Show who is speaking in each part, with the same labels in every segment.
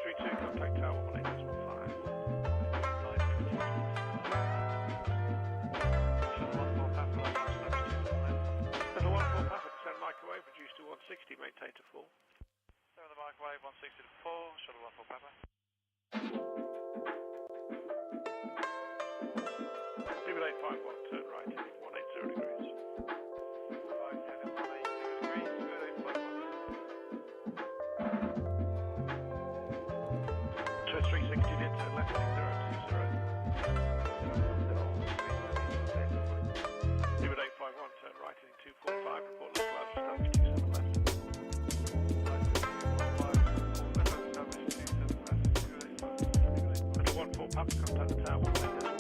Speaker 1: 232, contact tower 18.5. Shuttle 14 Papa, descend microwave, reduce to 160, maintain to full.
Speaker 2: Descend the microwave, 160 to full, shuttle 14 Papa.
Speaker 1: Leave it 851, turn right, heading 180 degrees.
Speaker 2: Right, heading 180 degrees, good 851.
Speaker 1: Twist 360, then turn left, heading 020. Leave it 851, turn right, heading 245, report local out, establish 27 left. Shuttle 14 Papa, contact the tower 18.5.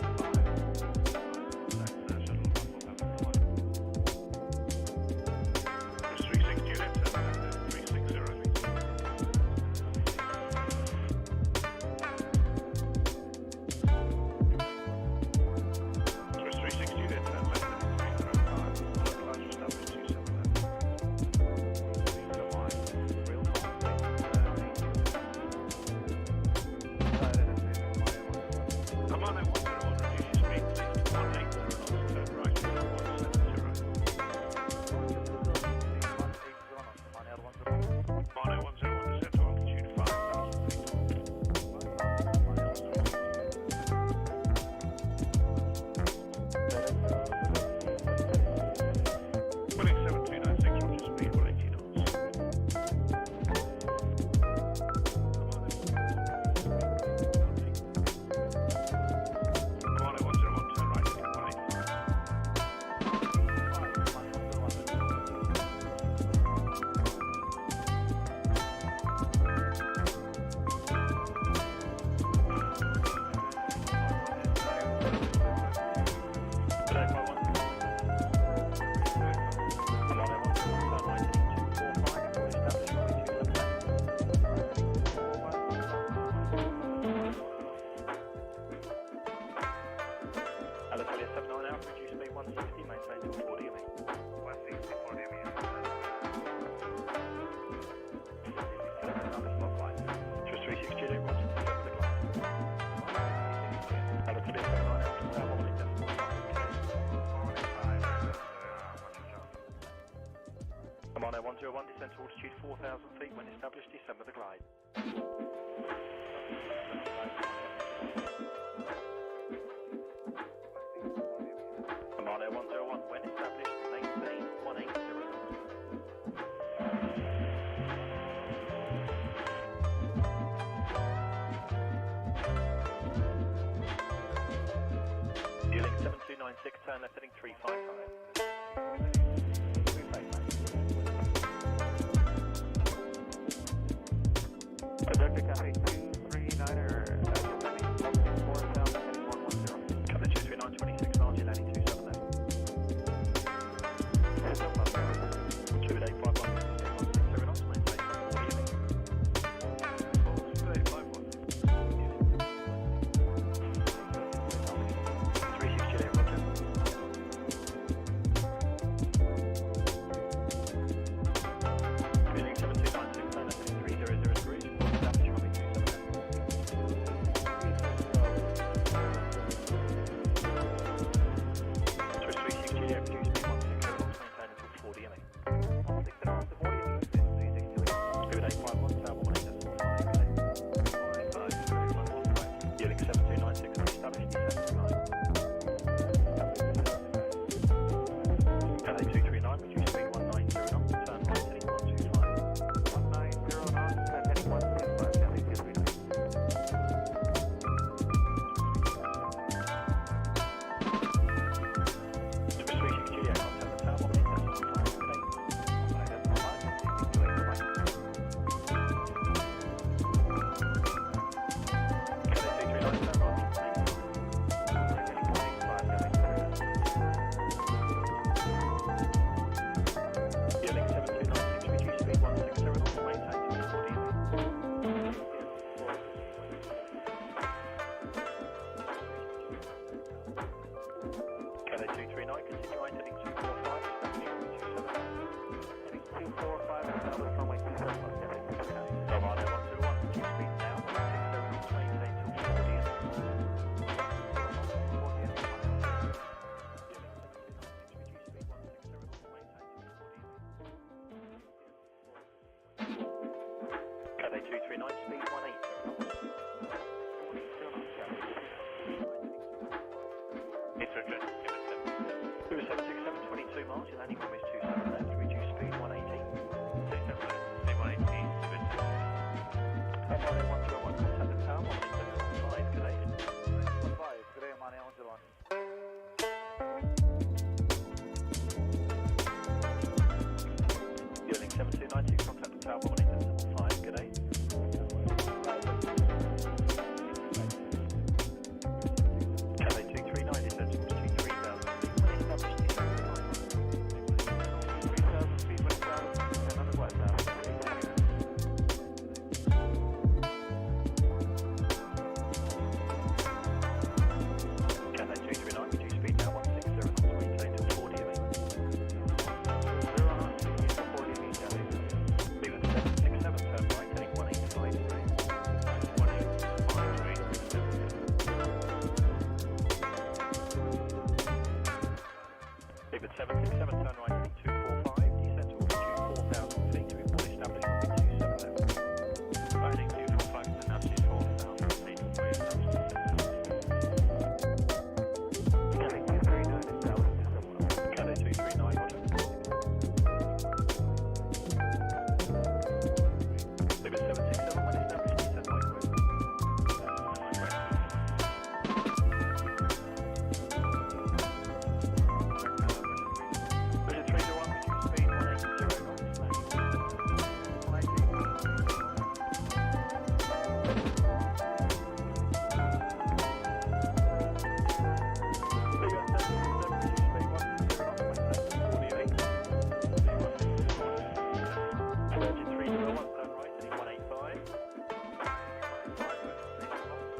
Speaker 2: Mono 101, descend to altitude 4,000 feet when established, descend with the glide. Mono 101, when established, maintain 180. Link 7296, turn left heading 355. Delta Catbi 239er, you're 4,000 heading 110. Catbi 239, 26, RG landing 27 left. Heads up, 2851, 160 knots, maintain 2851. 360, roger. 239, speed 180 knots. 42 knots,
Speaker 1: It's okay.
Speaker 2: Blue 767, 22 miles, your landing runway is 27 left, reduce speed 180.
Speaker 1: 180,
Speaker 2: Money 101, contact the tower, 185, good day. 185, good day, Money 101. Building 7290, contact the tower, 185, good day. Catbi 239, descends towards 23,000 feet, when established in 3,000 feet, west down, and on the west down.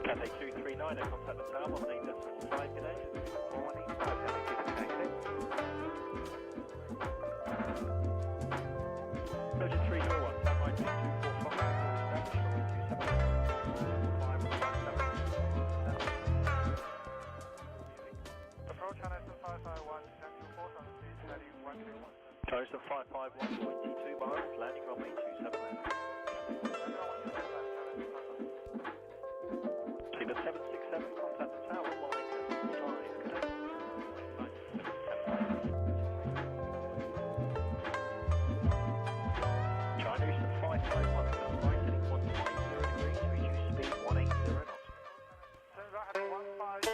Speaker 2: Catbi 239, contact the tower, 185, good day. 185, Catbi 238. Virgin 301, turn right, 245, approach Anderson 551, descend to 4,000 feet, heading 131. Close to 551, 22 miles, landing runway 27 left. Leave at 767, contact the tower, 185, good day. China Eastern 551, turn right, heading 150 degrees, reduce speed 180 knots. Turn right, heading 150,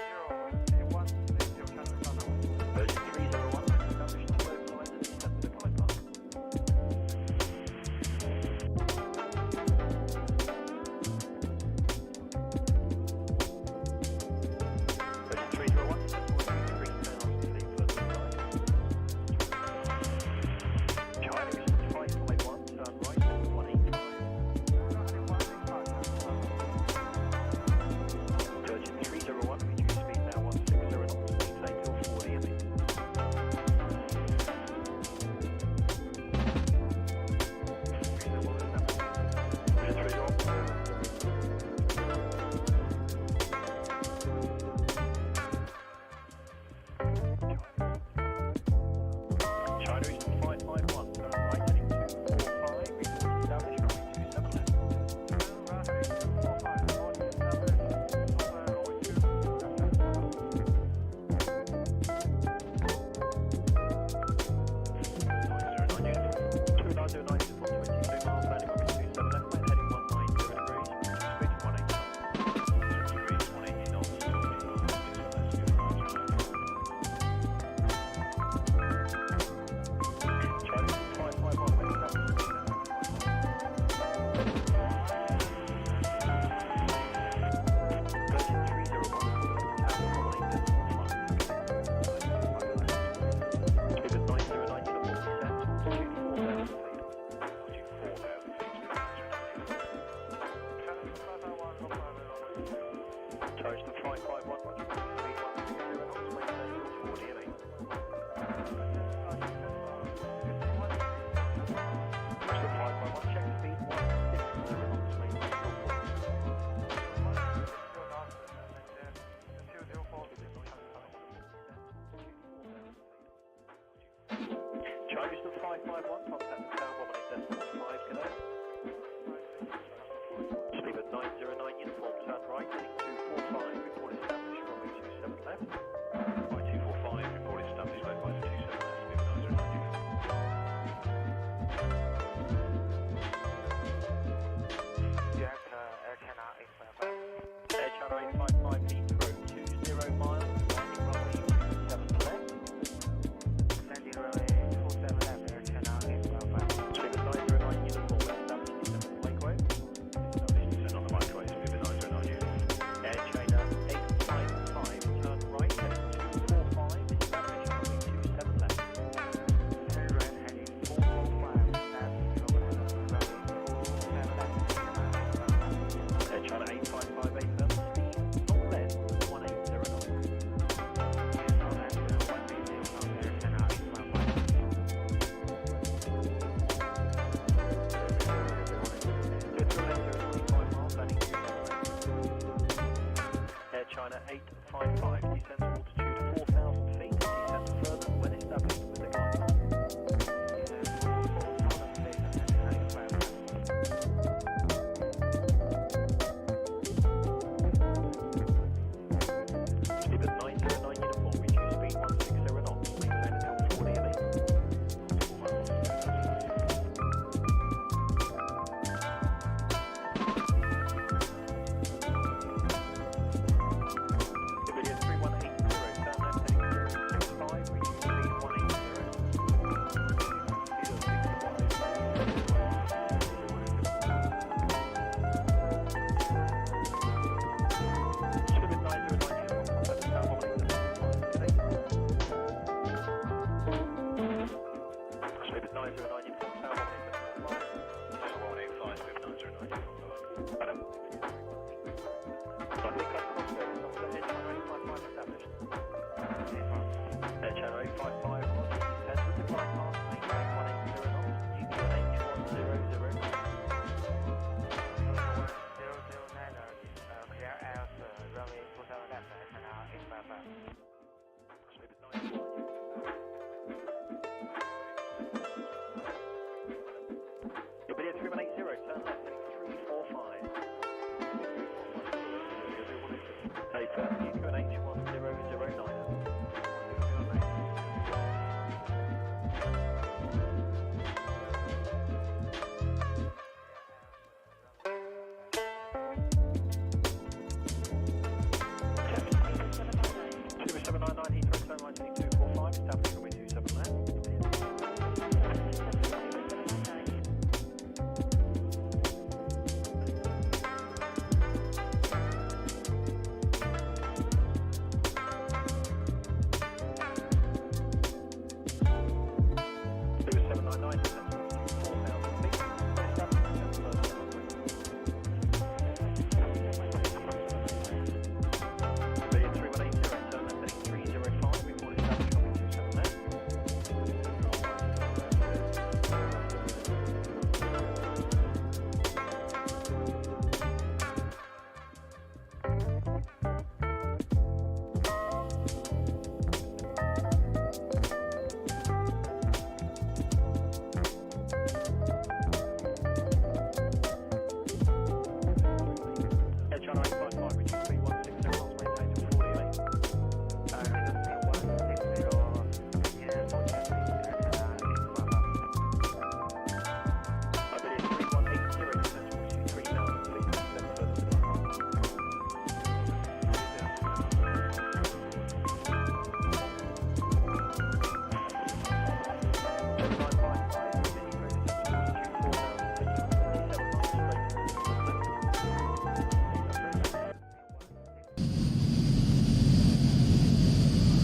Speaker 2: speed 160, China Southern. Virgin 301, established the low line and descend to the glide path. China Eastern 551, contact the tower, 180.5, good day. Sleep at 909, you can tell 185, sleep at 909, Adam. I think I'm crossed there, so I'll let channel 855 established. Channel 855, depends with the glide path, maintain 180 knots, UQH 100. 009, clear as runway 27 left, channel 855. Sleep at 909. You'll be at 3180, turn left, heading 345. Takeoff, UQH 1009.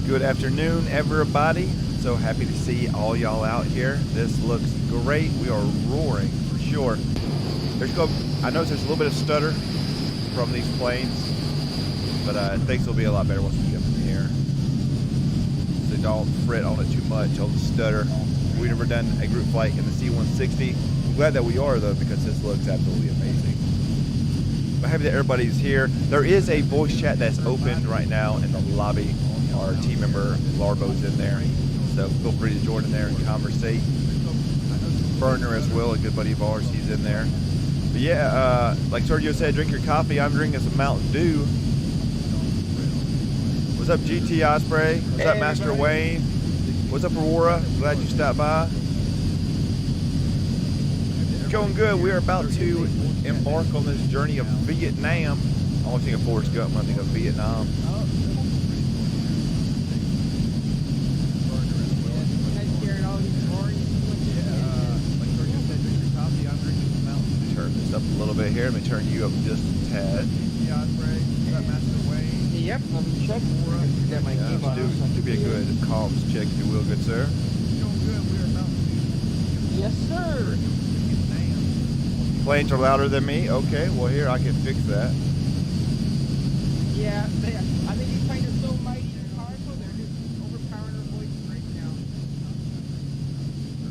Speaker 3: Good afternoon, everybody. So happy to see all y'all out here. This looks great. We are roaring for sure. I noticed there's a little bit of stutter from these planes, but things will be a lot better once we get up in the air. So don't fret on it too much, on the stutter. We've never done a group flight in the C160. I'm glad that we are, though, because this looks absolutely amazing. I'm happy that everybody's here. There is a voice chat that's opened right now in the lobby. Our team member Larbo's in there, so feel free to join in there and conversate. Burner as well, a good buddy of ours, he's in there. But yeah, like Sergio said, drink your coffee. I'm drinking some Mountain Dew. What's up, GT Osprey? What's up, Master Wayne? What's up, Aurora? Glad you stopped by. It's going good. We are about to embark on this journey of Vietnam. I always think of Forrest Gump when I think of Vietnam. Turn this up a little bit here. Let me turn you up just a tad.
Speaker 4: Yep, I'm checking. Got my
Speaker 3: Do be a good comms check, if you will, good sir.
Speaker 4: Yes, sir.
Speaker 3: Planes are louder than me. Okay, well here I can fix that.
Speaker 4: Yeah, I think these planes are so mighty and powerful, they're just overpowering our voices right now.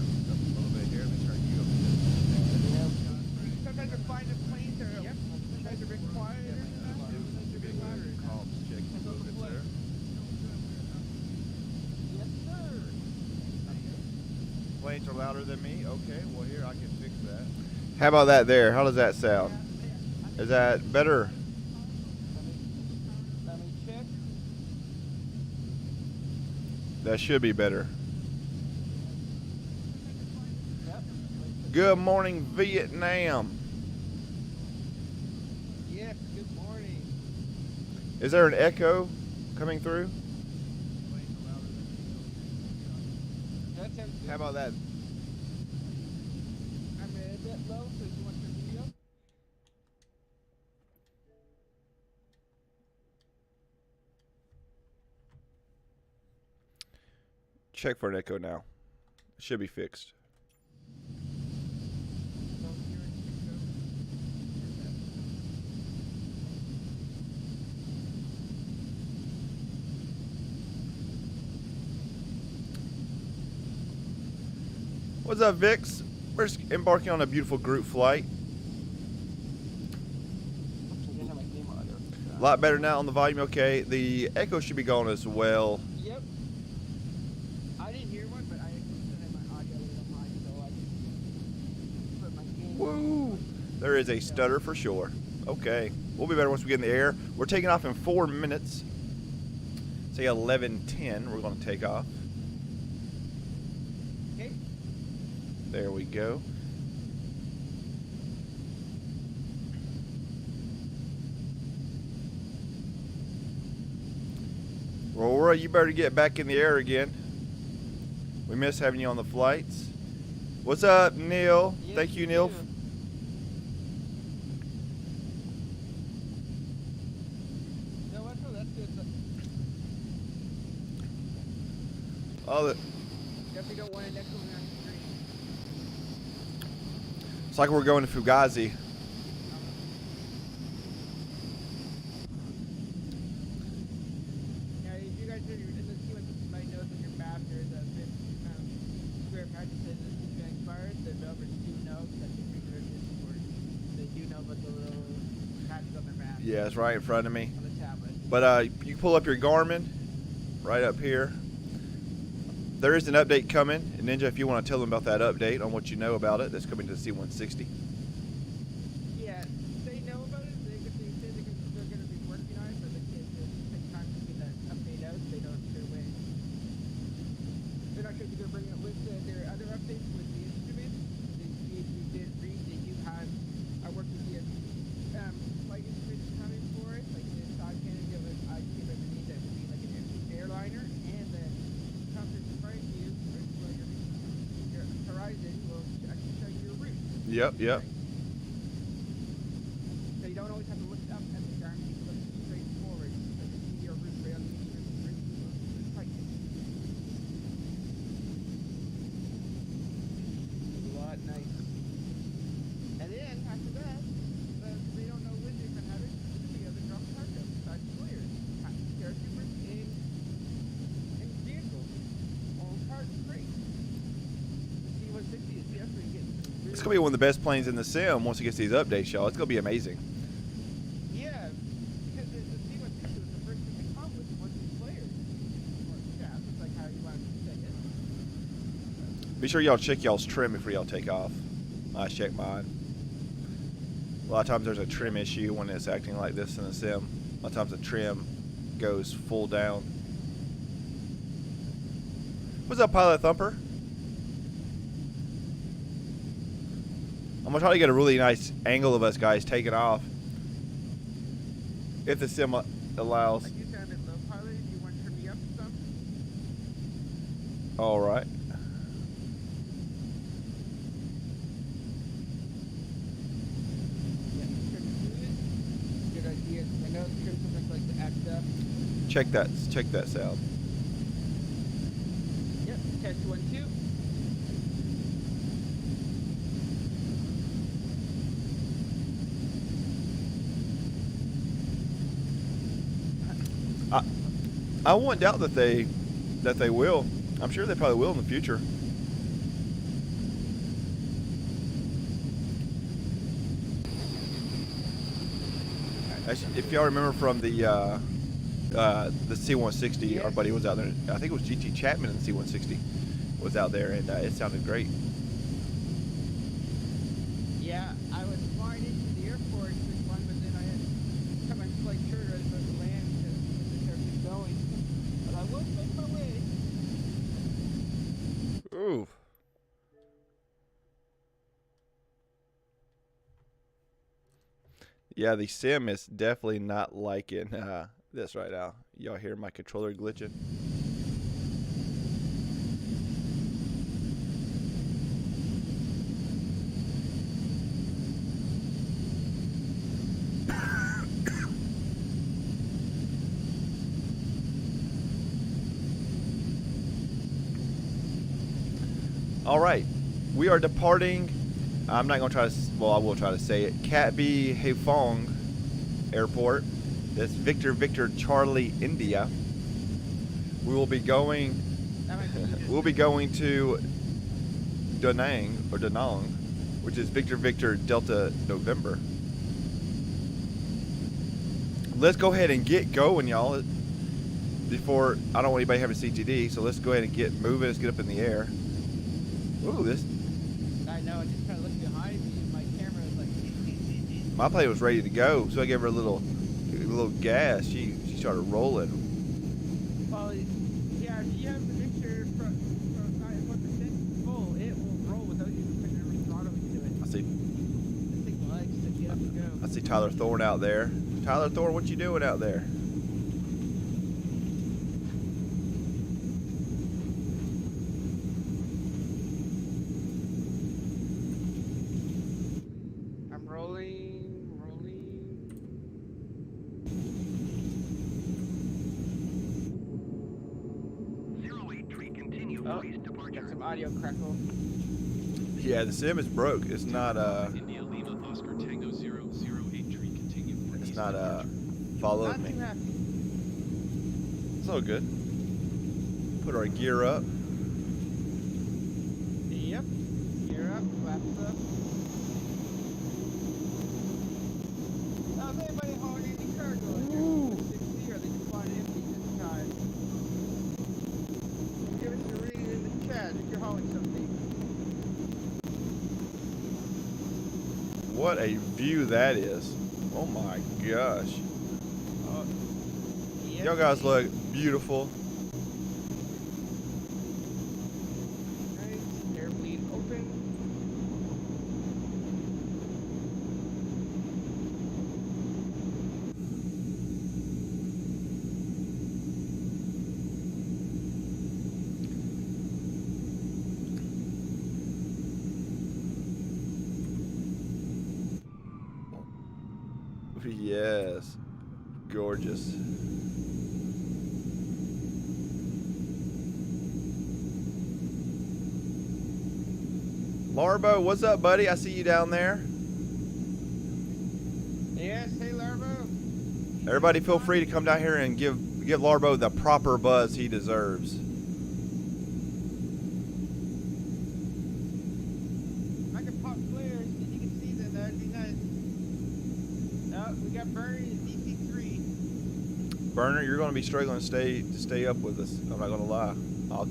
Speaker 3: A little bit here. Let me turn you up.
Speaker 4: Sometimes I find the planes are tries to be quiet.
Speaker 3: Do be a good comms check, if you will, good sir.
Speaker 4: Yes, sir.
Speaker 3: Planes are louder than me. Okay, well here I can fix that. How about that there? How does that sound? Is that better?
Speaker 4: Let me check.
Speaker 3: That should be better.
Speaker 4: Yep.
Speaker 3: Good morning, Vietnam.
Speaker 4: Yes, good morning.
Speaker 3: Is there an echo coming through?
Speaker 4: That sounds good.
Speaker 3: How about that?
Speaker 4: I'm a bit low, so you want your video?
Speaker 3: Check for an echo now. It should be fixed. What's up, Vix? We're just embarking on a beautiful group flight. A lot better now on the volume. Okay, the echo should be gone as well.
Speaker 4: Yep. I didn't hear one, but I had my audio a little high, so I can put my gain.
Speaker 3: Woo! There is a stutter for sure. Okay, we'll be better once we get in the air. We're taking off in 4 minutes. Say 11:10. We're going to take off.
Speaker 4: Okay.
Speaker 3: There we go. Aurora, you better get back in the air again. We miss having you on the flights. What's up, Neil?
Speaker 4: Yes,
Speaker 3: Thank you, Neil.
Speaker 4: too. No, that's good.
Speaker 3: Oh,
Speaker 4: Definitely don't want an echo on the screen.
Speaker 3: it's like we're going to Fugazi.
Speaker 4: Yeah, if you guys are in the C160, you might know that your map there's a bit square patch that says it's been expired. The developers do know that the freezer is working. They do know about the little patches on their map.
Speaker 3: Yeah, it's right in front of me.
Speaker 4: On the tablet.
Speaker 3: But you can pull up your Garmin right up here. There is an update coming. And Ninja, if you want to tell them about that update on what you know about it, that's coming to the C160.
Speaker 4: Yeah, they know about it. They say they're going to be working on it, but they can't take time to get that update out. They don't sure when. They're not sure if they're bringing it with their other updates with the instruments. The CHD did read. They do have. I worked with the flight instruments coming for it, like the side cannon. There was I can't remember the name. That would be like an airliner, and the compass in front of you, or your horizon, will actually show you your route.
Speaker 3: Yep.
Speaker 4: So you don't always have to look up at the Garmin, you can look straight forward. So you see your route right on the route. It's a lot nice. And then after that, they don't know when they're gonna have it. The other drop cargo besides players, paratroopers, and vehicles, all cars and freight. The C160 is definitely getting.
Speaker 3: It's going to be one of the best planes in the sim once it gets these updates, y'all. It's going to be amazing.
Speaker 4: Yeah, because the C160 was the first thing they come with was these players. Or staff, it's like how you want to say it.
Speaker 3: Be sure y'all check y'all's trim before y'all take off. I check mine. A lot of times there's a trim issue when it's acting like this in the sim. A lot of times the trim goes full down. What's up, Pilot Thumper? I'm going to try to get a really nice angle of us guys taking off. If the sim allows.
Speaker 4: Like you sounded low, pilot, if you want to turn me up some.
Speaker 3: Alright.
Speaker 4: Yeah, turn it. Good idea. I know it's good sometimes like to act up.
Speaker 3: Check that sound.
Speaker 4: Yep, test 1, 2.
Speaker 3: I won't doubt that they will. I'm sure they probably will in the future. If y'all remember from the C160,
Speaker 4: Yes.
Speaker 3: our buddy was out there. I think it was GT Chapman in the C160 was out there, and it sounded great.
Speaker 4: Yeah, I was flying into the airport with one, but then I had to come and flight shorter as I was land because the airplane going. But I will make my way.
Speaker 3: Ooh. Yeah, the sim is definitely not liking this right now. Y'all hear my controller glitching? All right, we are departing. I'm not going to try to, well, I will try to say it. Catbi Haiphong Airport. That's Victor Charlie India. We will be going.
Speaker 4: That might be
Speaker 3: We'll be going to Danang, or Danang, which is Victor Victor Delta November. Let's go ahead and get going, y'all. Before, I don't want anybody having CTD, so let's go ahead and get moving. Let's get up in the air. Ooh, this.
Speaker 4: I know, I just kind of looked behind me and my camera was like...
Speaker 3: My plane was ready to go, so I gave her a little gas. She started rolling.
Speaker 4: Well, yeah, if you have the mixture from 1% full, it will roll without you putting every throttle into it.
Speaker 3: I see.
Speaker 4: Just take the legs to get up and go.
Speaker 3: I see Tyler Thorne out there. Tyler Thorne, what you doing out there?
Speaker 4: I'm rolling.
Speaker 2: 08 tree, continue,
Speaker 4: Oh,
Speaker 2: please, departure.
Speaker 4: got some audio crackle.
Speaker 3: Yeah, the sim is broke. It's not
Speaker 5: India Lima Oscar Tango 008 tree continue.
Speaker 3: it's not following
Speaker 4: Not
Speaker 3: me.
Speaker 4: too happy.
Speaker 3: It's all good. Put our gear up.
Speaker 4: Yep. Gear up, flaps up. Now, if anybody hauling any cargo in here, 60, or they just want it empty this time. Give us a reading in the chat if you're hauling something.
Speaker 3: What a view that is. Oh my gosh.
Speaker 4: Oh,
Speaker 3: Y'all guys look beautiful.
Speaker 4: Nice. Air bleed open.
Speaker 3: Yes. Gorgeous. Larbo, what's up, buddy? I see you down there.
Speaker 4: Yes, hey Larvo.
Speaker 3: Everybody feel free to come down here and give Larbo the proper buzz he deserves.
Speaker 4: I can pop flares so you can see that. That'd be nice. Oh, we got Bernie at DC3.
Speaker 3: Burner, you're going to be struggling to stay up with us. I'm not going to lie.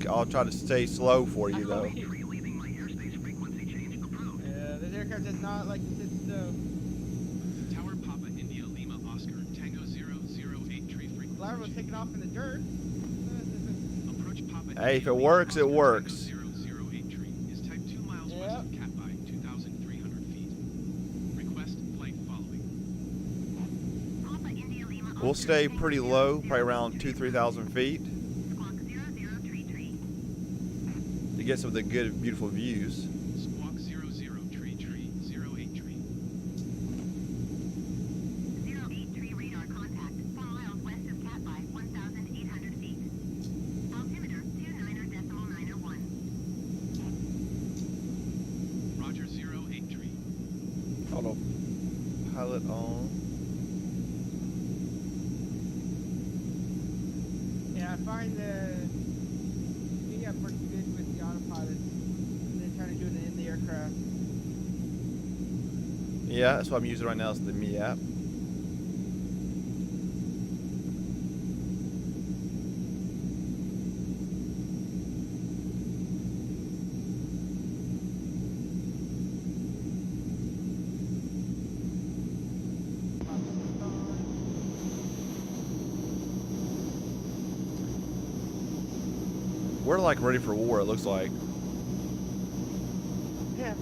Speaker 3: I'll try to stay slow for you though.
Speaker 2: Tree leaving my airspace frequency change approved.
Speaker 4: Yeah, this aircraft does not like to sit still.
Speaker 5: Tower Papa India Lima Oscar Tango 008 tree frequency.
Speaker 4: Larvo's taking off in the dirt.
Speaker 5: Approach Papa
Speaker 3: Hey, if
Speaker 5: India
Speaker 3: it
Speaker 5: Lima
Speaker 3: works, it
Speaker 5: Oscar
Speaker 3: works.
Speaker 5: Tango 008 tree is type 2 miles west
Speaker 4: Yep.
Speaker 5: of Catbi, 2,300 feet. Request flight following.
Speaker 2: Papa India Lima
Speaker 3: We'll stay pretty low, probably around 2,000-3,000 feet
Speaker 2: Squawk 0033.
Speaker 3: to get some of the good, beautiful views.
Speaker 5: Squawk 00 tree 08 tree.
Speaker 2: 083 radar contact, 4 miles west of Catbi, 1,800 feet. Altimeter 29.901.
Speaker 5: Roger 08 tree.
Speaker 3: Auto pilot on.
Speaker 4: Yeah, I find the VF works good with the autopilot. And then trying to do it in the aircraft.
Speaker 3: Yeah, that's what I'm using right now is the Me app. We're like ready for war, it looks like.
Speaker 4: Yeah.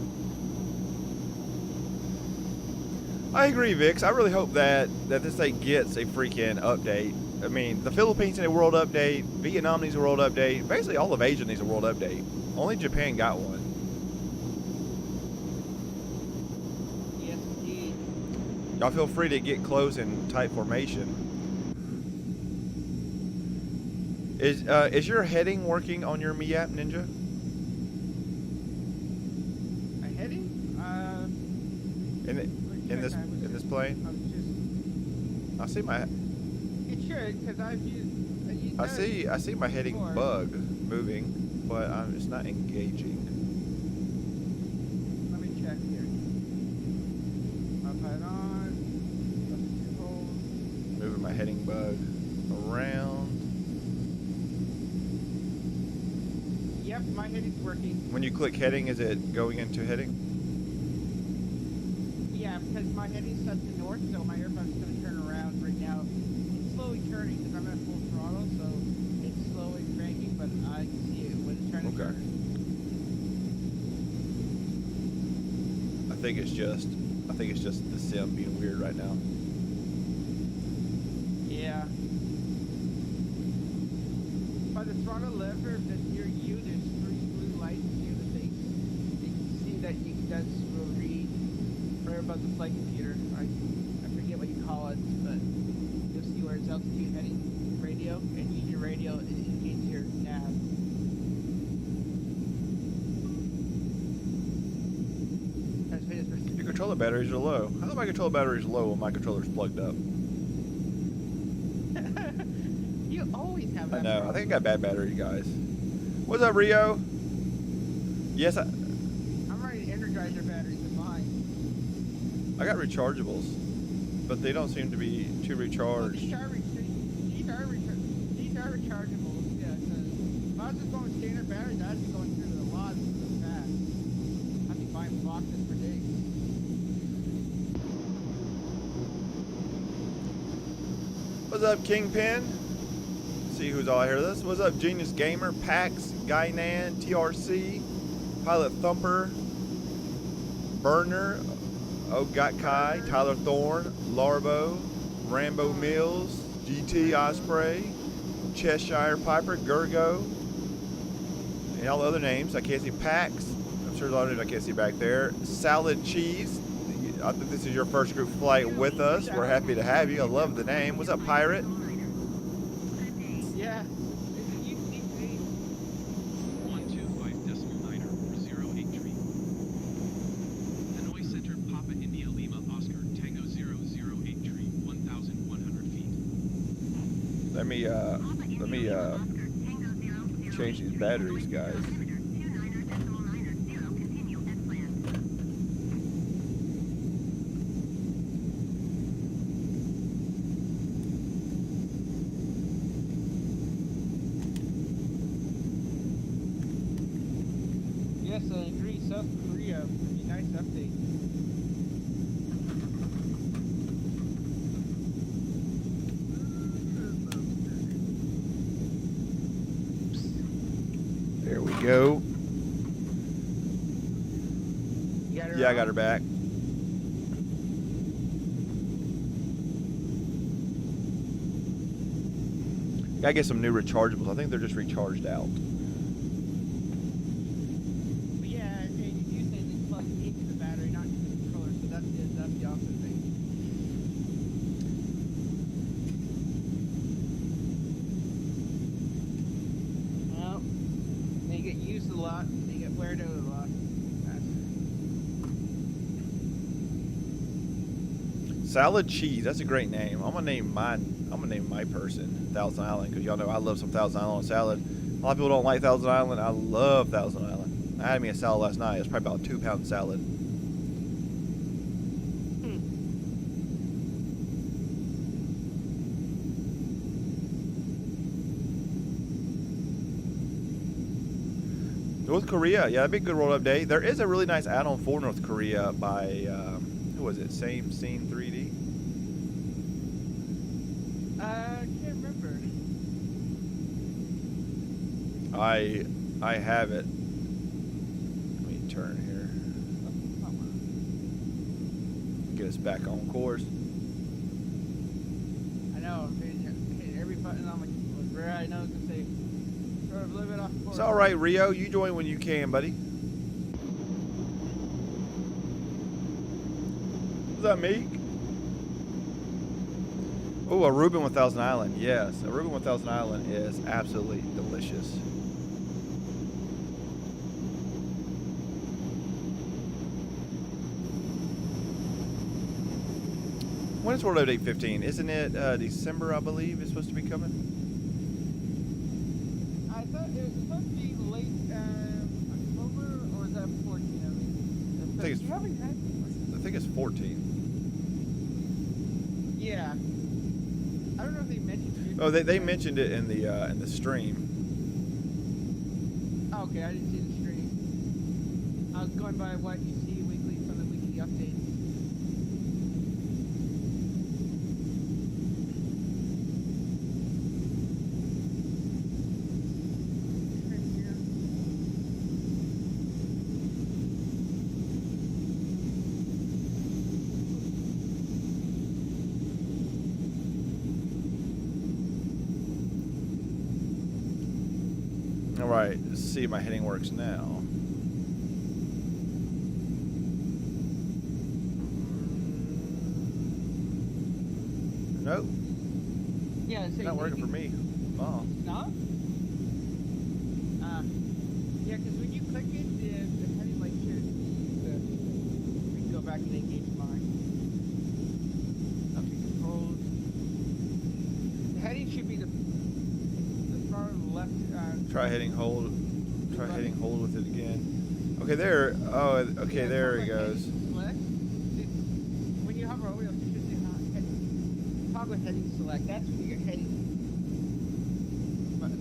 Speaker 3: I agree, Vix. I really hope that this thing gets a freaking update. I mean, the Philippines need a world update. Vietnam needs a world update. Basically, all of Asia needs a world update. Only Japan got one.
Speaker 4: Yes, indeed.
Speaker 3: Y'all feel free to get close in tight formation. Is your heading working on your Me app, Ninja?
Speaker 4: A heading?
Speaker 3: In this plane? I see my.
Speaker 4: It should, because I've used.
Speaker 3: I see my heading
Speaker 4: before.
Speaker 3: bug moving, but it's not engaging. heading bug around.
Speaker 4: Yep, my heading's working.
Speaker 3: When you click heading, is it going into heading?
Speaker 4: Yeah, because my heading's set to north, so my aircraft's going to turn around right now. It's slowly turning because I'm at full throttle, so it's slowly cranking, but I can see it when it's turning.
Speaker 3: Okay. I think it's just the sim being weird right now.
Speaker 4: Yeah. By the throttle lever that's near you, there's 3 blue lights near the thing. You can see that that's will read right above the flight computer. I forget what you call it, but you'll see where it's altitude heading radio, and use your radio and engage your nav.
Speaker 3: Your controller batteries are low. I thought my controller batteries are low when my controller's plugged up.
Speaker 4: You always have that
Speaker 3: I know.
Speaker 4: problem.
Speaker 3: I think I got bad batteries, guys. What's up, Rio? Yes,
Speaker 4: I'm running Energizer batteries in mine.
Speaker 3: I got rechargeables, but they don't seem to be too
Speaker 4: Well,
Speaker 3: recharged.
Speaker 4: these are rechargeable. Yeah, because if I was just going with standard batteries, I'd be going through the lots really fast. I'd be buying boxes for days.
Speaker 3: What's up, Kingpin? See who's all here with us. What's up, Genius Gamer, Pax, Guynan, TRC, Pilot Thumper, Burner, Ogot Kai, Tyler Thorne, Larbo, Rambo Mills, GT Osprey, Cheshire Piper, Gergo, and all the other names. I can't see Pax. I'm sure there's a lot of names I can't see back there. Salad Cheese. I think this is your first group flight with us. We're happy to have you. I love the name. What's up, Pirate?
Speaker 4: Yeah. It's a unique name.
Speaker 5: 125 decimal niner for 083. Hanoi Center, Papa India Lima Oscar Tango 0083, 1,100 feet.
Speaker 3: Let me change these batteries, guys.
Speaker 4: Yes, I agree. South Korea would be a nice update.
Speaker 3: There we go.
Speaker 4: You got her
Speaker 3: Yeah, I
Speaker 4: on?
Speaker 3: got her back. Gotta get some new rechargeables. I think they're just recharged out.
Speaker 4: But yeah, and you say they plug into the battery, not into the controller, so that's the opposite thing. Well, they get used a lot, they get wear out a lot.
Speaker 3: Salad Cheese. That's a great name. I'm gonna name my person Thousand Island, because y'all know I love some Thousand Island salad. A lot of people don't like Thousand Island. I love Thousand Island. I had me a salad last night. It's probably about a 2-pound salad. North Korea, yeah, that'd be a good world update. There is a really nice add-on for North Korea by who was it? Same Scene 3D.
Speaker 4: I can't remember.
Speaker 3: I have it. Let me turn here. Get us back on course.
Speaker 4: I know, hit every button on my keyboard. Right, I know to say, sort of a little bit off course.
Speaker 3: It's all right, Rio. You join when you can, buddy. What's up, Meek? Oh, a Reuben with Thousand Island. Yes, a Reuben with Thousand Island is absolutely delicious. When is World Update 15? Isn't it December, I believe, is supposed to be coming?
Speaker 4: I thought it was supposed to be late October, or is that 14?
Speaker 3: I think it's-
Speaker 4: You haven't had-
Speaker 3: I think it's 14.
Speaker 4: Yeah. I don't know if they mentioned.
Speaker 3: Oh, they mentioned it in the stream.
Speaker 4: Oh, okay, I didn't see the stream. I was going by what you see weekly from the weekly updates.
Speaker 3: All right, let's see if my heading works now. Nope,
Speaker 4: Yeah,
Speaker 3: it's not working for me. Oh.
Speaker 4: No? Yeah, because when you click it, the heading light shows we can go back and engage mine. Nothing controls. The heading should be the far left.
Speaker 3: Try hitting hold. Try hitting hold with it again. Okay, there. Oh, okay,
Speaker 4: Yeah,
Speaker 3: there
Speaker 4: toggle
Speaker 3: it goes.
Speaker 4: heading select. When you hover over it, it should say heading. Toggle heading select. That's when you're heading. But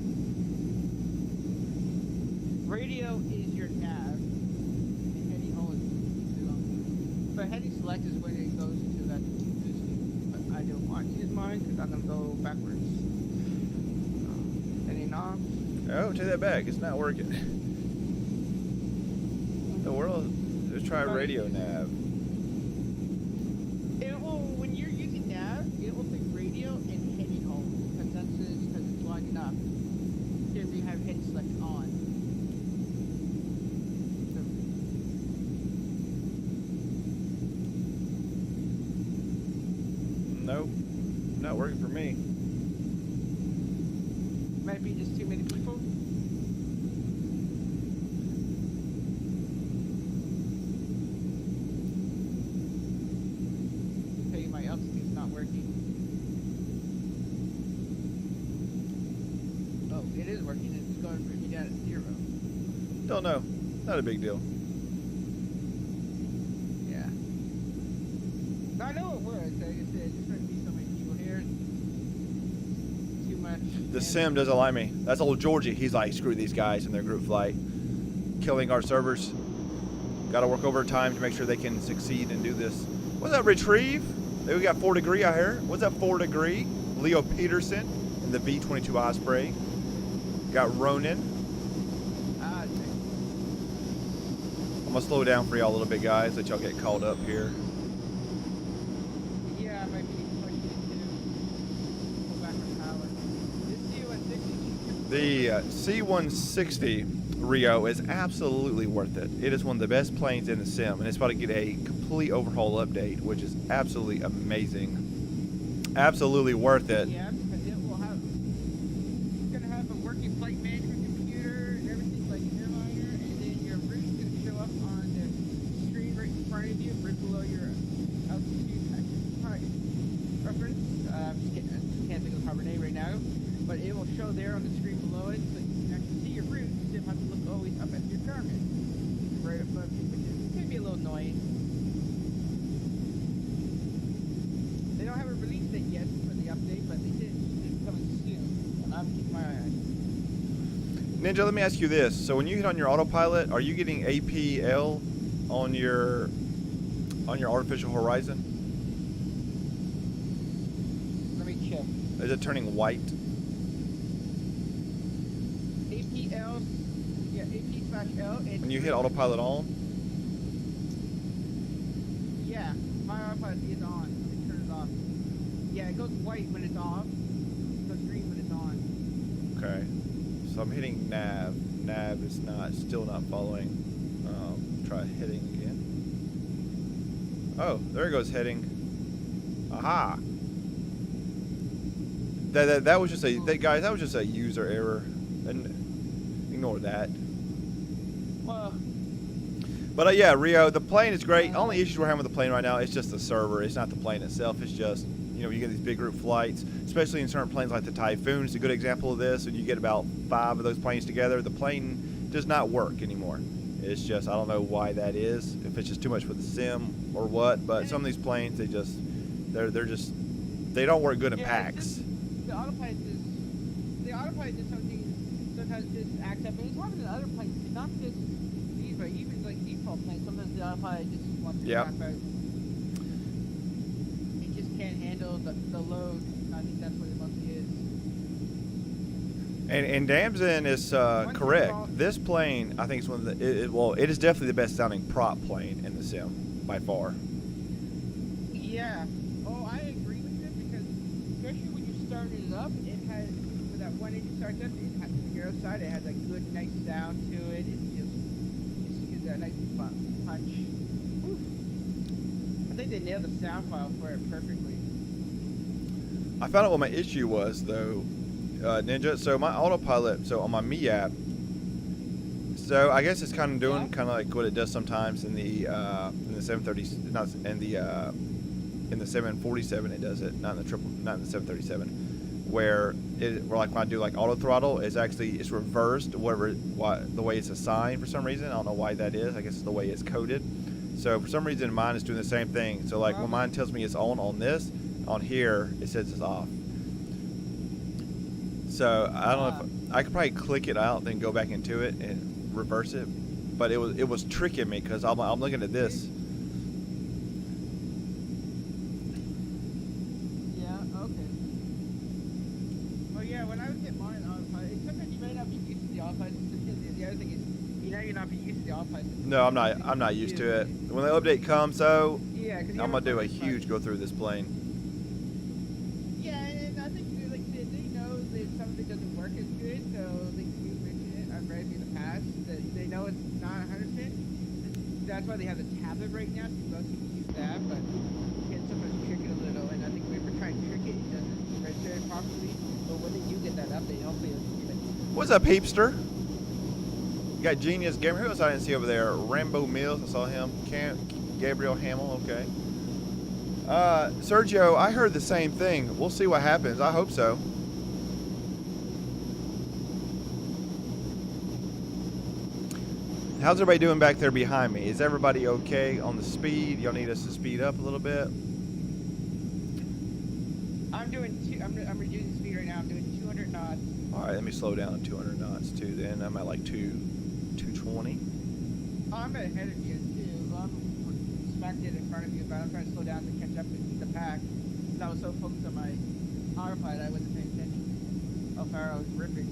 Speaker 4: radio is your nav. And heading hold is but heading select is when it goes into that boosting. But I don't want to use mine because I'm gonna go backwards. Heading off.
Speaker 3: Oh, take that back. It's not working. The world. Let's try radio nav.
Speaker 4: It will, when you're using nav, it will pick radio and heading hold because it's lining up. Here we have heading select on.
Speaker 3: Nope, not working for me.
Speaker 4: Might be just too many people. Tell you my altitude's not working. Oh, it is working. It's going to bring me down at 0.
Speaker 3: Don't know. Not a big deal.
Speaker 4: Yeah. I know it works. Like I said, just trying to be so many people here. Too much.
Speaker 3: The sim doesn't like me. That's old Georgie. He's like, screw these guys in their group flight. Killing our servers. Got to work overtime to make sure they can succeed and do this. What's that, retrieve? We got 4 degree out here. What's that, 4 degree? Leo Peterson in the V-22 Osprey. Got Ronin.
Speaker 4: Ah, okay.
Speaker 3: I'm going to slow down for y'all a little bit, guys. Let y'all get caught up here.
Speaker 4: Yeah, I might be pushing it too. Pull back on power. This C160.
Speaker 3: The C160 Rio is absolutely worth it. It is one of the best planes in the sim, and it's about to get a complete overhaul update, which is absolutely amazing. Absolutely worth it.
Speaker 4: Yeah, because it will have. It's gonna have a working flight management computer and everything like an airliner, and then your route's gonna show up on the screen right in front of you, right below your altitude reference. Can't think of the proper name right now, but it will show there on the screen below it, so you can actually see your route. You don't have to look always up at your Garmin, right above you, which is can be a little annoying. They don't have a release date yet for the update, but they did. It's coming soon, and I'm keeping my eye on it.
Speaker 3: Ninja, let me ask you this. So when you hit on your autopilot, are you getting APL on your artificial horizon?
Speaker 4: Let me check.
Speaker 3: Is it turning white?
Speaker 4: APL, yeah, AP/L.
Speaker 3: When you hit autopilot on?
Speaker 4: Yeah, my autopilot is on. Let me turn it off. Yeah, it goes white when it's off. It goes green when it's on.
Speaker 3: Okay. So I'm hitting nav. Nav is still not following. Try hitting again. Oh, there it goes heading. Aha. That was just guys, that was just a user error. And ignore that.
Speaker 4: Well,
Speaker 3: But yeah, Rio, the plane is great. Only issues we're having with the plane right now is just the server. It's not the plane itself. It's just, you get these big group flights, especially in certain planes like the Typhoon. It's a good example of this. When you get about 5 of those planes together, the plane does not work anymore. It's just, I don't know why that is. If it's just too much for the sim or what. But some of these planes, they're just They don't work good in
Speaker 4: Yeah,
Speaker 3: packs.
Speaker 4: it's just, the autopilot just sometimes just acts up, and it's happening in other planes, not just these, but even like default planes. Sometimes the autopilot just wants to
Speaker 3: Yep.
Speaker 4: crap out. It just can't handle the load. I think that's what it mostly is.
Speaker 3: And Damson is
Speaker 4: Once
Speaker 3: correct.
Speaker 4: you call-
Speaker 3: This plane, I think, is one of the. Well, it is definitely the best sounding prop plane in the sim by far.
Speaker 4: Yeah. Oh, I agree with you because especially when you started it up, it had with that one engine starts up, it had the hero side. It had like good, nice sound to it. It just gives that nice punch. Whew. I think they nailed the sound file for it perfectly.
Speaker 3: I found out what my issue was though, Ninja. So my autopilot, so on my Me app, so I guess it's kind of doing kind of like what it does sometimes in the 730, not in the 747. It does it, not in the 737, where like when I do like auto throttle, it's reversed the way it's assigned for some reason. I don't know why that is. I guess it's the way it's coded. So for some reason mine is doing the same thing. So like when mine tells me it's on this, on here it says it's off. So I don't know if I could probably click it out, then go back into it and reverse it. But it was tricking me because I'm looking at this.
Speaker 4: Yeah. Okay. Well, yeah. When I was getting mine autopilot, sometimes you may not be used to the autopilot. The other thing is, you're not be used to the autopilot.
Speaker 3: No, I'm not used to it. When the update comes though,
Speaker 4: Yeah, because
Speaker 3: I'm gonna do a huge go through this plane.
Speaker 4: Yeah, and I think like they know that some of it doesn't work as good, so they keep mentioning it. I've read in the past that they know it's not 100%. That's why they have the tablet right now, so most people use that, but you can sometimes trick it a little, and I think when we're trying to trick it, it doesn't register it properly. But when they do get that update, hopefully it'll give it.
Speaker 3: What's up, Heapster? You got Genius Gamer. Who else I didn't see over there? Rambo Mills. I saw him. Gabriel Hamill. Okay. Sergio, I heard the same thing. We'll see what happens. I hope so. How's everybody doing back there behind me? Is everybody okay on the speed? Y'all need us to speed up a little bit?
Speaker 4: I'm reducing the speed right now. I'm doing 200 knots.
Speaker 3: All right, let me slow down to 200 knots too. Then I'm at like 220.
Speaker 4: Oh, I'm ahead of you too. I'm smack dead in front of you, but I'm trying to slow down to catch up with the pack. Because I was so focused on my autopilot, I wasn't paying attention how far I was ripping.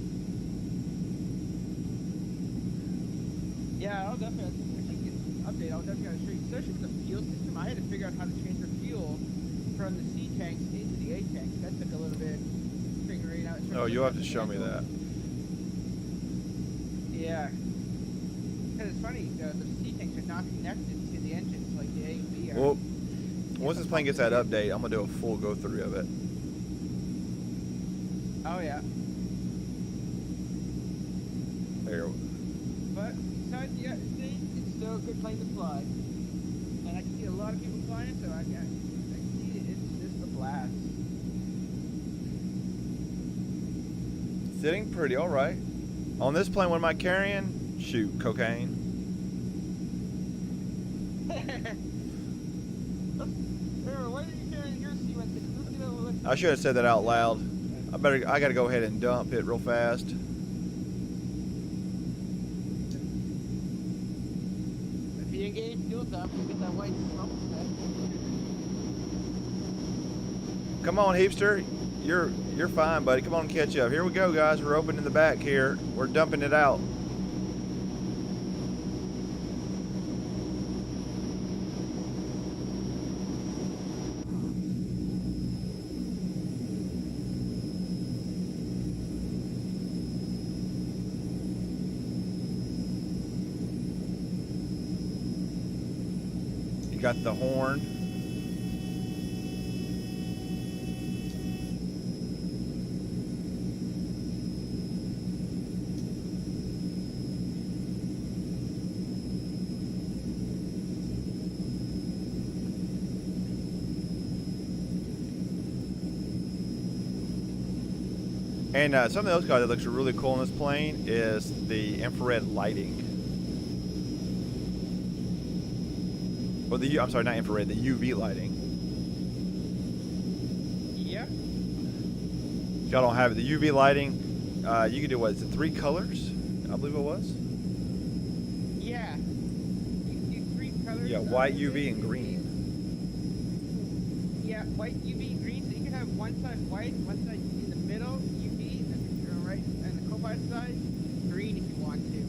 Speaker 4: Yeah, I'll definitely get an update. I'll definitely show you, especially with the fuel system. I had to figure out how to transfer fuel from the C tanks into the A tanks. That took a little bit figuring out.
Speaker 3: Oh, you'll have to show me that.
Speaker 4: Yeah. Because it's funny, the C tanks are not connected to the engines like the A and B are.
Speaker 3: Well, once this plane gets that update, I'm gonna do a full go through of it.
Speaker 4: Oh yeah.
Speaker 3: There.
Speaker 4: But besides the it's still a good plane to fly. And I can see a lot of people flying it, so I can see it. It's just a blast.
Speaker 3: Sitting pretty all right. On this plane, what am I carrying? Shoot, cocaine.
Speaker 4: Why did you carry your C160?
Speaker 3: I should have said that out loud. I gotta go ahead and dump it real fast.
Speaker 4: If you engage fuel dump, you get that white smoke set.
Speaker 3: Come on, Heapster. You're fine, buddy. Come on and catch up. Here we go, guys. We're opening the back here. We're dumping it out. You got the horn. And something else, guys, that looks really cool on this plane is the infrared lighting. Or I'm sorry, not infrared, the UV lighting.
Speaker 4: Yep.
Speaker 3: y'all don't have it, the UV lighting, you can do what? Is it 3 colors? I believe it was.
Speaker 4: Yeah. You can do 3 colors.
Speaker 3: Yeah, white, UV, and green.
Speaker 4: Yeah, white, UV, green. So you can have one side white, one side in the middle, UV, and the right and the co-pilot side, green if you want to.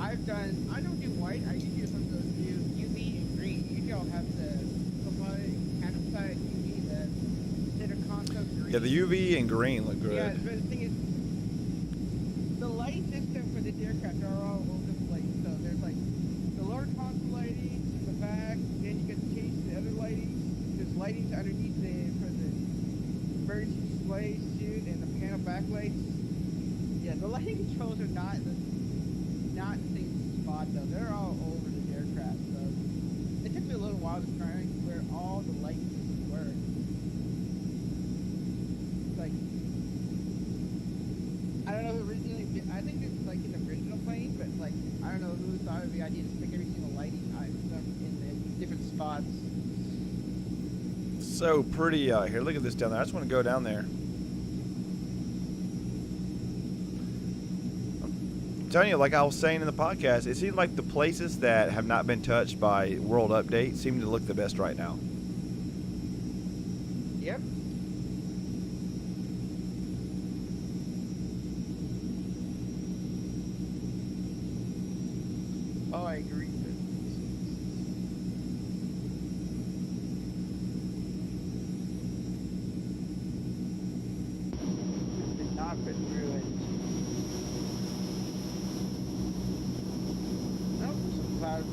Speaker 4: I don't do white. I usually sometimes do UV and green. Usually I'll have the co-pilot canopy side UV, the center console green.
Speaker 3: Yeah, the UV and green look good.
Speaker 4: Yeah, but the thing is, the light system for this aircraft are all over the place. So there's like the lower console lighting in the back, then you get to change the other lighting. There's lightings underneath for the emergency display suit and the panel backlights. Yeah, the lighting controls are not in the same spot though. They're all over the aircraft. So it took me a little while to find where all the light systems were. Like, I don't know who originally, I think it's like in the original plane, but like, I don't know who thought of the idea to stick every single lighting item in the different spots.
Speaker 3: So pretty out here. Look at this down there. I just want to go down there. I'm telling you, like I was saying in the podcast, it seems like the places that have not been touched by World Update seem to look the best right now.
Speaker 4: Yep. Oh, I agree. It's been not been ruined. Nope, some clouds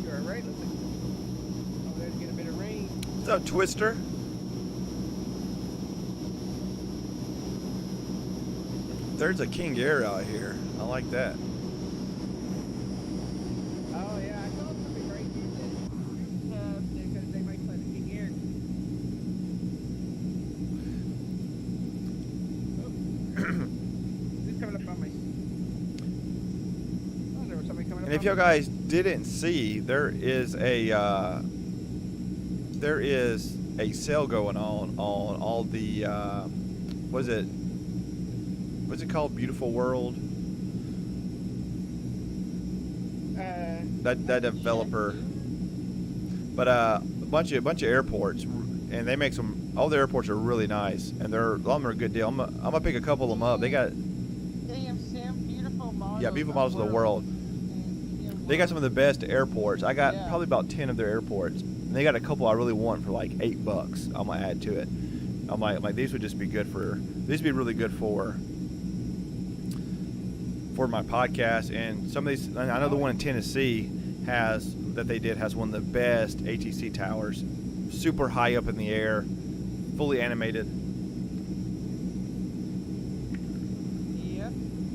Speaker 4: to our right. Looks like over there to get a bit of rain.
Speaker 3: What's up, Twister? There's a King Air out here. I like that.
Speaker 4: Oh yeah, I saw something right here that they might fly the King Air. Who's coming up on my? Oh, there was somebody coming up.
Speaker 3: And if
Speaker 4: on
Speaker 3: y'all
Speaker 4: me.
Speaker 3: guys didn't see, there is a sale going on all the what's it called? Beautiful World. That developer. But a bunch of airports, and they make some. All the airports are really nice, and all of them are a good deal. I'm gonna pick a couple of them up. They got
Speaker 4: beautiful models.
Speaker 3: yeah, beautiful models of the world. They got some of the best airports. I got probably about 10 of their airports, and they got a couple I really want for like $8. I'm gonna add to it. I'm like these would just be good for. These would be really good for my podcast, and some of these. I know the one in Tennessee has one of the best ATC towers, super high up in the air, fully animated.
Speaker 4: Yeah.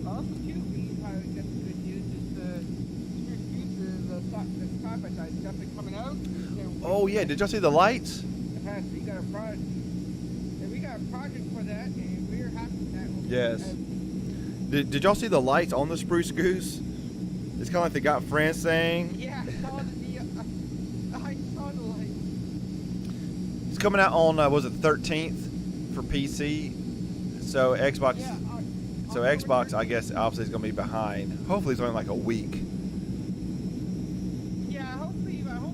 Speaker 4: Also, too, we probably got some good news. Is the side-by-side stuff that's coming out.
Speaker 3: Oh yeah, did y'all see the lights?
Speaker 4: We got a project. And we got a project for that, and we're happy with that.
Speaker 3: Yes. Did y'all see the lights on the Spruce Goose? It's kind of like the Got Friends thing.
Speaker 4: Yeah, I saw the lights.
Speaker 3: It's coming out on was it 13th for PC? So Xbox.
Speaker 4: Yeah.
Speaker 3: So Xbox, I guess, obviously is going to be behind. Hopefully, it's only like a week.
Speaker 4: Yeah, hopefully they'll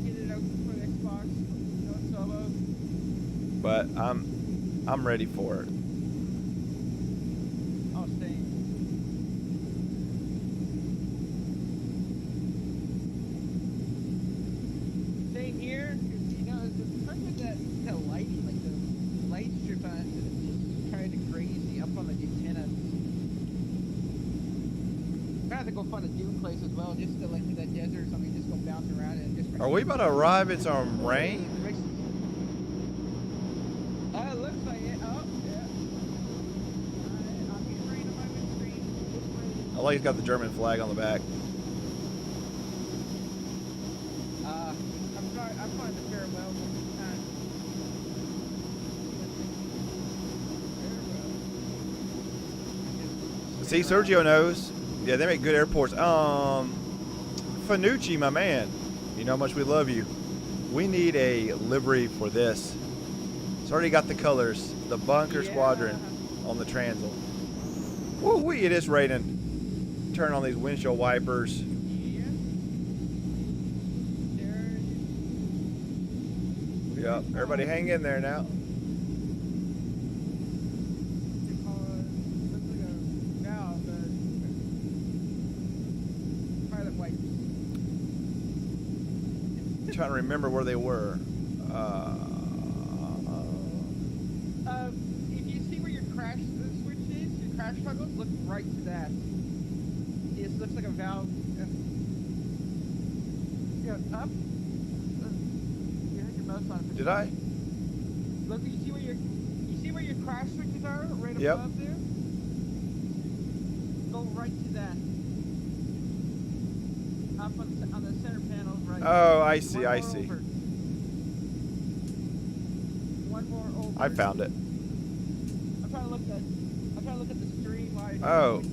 Speaker 4: get it out for Xbox. Solo.
Speaker 3: But I'm ready for it.
Speaker 4: I'll stay. Staying here, because the part with that lighting, like the light strip on it, is just kind of crazy up on the antenna. I have to go find a dune place as well, just to like in that desert or something, just go bounce around and just.
Speaker 3: Are we about to arrive in some rain?
Speaker 4: It looks like it. Oh, yeah. I'm getting rain on my windscreen.
Speaker 3: I like it's got the German flag on the back.
Speaker 4: I'm flying the farewell.
Speaker 3: See, Sergio knows. Yeah, they make good airports. Fanucci, my man. You know how much we love you. We need a livery for this. It's already got the colors. the bunker squadron on the Transall. Woo-wee, it is raining. Turn on these windshield wipers. Yep, everybody hang in there now. Trying to remember where they were.
Speaker 4: If you see where your crash switch is, your crash toggles, look right to that. It looks like a valve. Yeah, up. You had your mouse on.
Speaker 3: Did I?
Speaker 4: Look, you see where your crash switches are, right
Speaker 3: Yep.
Speaker 4: above there. Go right to that. Up on the center panel, right.
Speaker 3: Oh, I see, I see.
Speaker 4: Over. One more over.
Speaker 3: I found it.
Speaker 4: I'm trying to look at the stream.
Speaker 3: Oh,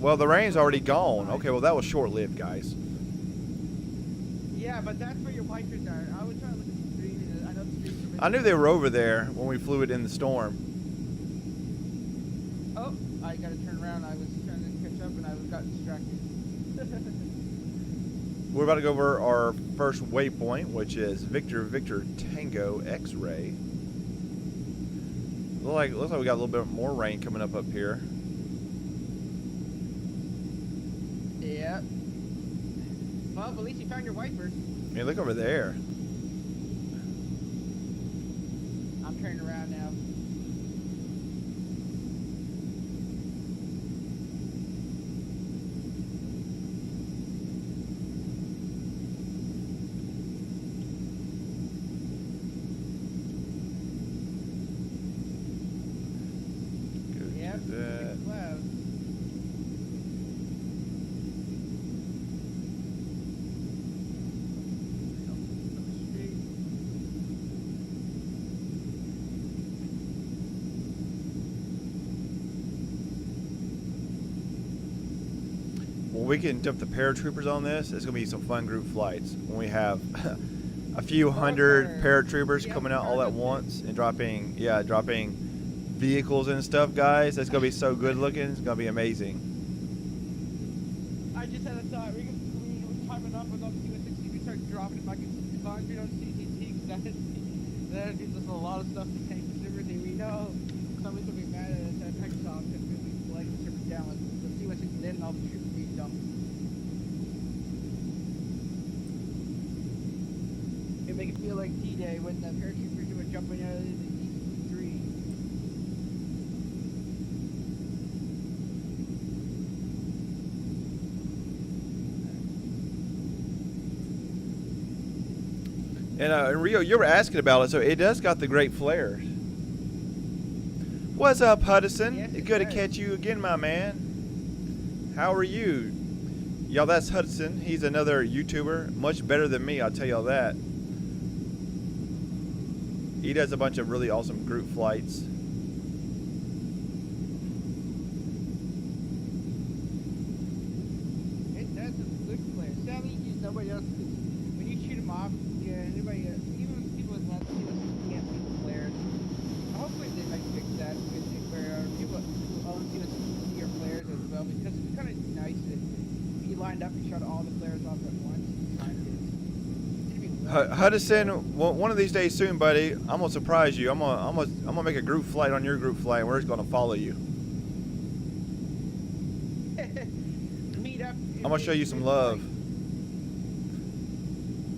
Speaker 3: well, the rain's already gone. Okay, well, that was short-lived, guys.
Speaker 4: Yeah, but that's where your wipers are. I was trying to look at the stream. And I know the stream.
Speaker 3: I knew they were over there when we flew it in the storm.
Speaker 4: Oh, I gotta turn around. I was trying to catch up and I got distracted.
Speaker 3: We're about to go over our first waypoint, which is Victor Victor Tango X-ray. Looks like we got a little bit more rain coming up here.
Speaker 4: Yeah. Well, at least you found your wipers.
Speaker 3: Hey, look over there.
Speaker 4: I'm turning around now.
Speaker 3: When we can dump the paratroopers on this, it's going to be some fun group flights. When we have a few hundred paratroopers coming out all at once and dropping vehicles and stuff, guys, it's going to be so good looking. It's going to be amazing.
Speaker 4: I just had a thought. We time it up with all the C160. We start dropping it back as long as we don't CCT, because that gives us a lot of stuff to tank and everything. We know somebody's going to be mad at us at Takeoff because we like the server down with the C160 in and all the troops being dumped. It make it feel like D-Day when the paratroopers were jumping out of the DC-3.
Speaker 3: And Rio, you were asking about it, so it does got the great flares. What's up, Hudson?
Speaker 4: Yes,
Speaker 3: Good to
Speaker 4: does.
Speaker 3: catch you again, my man. How are you? Y'all, that's Hudson. He's another YouTuber, much better than me, I'll tell y'all that. He does a bunch of really awesome group flights.
Speaker 4: It does some good flares. Sadly, nobody else can. When you shoot them off, anybody, even people with not can't see the flares. Hopefully, they might fix that where people who own CST or flares as well, because it's kind of nice to be lined up and shut all the flares off at once.
Speaker 3: Hudson, one of these days soon, buddy, I'm gonna surprise you. I'm gonna make a group flight on your group flight, and we're just gonna follow you.
Speaker 4: Meet up.
Speaker 3: I'm gonna show you some love.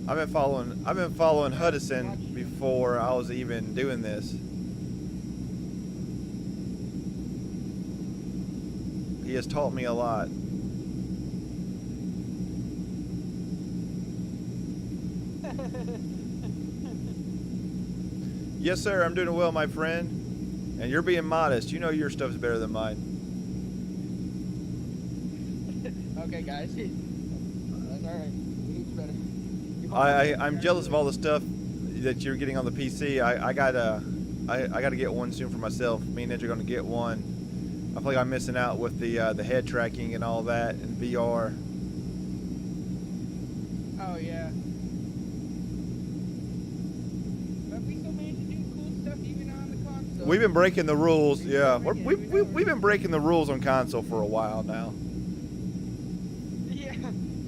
Speaker 3: I've been following Hudson before I was even doing this. He has taught me a lot. Yes, sir. I'm doing well, my friend. And you're being modest. You know your stuff's better than mine.
Speaker 4: Okay, guys. That's all right. He's better.
Speaker 3: I'm jealous of all the stuff that you're getting on the PC. I gotta get one soon for myself. Me and Ninja are gonna get one. I feel like I'm missing out with the head tracking and all that and VR.
Speaker 4: Oh yeah. But we still managed to do cool stuff even on the console. console.
Speaker 3: We've been breaking the rules. Yeah, we've been
Speaker 4: Yeah.
Speaker 3: breaking the rules on console for a while now.
Speaker 4: Yeah,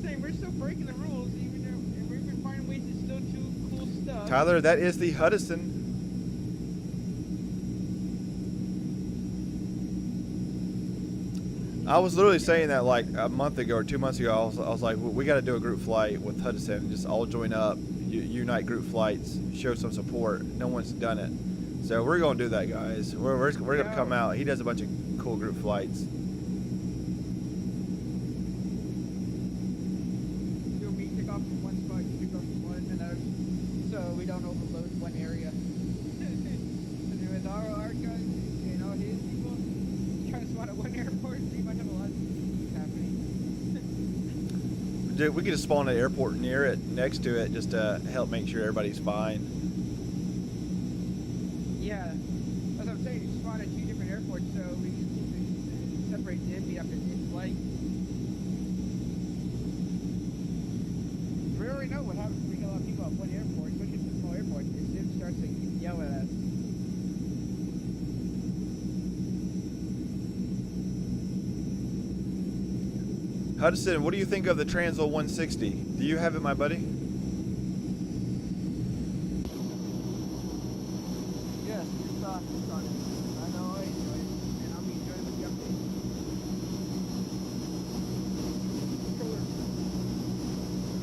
Speaker 4: same. We're still breaking the rules, even though and we've been finding ways to still do cool stuff.
Speaker 3: Tyler, that is the Hudson. I was literally saying that like a month ago or 2 months ago. I was like, we got to do a group flight with Hudson and just all join up, unite group flights, show some support. No one's done it, so we're gonna do that, guys. We're gonna come out. He does a bunch of cool group flights.
Speaker 4: Do we pick off from one spot, you pick off from one, and so we don't overload one area. And with our guys and all his people trying to spawn at one airport, we might have a lot of things happening.
Speaker 3: Dude, we could just spawn at an airport near it, next to it, just to help make sure everybody's fine.
Speaker 4: Yeah, that's what I'm saying. You spawn at 2 different airports, so we can separate them, meet up in flight. We already know what happens when we get a lot of people at one airport, especially if it's a small airport. If Sim starts to yell at us.
Speaker 3: Hudson, what do you think of the Transall 160? Do you have it, my buddy?
Speaker 4: Yes, your thoughts on it. I know I enjoy it, and I'll be enjoying with the update.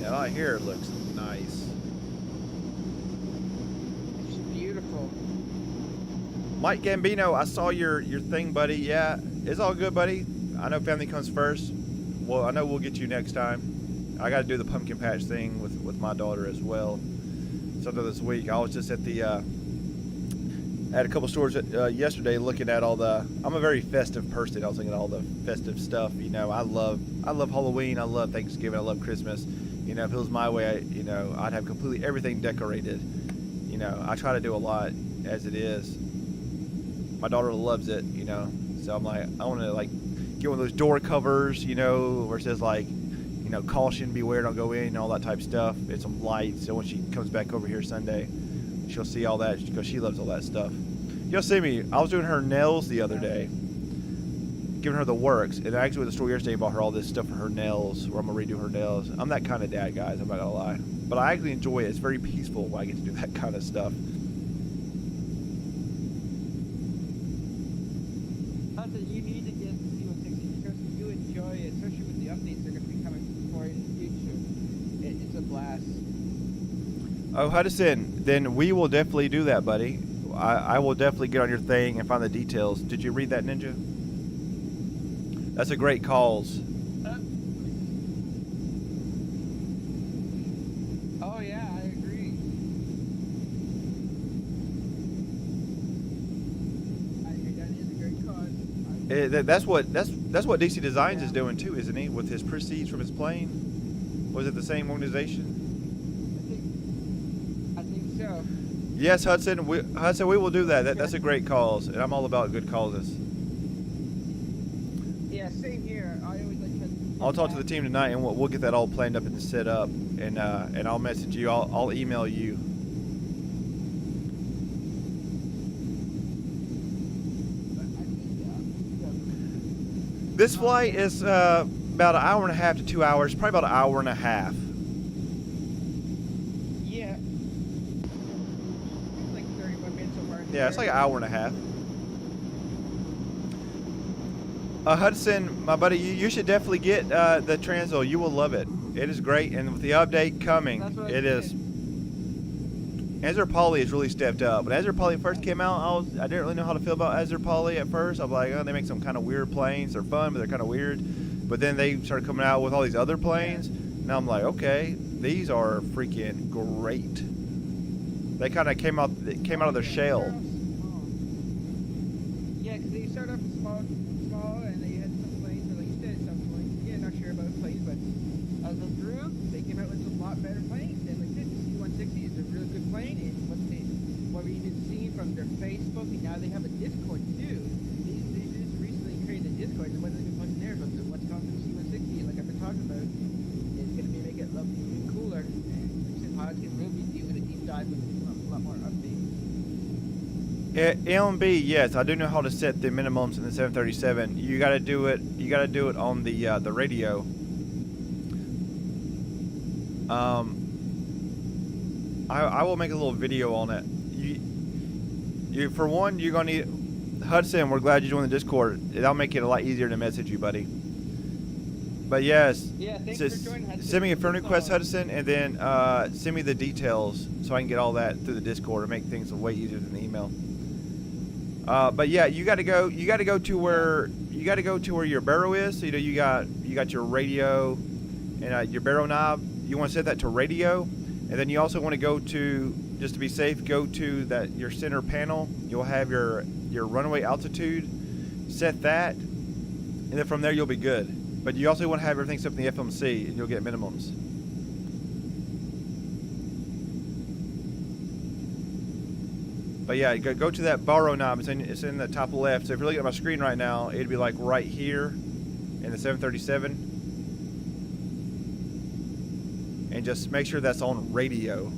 Speaker 3: Yeah, right here it looks nice.
Speaker 4: It's beautiful.
Speaker 3: Mike Gambino, I saw your thing, buddy. Yeah, it's all good, buddy. I know family comes first. Well, I know we'll get you next time. I got to do the pumpkin patch thing with my daughter as well. Sometime this week. I was just at the at a couple stores yesterday looking at all the. I'm a very festive person. I was looking at all the festive stuff. You know, I love Halloween. I love Thanksgiving. I love Christmas. You know, if it was my way, I'd have completely everything decorated. You know, I try to do a lot as it is. My daughter loves it. You know, so I'm like, I want to like get one of those door covers. You know, where it says like, you know, caution, beware, don't go in, all that type of stuff. And some lights. So when she comes back over here Sunday, she'll see all that because she loves all that stuff. You'll see me. I was doing her nails the other day, giving her the works, and I actually went to the store yesterday and bought her all this stuff for her nails, where I'm gonna redo her nails. I'm that kind of dad, guys. I'm not gonna lie, but I actually enjoy it. It's very peaceful when I get to do that kind of stuff.
Speaker 4: Not that you need to get the C160 because you enjoy it, especially with the updates that are going to be coming for it in the future. It's a blast.
Speaker 3: Oh, Hudson, then we will definitely do that, buddy. I will definitely get on your thing and find the details. Did you read that, Ninja? That's a great cause.
Speaker 4: Oh yeah, I agree. I think that is a great cause.
Speaker 3: That's what DC Designs is doing too, isn't he? With his proceeds from his plane. Was it the same organization?
Speaker 4: I think so.
Speaker 3: Yes, Hudson. We will do that. That's a great cause, and I'm all about good causes.
Speaker 4: Yeah, same here. I always like to.
Speaker 3: I'll talk to the team tonight, and we'll get that all planned up and set up, and I'll message you. I'll email you. This flight is about an hour and a half to 2 hours, probably about an hour and a half.
Speaker 4: Yeah. It's like 31 minutes so far.
Speaker 3: Yeah, it's like an hour and a half. Hudson, my buddy, you should definitely get the Transall. You will love it. It is great, and with the update coming, it is. Ezra Poly has really stepped up. When Ezra Poly first came out, I didn't really know how to feel about Ezra Poly at first. I was like, oh, they make some kind of weird planes. They're fun, but they're kind of weird. But then they started coming out with all these other planes. Now I'm like, okay, these are freaking great. They kind of came out of their shell.
Speaker 4: Yeah, because they started off small, and they had some planes, or like you said, some planes. Yeah, not sure about planes, but as they grew, they came out with a lot better planes. And like this, the C160 is a really good plane, and what we've been seeing from their Facebook, and now they have a Discord too. They just recently created a Discord, and what they've been posting there about what's coming from the C160, like I've been talking about, is going to be make it look even cooler, and how it's going to really be doing a deep dive with a lot more updates.
Speaker 3: LMB, yes, I do know how to set the minimums in the 737. You got to do it. You got to do it on the radio. I will make a little video on it. You for one, you're gonna need Hudson. We're glad you joined the Discord. That'll make it a lot easier to message you, buddy. But yes,
Speaker 4: Yeah, thanks
Speaker 3: just
Speaker 4: for joining, Hudson.
Speaker 3: send me a friend request, Hudson, and then send me the details so I can get all that through the Discord and make things way easier than the email. But yeah, you got to go to where your barrel is. So you got your radio and your barrel knob. You want to set that to radio, and then you also want to go to, just to be safe, go to your center panel. You'll have your runway altitude. Set that, and then from there you'll be good. But you also want to have everything set in the FMC, and you'll get minimums. But yeah, go to that borrow knob. It's in the top left. So if you're looking at my screen right now, it'd be like right here in the 737. And just make sure that's on radio.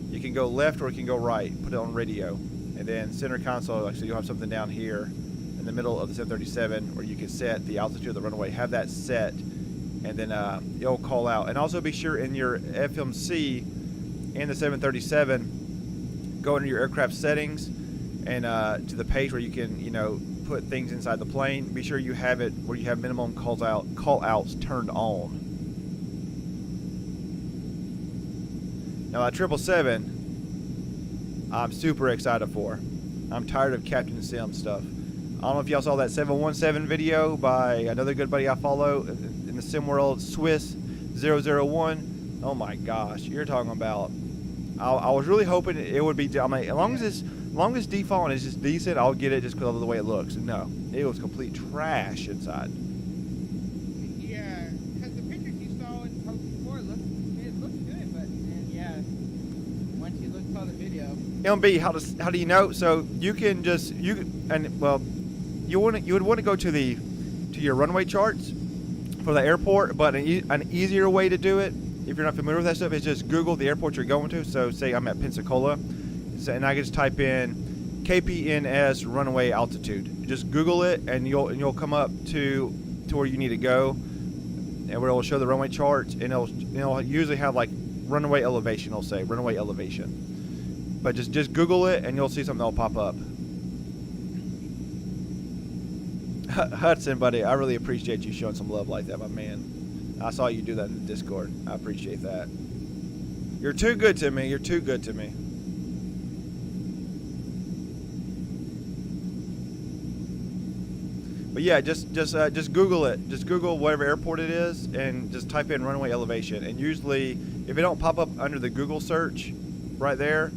Speaker 3: You can go left or you can go right. Put it on radio. And then center console, actually you'll have something down here in the middle of the 737 where you can set the altitude of the runway. Have that set, and then it'll call out. And also be sure in your FMC in the 737, go into your aircraft settings and to the page where you can, put things inside the plane. Be sure you have it where you have minimum call outs turned on. Now that 777, I'm super excited for. I'm tired of Captain Sim stuff. I don't know if y'all saw that 717 video by another good buddy I follow in the sim world, Swiss 001. Oh my gosh, you're talking about. I was really hoping it would be. I mean, as long as default is just decent, I'll get it just because of the way it looks. No, it was complete trash inside.
Speaker 4: Yeah, because the pictures you saw in post before looked good, but once you saw the video.
Speaker 3: MB, how do you know? So you can you would want to go to your runway charts for the airport, but an easier way to do it, if you're not familiar with that stuff, is just Google the airport you're going to. So say I'm at Pensacola, and I can just type in KPNS runway altitude. You just Google it, and you'll come up to where you need to go, and where it will show the runway charts, and it'll usually have like runway elevation. It'll say runway elevation, but just Google it, and you'll see something that'll pop up. Hudson, buddy, I really appreciate you showing some love like that, my man. I saw you do that in the Discord. I appreciate that. You're too good to me. You're too good to me. But yeah, just Google it. Just Google whatever airport it is, and just type in runway elevation. And usually, if it don't pop up under the Google search, right there,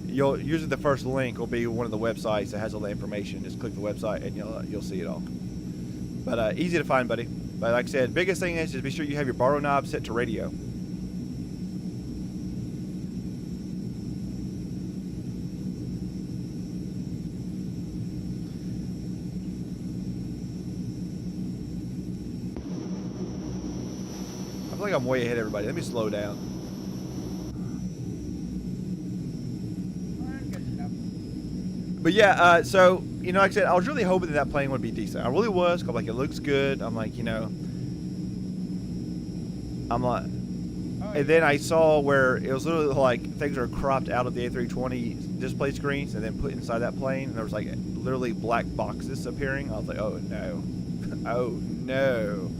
Speaker 3: usually the first link will be one of the websites that has all the information. Just click the website, and you'll see it all. But easy to find, buddy. But like I said, biggest thing is just be sure you have your borrow knob set to radio. I feel like I'm way ahead of everybody. Let me slow down. But yeah, so, like I said, I was really hoping that plane would be decent. I really was, because like, it looks good. I'm like, and then I saw where it was literally like things are cropped out of the A320 display screens and then put inside that plane, and there was like literally black boxes appearing. I was like, oh no. Oh no.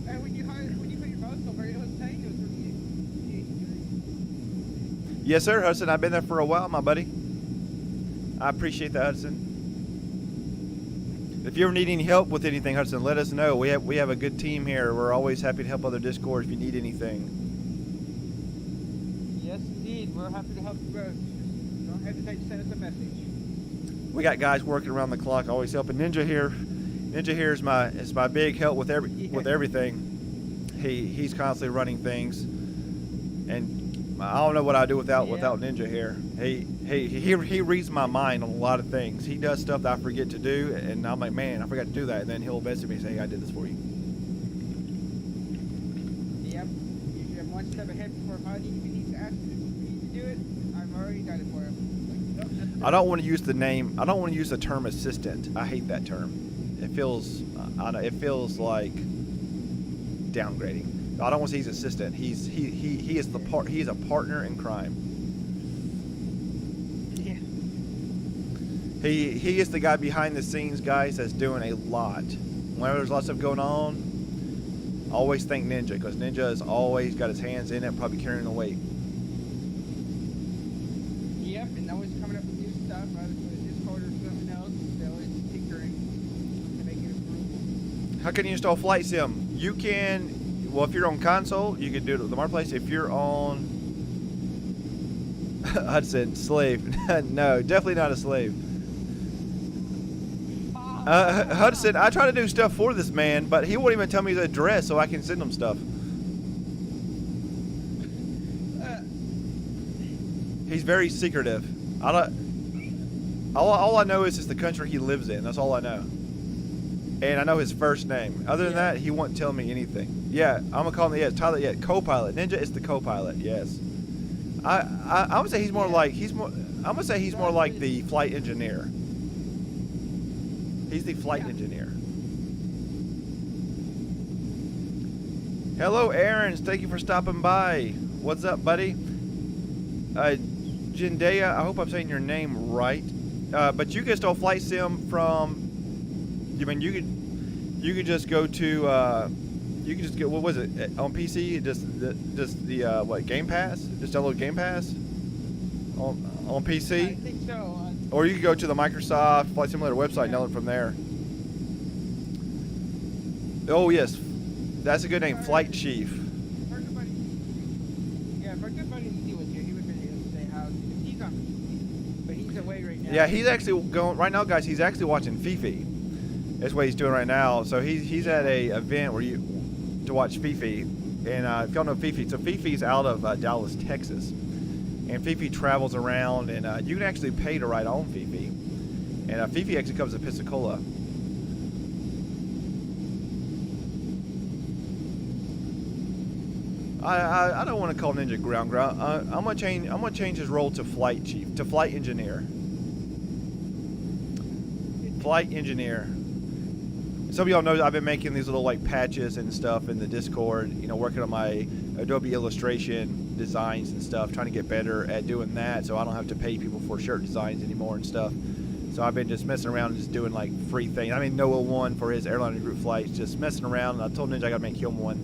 Speaker 4: And when you put your post over, it was saying it was from the
Speaker 3: Yes, sir, Hudson. I've been there for a while, my buddy. I appreciate that, Hudson. If you ever need any help with anything, Hudson, let us know. We have a good team here. We're always happy to help other Discord if you need anything.
Speaker 4: Yes, indeed. We're happy to help you both. Don't hesitate to send us a message.
Speaker 3: We got guys working around the clock, always helping. Ninja here is my big help with everything. He's constantly running things, and I don't know what I do without Ninja here. He reads my mind on a lot of things. He does stuff that I forget to do, and I'm like, man, I forgot to do that. And then he'll message me and say, hey, I did this for you.
Speaker 4: Yep. Usually I'm one step ahead before Buddy even needs to ask me to do it. I've already done it for him.
Speaker 3: I don't want to use the name. I don't want to use the term assistant. I hate that term. It feels. It feels like downgrading. I don't want to say he's assistant. He is the part. He is a partner in crime.
Speaker 4: Yeah.
Speaker 3: He is the guy behind the scenes, guys, that's doing a lot. Whenever there's lots of stuff going on, always think Ninja, because Ninja has always got his hands in it, probably carrying the weight.
Speaker 4: Yep, and always coming up with new stuff. Either for the Discord or something else. They're always tinkering to make it improve.
Speaker 3: How can you install Flight Sim? You can, well, if you're on console, you can do it at the marketplace. If you're on, Hudson, slave. No, definitely not a slave. Hudson, I try to do stuff for this man, but he won't even tell me his address so I can send him stuff. He's very secretive. All I know is just the country he lives in. That's all I know. And I know his first name. Other than that, he won't tell me anything. Yeah, I'm gonna call him. Yeah, Tyler. Yeah, co-pilot. Ninja is the co-pilot. Yes. I'm gonna say he's more like I'm gonna say he's more like the flight engineer. He's the flight engineer. Hello, Aaron. Thank you for stopping by. What's up, buddy? Jindea, I hope I'm saying your name right. But you can install Flight Sim from. You mean you could just go to you can just get, what was it, on PC? Just the what, Game Pass? Just download Game Pass on PC.
Speaker 4: I think so.
Speaker 3: Or you can go to the Microsoft Flight Simulator website and download it from there. Oh yes, that's a good name, Flight Chief.
Speaker 4: If our good buddy he was here, he would be able to say how he's on PC, but he's away right now.
Speaker 3: Yeah, he's actually going right now, guys. He's actually watching Fifi. That's what he's doing right now. So he's at a event where to watch Fifi, and if y'all know Fifi, so Fifi's out of Dallas, Texas, and Fifi travels around, and you can actually pay to ride on Fifi, and Fifi actually comes to Pensacola. I don't want to call Ninja ground. I'm gonna change his role to flight chief, to flight engineer. Flight engineer. Some of y'all know I've been making these little like patches and stuff in the Discord, you know, working on my Adobe Illustration designs and stuff, trying to get better at doing that so I don't have to pay people for shirt designs anymore and stuff. So I've been just messing around and just doing like free things. I mean, Noah won for his airline group flights, just messing around, and I told Ninja I gotta make him one.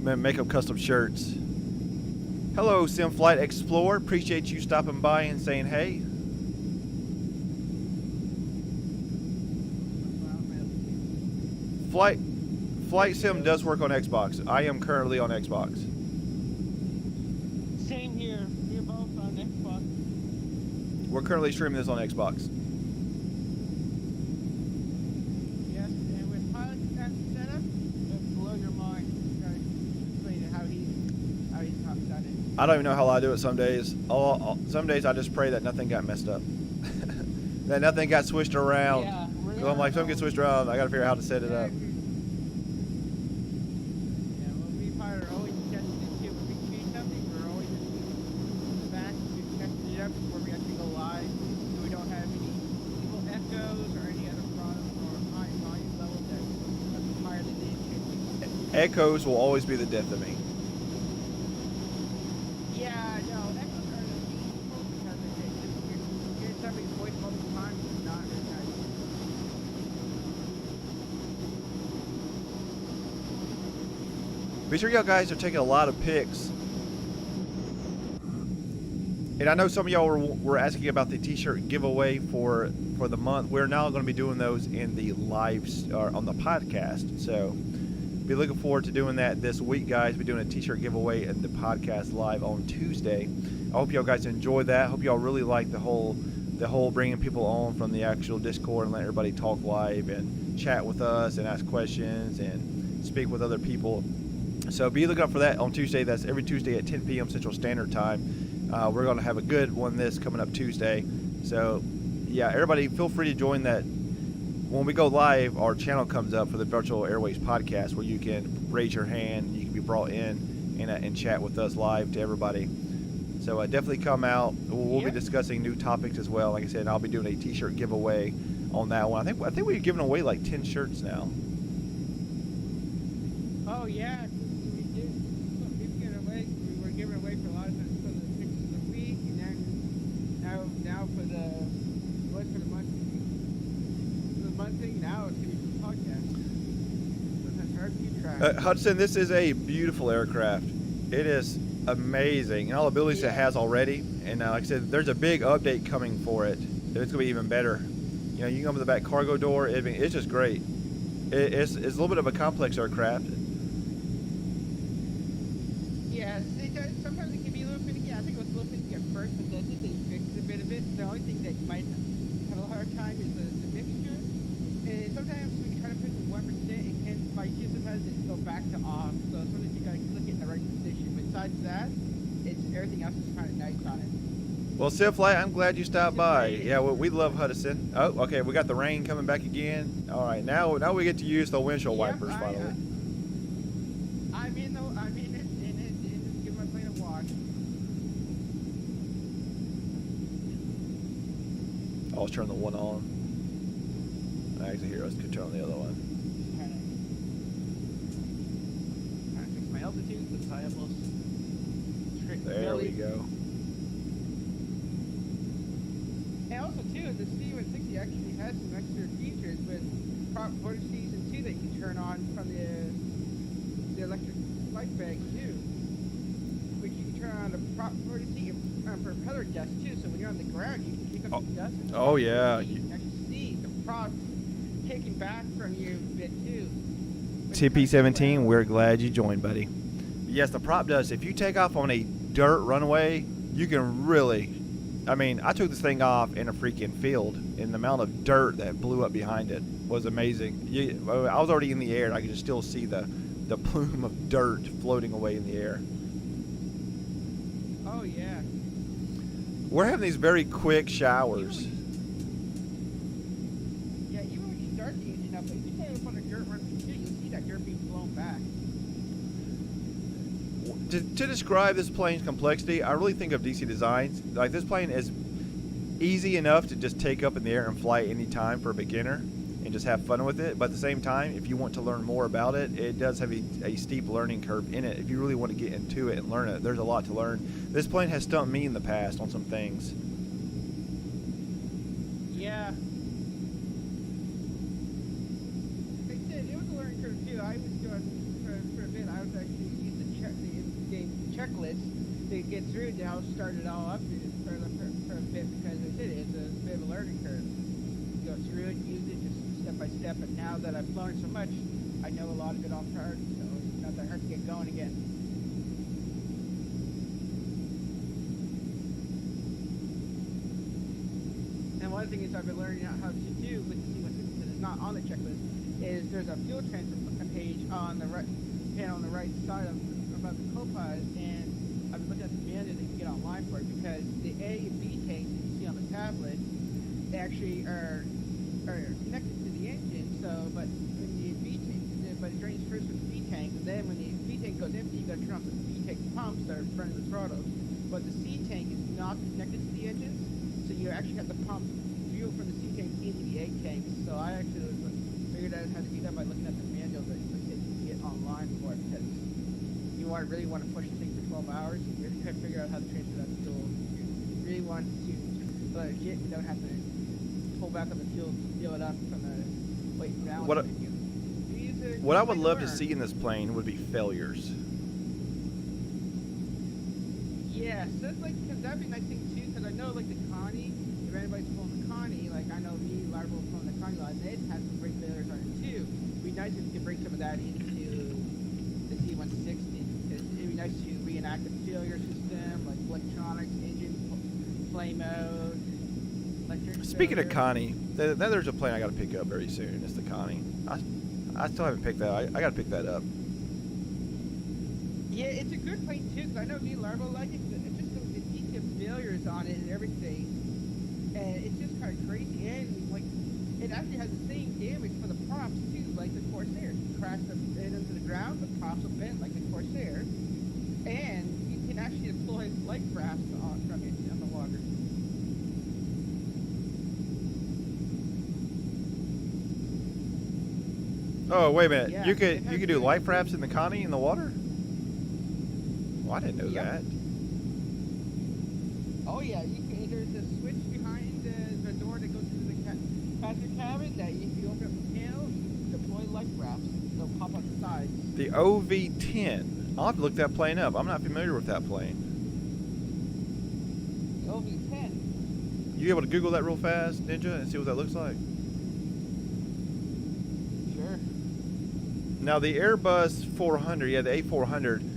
Speaker 3: Make up custom shirts. Hello, Sim Flight Explorer. Appreciate you stopping by and saying hey. Flight Sim does work on Xbox. I am currently on Xbox.
Speaker 4: Same here. We're both on Xbox.
Speaker 3: We're currently streaming this on Xbox.
Speaker 4: Yes, and with pilot setup, it'll blow your mind. Explain how he's done it.
Speaker 3: I don't even know how I do it some days. Some days I just pray that nothing got messed up. That nothing got switched around.
Speaker 4: Yeah,
Speaker 3: So I'm like, something gets switched around, I gotta figure out how to set it up.
Speaker 4: Yeah, well, we pilot are always testing it too. When we change something, we're always back to testing it up before we actually go live, so we don't have any evil echoes or any other problems or high volume levels that are higher than the intended.
Speaker 3: Echoes will always be the death of me.
Speaker 4: Yeah, no, echoes are the evil because you're hearing somebody's voice multiple times is not very nice.
Speaker 3: Be sure y'all guys are taking a lot of pics. And I know some of y'all were asking about the t-shirt giveaway for the month. We're now going to be doing those in the live, or on the podcast. So be looking forward to doing that this week, guys. We're doing a t-shirt giveaway and the podcast live on Tuesday. I hope y'all guys enjoy that. I hope y'all really like the whole bringing people on from the actual Discord and let everybody talk live and chat with us and ask questions and speak with other people. So be looking up for that on Tuesday. That's every Tuesday at 10 p.m. Central Standard Time. We're going to have a good one this coming up Tuesday. So, yeah, everybody feel free to join that. When we go live, our channel comes up for the Virtual Airways podcast where you can raise your hand, you can be brought in and chat with us live to everybody. So definitely come out. We'll be
Speaker 4: Yep.
Speaker 3: discussing new topics as well. Like I said, I'll be doing a T-shirt giveaway on that one. I think we've given away like 10 shirts now.
Speaker 4: Oh yeah, we did. We've given away. We were giving away for a lot of times for the pictures of the week, and then now for the what for the month. The month thing now it's gonna be for the podcast. So that's hard to keep track.
Speaker 3: Hudson, this is a beautiful aircraft. It is amazing, and all the abilities it has already. And like I said, there's a big update coming for it. It's gonna be even better. You know, you can open the back cargo door. It's just great. It's a little bit of a complex aircraft.
Speaker 4: Yeah, sometimes it can be a little finicky. I think it was a little finicky at first, but then they fixed a bit of it. The only thing that you might have a hard time is the mixture. And sometimes when you try to push it 1%, it can spike you. Sometimes it go back to off. So sometimes you gotta click it in the right position. Besides that, everything else is kind of nice on it.
Speaker 3: Well, Flight, I'm glad you stopped by. Yeah, we love Hudson. Oh, okay, we got the rain coming back again. All right, now we get to use the windshield wipers finally.
Speaker 4: I'm in it, and give my plane a wash.
Speaker 3: I'll turn the one on. Actually, here, let's turn on the other one.
Speaker 4: Trying to fix my altitude, because I almost tricked the
Speaker 3: There we
Speaker 4: belly.
Speaker 3: go.
Speaker 4: And also too, the C160 actually has some extra features with prop vortices and two that you can turn on from the electric flight bag too. Which you can turn on the prop vortice and propeller dust too. So when you're on the ground, you can kick up the dust. And
Speaker 3: Oh, yeah.
Speaker 4: You can actually see the props kicking back from you a bit too.
Speaker 3: TP17, we're glad you joined, buddy. Yes, the prop does. If you take off on a dirt runway, you can really. I mean, I took this thing off in a freaking field, and the amount of dirt that blew up behind it was amazing. I was already in the air, and I could just still see the plume of dirt floating away in the air.
Speaker 4: Oh yeah.
Speaker 3: We're having these very quick showers.
Speaker 4: Yeah, even when you start the engine up, if you start up on a dirt runway too, you'll see that dirt being blown back.
Speaker 3: To describe this plane's complexity, I really think of DC Designs. Like, this plane is easy enough to just take up in the air and fly any time for a beginner and just have fun with it. But at the same time, if you want to learn more about it, it does have a steep learning curve in it. If you really want to get into it and learn it, there's a lot to learn. This plane has stumped me in the past on some things.
Speaker 4: Yeah. Like I said, it was a learning curve too. I was doing for a bit. I was actually using the checklist to get through to how start it all up for a bit, because I said it's a bit of a learning curve. You go through it, use it just step by step. And now that I've learned so much, I know a lot of it off heart, so it's not that hard to get going again. And one thing is I've been learning out how to do with the C160 that is not on the checklist is there's a fuel transfer page on the right panel on the right side of above the co-pilot, and I've been looking at the manual that you can get online for it, because the A and B tanks that you see on the tablet, they actually are connected to the engine. So, but when the B tank, but it drains first with the B tank, and then when the B tank goes empty, you got to turn off the B tank pumps that are running the throttles. But the C tank is not connected to the engines, so you actually have to pump fuel from the C tank into the A tank. So I actually figured out how to do that by looking at the manual that you can get online for it, because you really want to push the thing for 12 hours. You really try to figure out how to transfer that fuel. You really want to let it get without having to pull back on the fuel to fill it up from the weight and balance.
Speaker 3: What I would love to see in this plane would be failures.
Speaker 4: Yeah, so it's like, cause that'd be a nice thing too, because I know like the Connie, if anybody's pulling the Connie, like I know me, Larval pulling the Connie lot, and they'd have some great failures on it too. It'd be nice if you could bring some of that into the C160, because it'd be nice to reenact the failure system, like electronics, engine, play mode, electric.
Speaker 3: Speaking of
Speaker 4: failure.
Speaker 3: Connie, there's a plane I got to pick up very soon. It's the Connie. I still haven't picked that. I got to pick that up.
Speaker 4: Yeah, it's a good plane too, because I know me and Larval like it. It's just the detailed failures on it and everything, and it's just kind of crazy. And like, it actually has the same damage for the props too, like the Corsair. You crash the bend into the ground, the props will bend like the Corsair, and you can actually deploy light rafts
Speaker 3: Oh, wait a minute.
Speaker 4: Yeah,
Speaker 3: you
Speaker 4: it
Speaker 3: could
Speaker 4: has
Speaker 3: you could do
Speaker 4: really
Speaker 3: life
Speaker 4: good-
Speaker 3: rafts in the Connie in the water? Well, I didn't know
Speaker 4: Yep.
Speaker 3: that.
Speaker 4: Oh yeah, you can, there's a switch behind the door that goes into the passenger cabin that if you open up the panel, you deploy life rafts. They'll pop on the sides.
Speaker 3: The OV-10. I'll have to look that plane up. I'm not familiar with that plane.
Speaker 4: The OV-10.
Speaker 3: You able to Google that real fast, Ninja, and see what that looks like?
Speaker 4: Sure.
Speaker 3: Now the Airbus 400, yeah, the A400.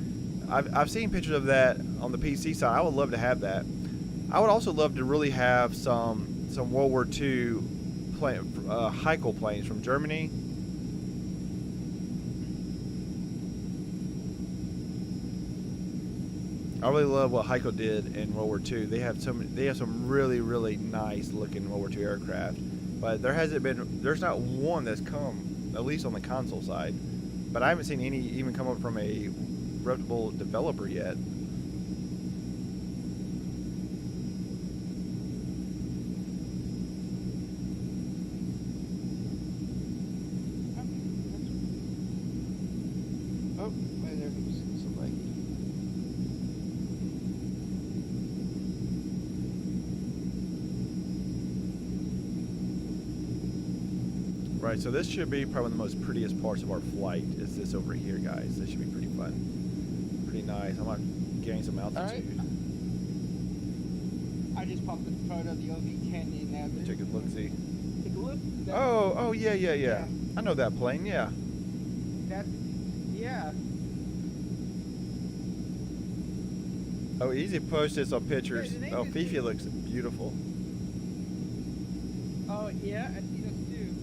Speaker 3: I've seen pictures of that on the PC side. I would love to have that. I would also love to really have some World War II Haiphong planes from Germany. I really love what Haiphong did in World War II. They have some really, really nice looking World War II aircraft, but there's not one that's come, at least on the console side. But I haven't seen any even come up from a reputable developer yet.
Speaker 4: Oh, wait, there goes somebody.
Speaker 3: Right, so this should be probably the most prettiest parts of our flight is this over here, guys. This should be pretty fun. Pretty nice. I'm gonna gain some altitude.
Speaker 4: I just popped the photo of the OV-10 in there.
Speaker 3: Take a look, see.
Speaker 4: Take a look.
Speaker 3: Oh, yeah. I know that plane, yeah.
Speaker 4: Yeah.
Speaker 3: Oh, Easy posted some pictures.
Speaker 4: Yeah, the name
Speaker 3: Oh,
Speaker 4: is-
Speaker 3: Fifi looks beautiful.
Speaker 4: Oh, yeah, I see those too.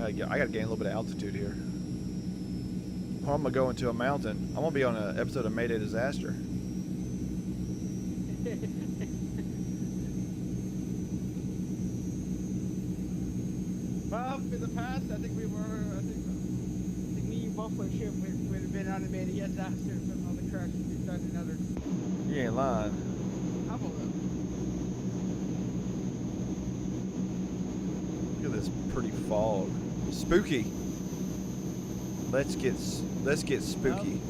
Speaker 3: I gotta gain a little bit of altitude here. Or I'm gonna go into a mountain. I'm gonna be on an episode of Mayday Disaster.
Speaker 4: Well, in the past, I think me and you both would have been on a made a disaster from all the crashes we've done in other.
Speaker 3: You ain't lying.
Speaker 4: How about that?
Speaker 3: Look at this pretty fog. Spooky. Let's get spooky.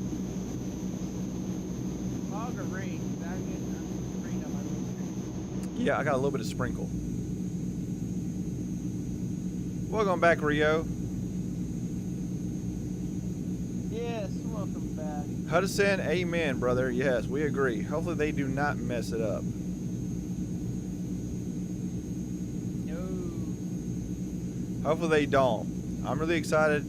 Speaker 4: Fog or rain? I'm getting rain on my road.
Speaker 3: Yeah, I got a little bit of sprinkle. Welcome back, Rio.
Speaker 4: Yes, welcome back.
Speaker 3: Hudson, amen, brother. Yes, we agree. Hopefully they do not mess it up.
Speaker 4: No.
Speaker 3: Hopefully they don't. I'm really excited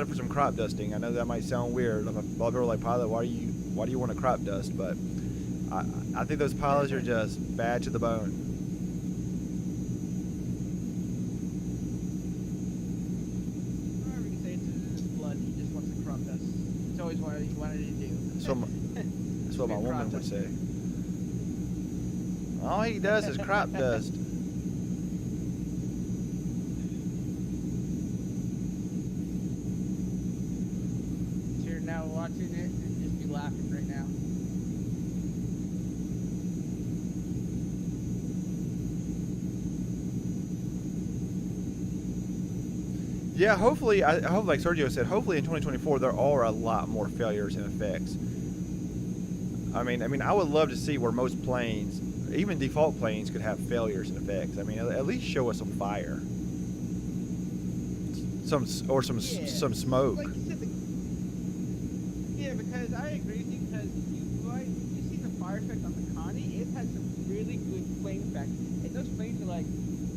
Speaker 3: for some crop dusting. I know that might sound weird. I'm a people are like, pilot, why do you want to crop dust? But I think those pilots are just bad to the bone.
Speaker 4: Whatever you can say, it's his blood. He just wants to crop dust. It's always what he wanted to do.
Speaker 3: That's what my woman would say. All he does is crop dust.
Speaker 4: So you're now watching it and just be laughing right now.
Speaker 3: Yeah, hopefully, I hope, like Sergio said, hopefully in 2024 there are a lot more failures and effects. I mean, I would love to see where most planes, even default planes, could have failures and effects. I mean, at least show us some fire, some smoke.
Speaker 4: Like you said, yeah, because I agree with you. Because you see the fire effect on the Connie, it has some really good flame effects, and those flames are like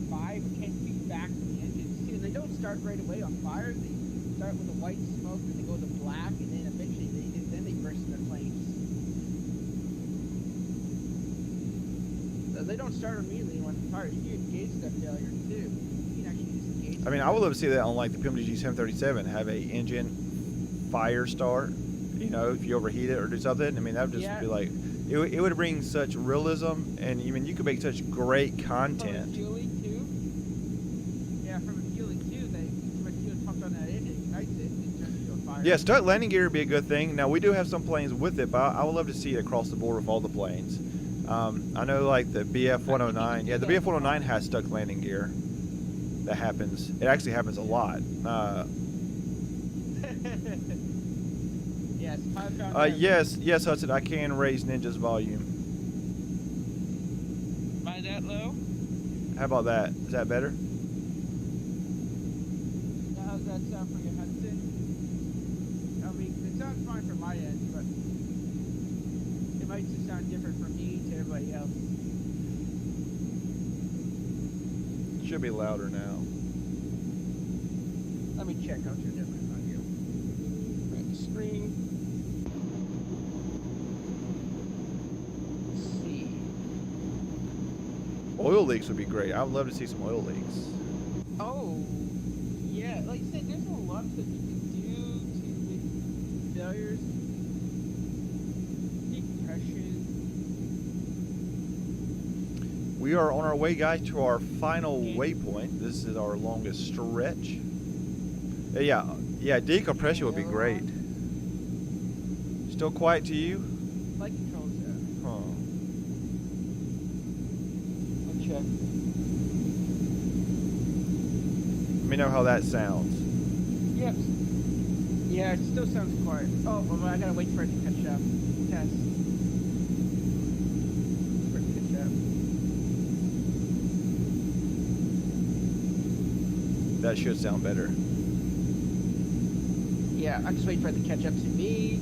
Speaker 4: 5 or 10 feet back from the engine. See, and they don't start right away on fire. They start with a white smoke, then they go to black, and then eventually they burst into flames. So they don't start immediately on fire. You can gauge their failure too. You can actually just gauge.
Speaker 3: I mean, I would love to see that on like the PMDG 737, have a engine fire start. You know, if you overheat it or do something. I mean, that would just be like, it would bring such realism, and I mean, you could make such great content.
Speaker 4: From a fueling too. Yeah, from a fueling too. When fuel pumped on that engine, ignites it, it turns into a fire. fire.
Speaker 3: Yeah, stuck landing gear would be a good thing. Now, we do have some planes with it, but I would love to see it across the board with all the planes. I know, like, the BF-109. Yeah, the BF-109 has stuck landing gear. That happens. It actually happens a lot.
Speaker 4: Yes, 5 pound.
Speaker 3: Yes, Hudson, I can raise Ninja's volume.
Speaker 4: Am I that low?
Speaker 3: How about that? Is that better?
Speaker 4: How's that sound for you, Hudson? I mean, it sounds fine from my end, but it might just sound different from me to everybody else.
Speaker 3: Should be louder now.
Speaker 4: Let me check out your different audio. Right, the screen. Let's see.
Speaker 3: Oil leaks would be great. I would love to see some oil leaks.
Speaker 4: Oh, yeah. Like I said, there's a lot that you can do to with failures. Decompression.
Speaker 3: We are on our way, guys, to our final waypoint. This is our longest stretch. Yeah, decompression would be great. Still quiet to you?
Speaker 4: Flight controls, yeah.
Speaker 3: Huh.
Speaker 4: I'll check.
Speaker 3: Let me know how that sounds.
Speaker 4: Yep. Yeah, it still sounds quiet. Oh, well, I gotta wait for it to catch up. Test. For it to catch up.
Speaker 3: That should sound better.
Speaker 4: Yeah, I'm just waiting for it to catch up to me.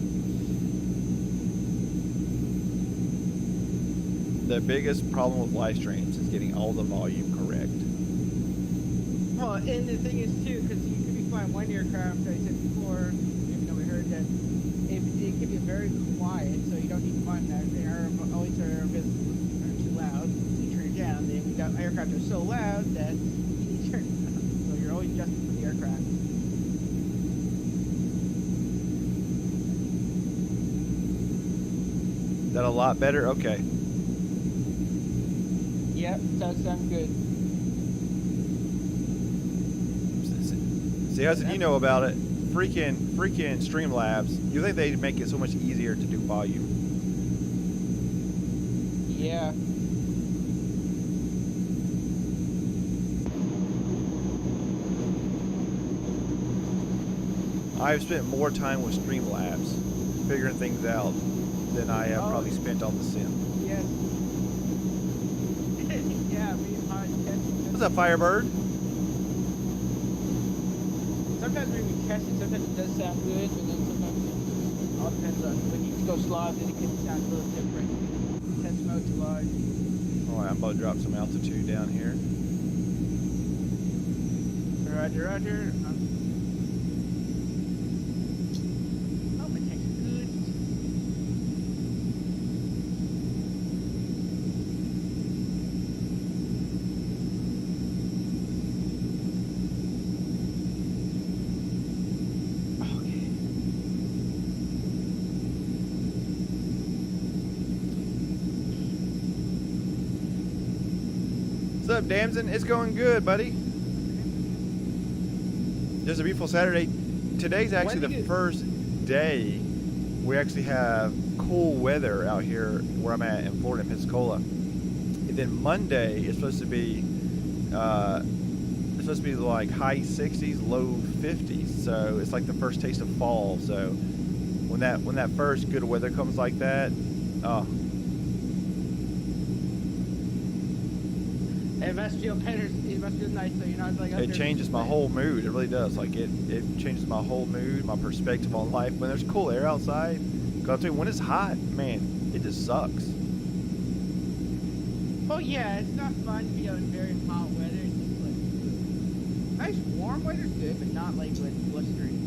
Speaker 3: The biggest problem with live streams is getting all the volume correct.
Speaker 4: Well, and the thing is too, because you could be flying one aircraft, I said before, even though we heard that it can be very quiet, so you don't need to find that. They are always are a bit too loud. You turn it down. Then we got aircraft that are so loud that you need to turn it down. So you're always adjusting for the aircraft.
Speaker 3: Is that a lot better? Okay.
Speaker 4: Yep, does sound good.
Speaker 3: See, Hudson, you know about it. Freaking Streamlabs. You think they'd make it so much easier to do volume?
Speaker 4: Yeah.
Speaker 3: I've spent more time with Streamlabs figuring things out than I have probably spent on the sim.
Speaker 4: Yes. Yeah, me and mine.
Speaker 3: What's up, Firebird?
Speaker 4: Sometimes when we test it, sometimes it does sound good, but then sometimes it all depends on when you go live, then it can sound a little different. Test mode to live.
Speaker 3: Alright, I'm about to drop some altitude down here.
Speaker 4: Roger, roger. Oh, my tank's good.
Speaker 3: What's up, Damson? It's going good, buddy. Just a beautiful Saturday. Today's actually the first day we actually have cool weather out here where I'm at in Florida, in Pensacola. And then Monday it's supposed to be like high 60s, low 50s. So it's like the first taste of fall. So when that first good weather comes like that, oh.
Speaker 4: It must feel better. It must feel nice, so you're not like.
Speaker 3: It changes my whole mood. It really does. Like it changes my whole mood, my perspective on life. When there's cool air outside, cause I'll tell you, when it's hot, man, it just sucks.
Speaker 4: Oh yeah, it's not fun to be out in very hot weather. It's just like nice warm weather's good, but not like with blistering.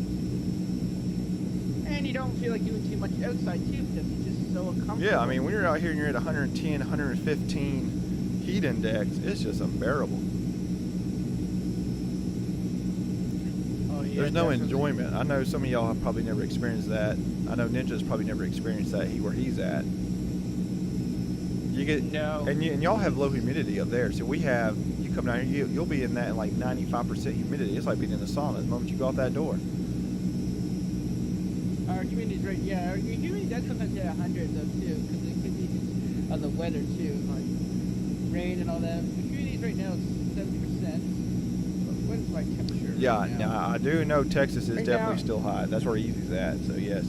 Speaker 4: And you don't feel like doing too much outside too because it's just so uncomfortable.
Speaker 3: Yeah, I mean, when you're out here and you're at 110, 115 heat index, it's just unbearable.
Speaker 4: Oh yeah.
Speaker 3: There's no
Speaker 4: definitely.
Speaker 3: enjoyment. I know some of y'all have probably never experienced that. I know Ninja's probably never experienced that where he's at. You get
Speaker 4: No.
Speaker 3: and y'all have low humidity up there. So we have, you come down here, you'll be in that like 95% humidity. It's like being in the sauna the moment you go out that door.
Speaker 4: Our humidity's right, yeah, our humidity does sometimes hit 100 though too, because it could be on the weather too, like rain and all that. The humidity's right now is 70%. What is my temperature?
Speaker 3: Yeah,
Speaker 4: right now?
Speaker 3: now I do know Texas is
Speaker 4: Right
Speaker 3: definitely
Speaker 4: now-
Speaker 3: still hot. That's where Easy's at. So yes.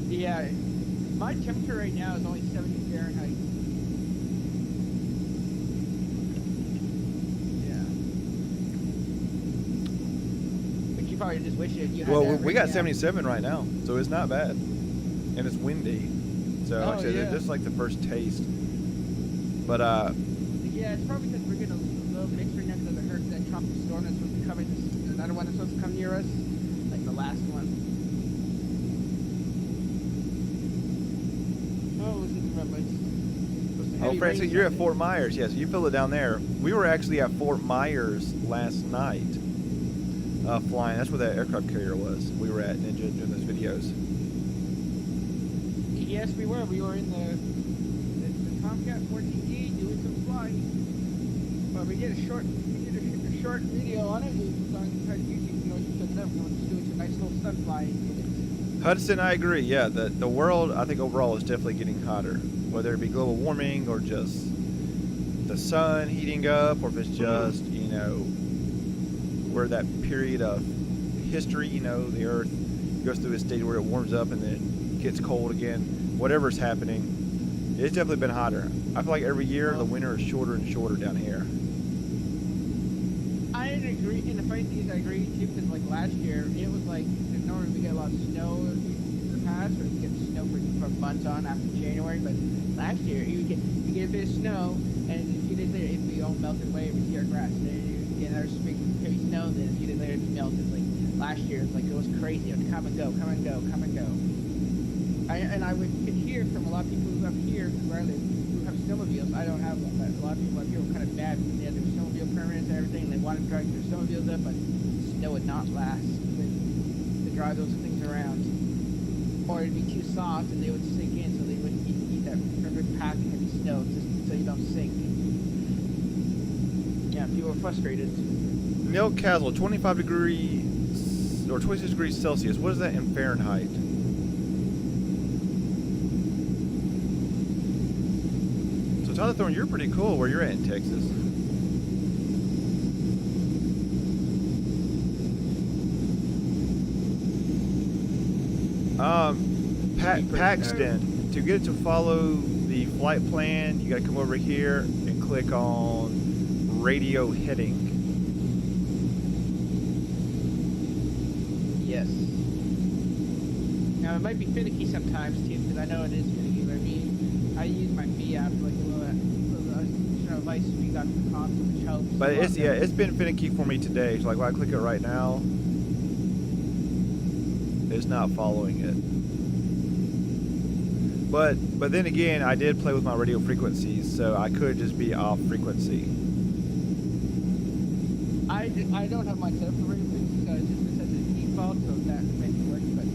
Speaker 4: Yeah, my temperature right now is only 70 Fahrenheit. Yeah. But you probably just wish you had
Speaker 3: Well,
Speaker 4: that
Speaker 3: we
Speaker 4: right
Speaker 3: got
Speaker 4: now.
Speaker 3: 77 right now, so it's not bad, and it's windy. So like I
Speaker 4: Oh,
Speaker 3: said,
Speaker 4: yeah.
Speaker 3: this is like the first taste. But
Speaker 4: Yeah, it's probably because we're getting a little mix right now because of the that tropical storm that's supposed to come in. Another one that's supposed to come near us, like the last one. Oh, this is
Speaker 3: oh, Francis, you're at Fort Myers. Yes, you feel it down there. We were actually at Fort Myers last night, flying. That's where that aircraft carrier was. We were at Ninja doing those videos.
Speaker 4: Yes, we were. We were in the Tomcat 14E doing some flying. But we did a short video on it. It was on YouTube. You know, you said that we were just doing some nice little sun flying.
Speaker 3: Hudson, I agree. Yeah, the world, I think overall is definitely getting hotter. Whether it be global warming or just the sun heating up, or if it's just, you know, where that period of history, you know, the Earth goes through a stage where it warms up and then gets cold again. Whatever's happening, it's definitely been hotter. I feel like every year the winter is shorter and shorter down here.
Speaker 4: I agree, and the funny thing is I agree too, because like last year, it was like, normally we get a lot of snow in the past, or we get snow for months on after January, but last year you get a bit of snow, and a few days later it'd be all melted away, we see our grass, and then you get another big heavy snow, then a few days later it'd be melted. Like last year, it's like it was crazy, it would come and go, come and go, come and go. And I could hear from a lot of people who up here, where I live, who have snowmobiles. I don't have one, but a lot of people up here were kind of bad because they had their snowmobile permits and everything, and they wanted to drive their snowmobiles up, but snow would not last to drive those things around. Or it'd be too soft and they would sink in, so they wouldn't eat that perfect pack of heavy snow just so you don't sink. Yeah, people were frustrated.
Speaker 3: Neil Castle, 25 degrees or 26 degrees Celsius. What is that in Fahrenheit? So Tyler, you're pretty cool where you're at in Texas. Paxton, to get it to follow the flight plan, you got to come over here and click on radio heading.
Speaker 4: Yes. Now it might be finicky sometimes too, because I know it is finicky. But I use my V app like a little advice we got from the cops, which helps.
Speaker 3: But it's been finicky for me today. So like when I click it right now, it's not following it. But then again, I did play with my radio frequencies, so I could just be off frequency.
Speaker 4: I don't have my set up for radio frequency, so it's just set to default, so that makes it work. But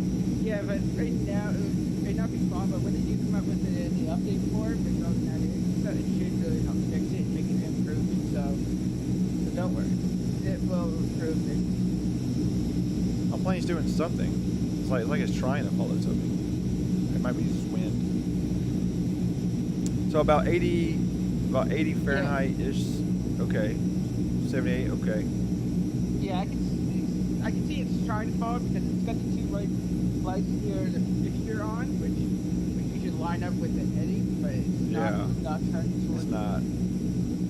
Speaker 4: yeah, but right now it may not be fun, but when they do come up with the update for it, so it should really help fix it and make it improve. So don't worry, it will improve it.
Speaker 3: My plane's doing something. It's like it's trying to follow something. It might be just wind. So about 80 Fahrenheit ish. Okay. 78. Okay.
Speaker 4: Yeah, I can see it's trying to follow because it's got the two white lights here, the fixture on, which you should line up with the heading, but it's not trying to.
Speaker 3: It's not.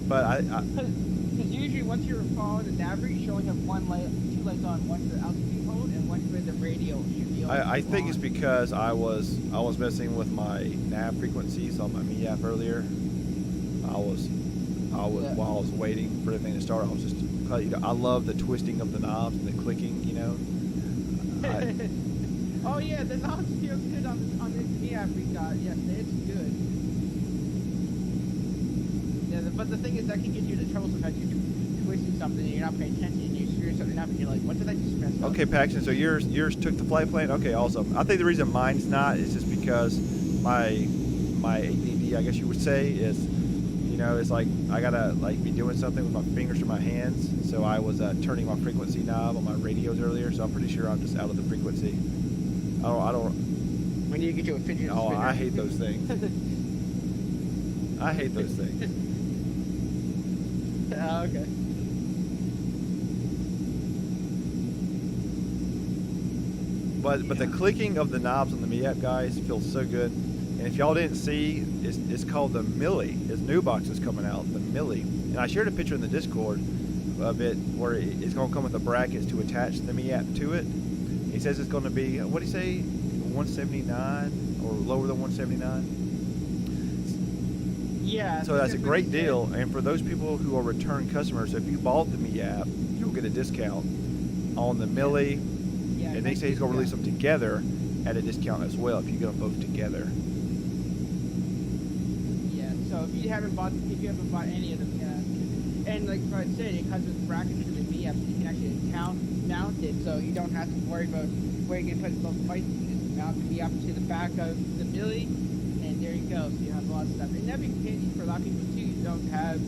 Speaker 3: But
Speaker 4: Because usually once you're following the nav route, you should only have two lights on, one for altitude hold and one for the radio.
Speaker 3: I think it's because I was messing with my nav frequencies on my Me app earlier. While I was waiting for everything to start, I was just, I love the twisting of the knobs and the clicking, you know.
Speaker 4: Oh yeah, the knobs feel good on this Me app we got. Yes, it's good. Yeah, but the thing is that can get you into trouble sometimes. You're twisting something and you're not paying attention and you screw something up and you're like, what did I just mess up?
Speaker 3: Okay, Paxton, so yours took the flight plan? Okay, awesome. I think the reason mine's not is just because my ADD, I guess you would say, is, you know, it's like I gotta like be doing something with my fingers or my hands. So I was turning my frequency knob on my radios earlier, so I'm pretty sure I'm just out of the frequency. I don't.
Speaker 4: We need to get you a fidget
Speaker 3: Oh,
Speaker 4: spinner.
Speaker 3: I hate those things. I hate those things.
Speaker 4: Oh, okay.
Speaker 3: But the clicking of the knobs on the Mi app, guys, feels so good. And if y'all didn't see, it's called the Millie. His new box is coming out, the Millie. And I shared a picture in the Discord of it where it's going to come with the brackets to attach the Mi app to it. He says it's going to be, what do you say, 179 or lower than 179?
Speaker 4: Yeah.
Speaker 3: So that's a
Speaker 4: what
Speaker 3: great
Speaker 4: he said.
Speaker 3: deal. And for those people who are return customers, so if you bought the Mi app, you'll get a discount on the Millie.
Speaker 4: Yeah,
Speaker 3: And they say he's going to release them together at a discount as well if you get them both together.
Speaker 4: Yeah. So if you haven't bought any of them, and like I said, it comes with brackets for the V app, so you can actually mount it, so you don't have to worry about where you're going to put both devices. You just mount the V app to the back of the Millie, and there you go. So you have a lot of stuff, and that'd be handy for a lot of people too. You don't have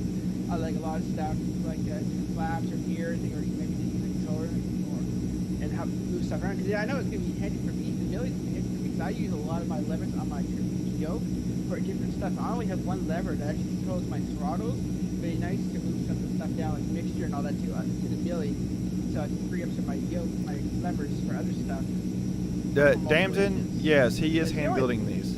Speaker 4: like a lot of stuff like flaps or gears, or maybe just use a controller and have to move stuff around. Because I know it's going to be handy for me. The Millie's going to be handy for me because I use a lot of my levers on my yoke for different stuff. I only have one lever that actually controls my throttles. Very nice to move some of the stuff down, like mixture and all that to the Millie, so I can free up some of my yoke, my levers for other stuff.
Speaker 3: Damson, yes, he is
Speaker 4: But
Speaker 3: hand building these.